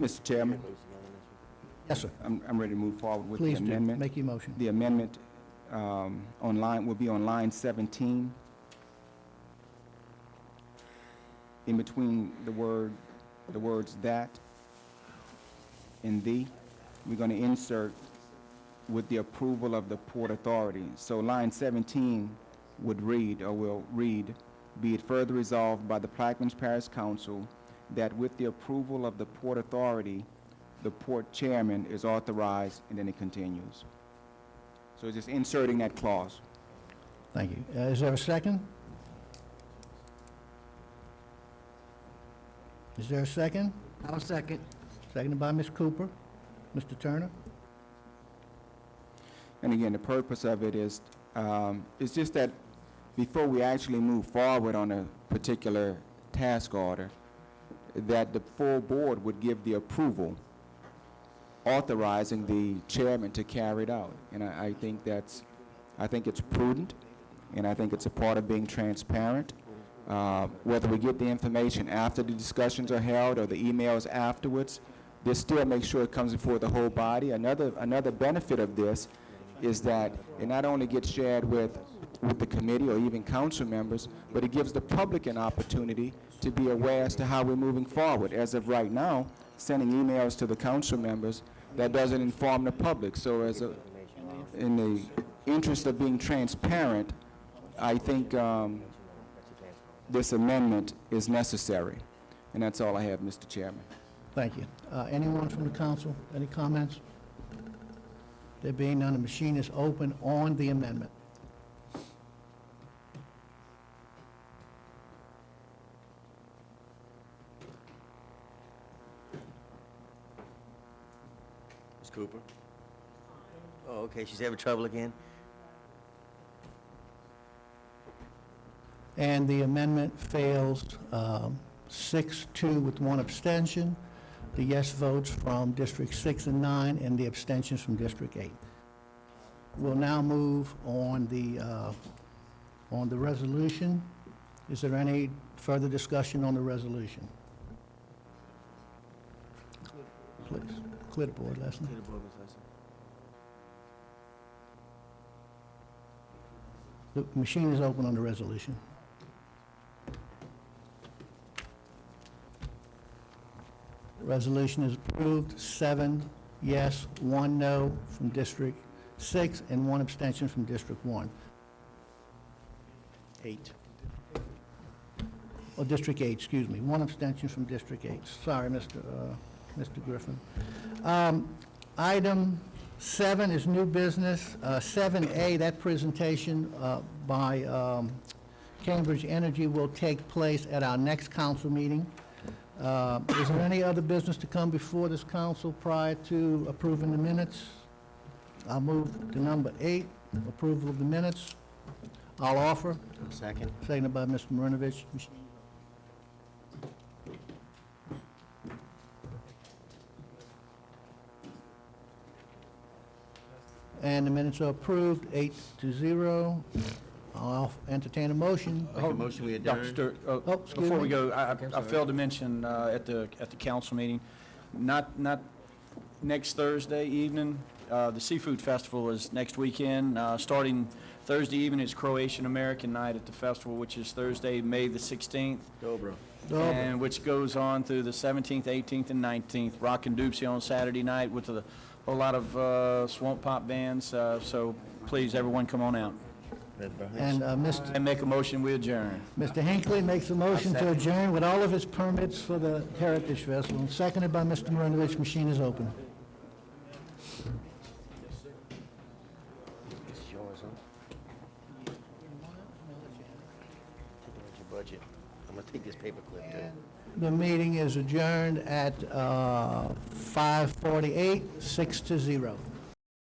Mr. Chairman, Yes, sir. I'm ready to move forward with the Please do. amendment. Make your motion. The amendment will be on line 17. In between the words "that" and "the," we're going to insert "with the approval of the Port Authority." So line 17 would read, or will read, "Be it further resolved by the Plaquemines Parish Council that with the approval of the Port Authority, the port chairman is authorized," and then it continues. So just inserting that clause. Thank you. Is there a second? Is there a second? I'll second. Seconded by Ms. Cooper. Mr. Turner? And again, the purpose of it is, it's just that before we actually move forward on a particular task order, that the full board would give the approval authorizing the chairman to carry it out. And I think it's prudent, and I think it's a part of being transparent. Whether we get the information after the discussions are held or the emails afterwards, this still makes sure it comes before the whole body. Another benefit of this is that it not only gets shared with the committee or even council members, but it gives the public an opportunity to be aware as to how we're moving forward. As of right now, sending emails to the council members, that doesn't inform the public. So in the interest of being transparent, I think this amendment is necessary. And that's all I have, Mr. Chairman. Thank you. Anyone from the council, any comments? There being none, the machine is open on the amendment. Ms. Cooper? Oh, okay, she's having trouble again? And the amendment fails 6-2 with one abstention. The yes votes from District 6 and 9, and the abstentions from District 8. We'll now move on the resolution. Is there any further discussion on the resolution? Please, clear the board, Leslie. Clear the board, Ms. Leslie. The machine is open on the resolution. Resolution is approved, 7 yes, 1 no from District 6, and 1 abstention from District 1. 8. Oh, District 8, excuse me, 1 abstention from District 8. Sorry, Mr. Griffin. Item 7 is new business. 7A, that presentation by Cambridge Energy will take place at our next council meeting. Is there any other business to come before this council prior to approving the minutes? I'll move to number 8, approval of the minutes. I'll offer. Second. Seconded by Mr. Marinovich. And the minutes are approved, 8-0. I'll entertain a motion. Make a motion, we adjourn. Dr. Stewart, excuse before me. we go, I failed to mention at the council meeting, not next Thursday evening, the Seafood Festival is next weekend. Starting Thursday evening is Croatian American Night at the festival, which is Thursday, May the 16th. Dobro. And which goes on through the 17th, 18th, and 19th. Rock and Doopsie on Saturday night with a whole lot of swamp pop bands. So please, everyone, come on out. And Mr. And make a motion, we adjourn. Mr. Hinckley makes a motion to adjourn with all of his permits for the Heritage Festival, seconded by Mr. Marinovich. Machine is open. This is yours, huh? Take your budget. I'm gonna take this paperclip too. The meeting is adjourned at 5:48, 6-0.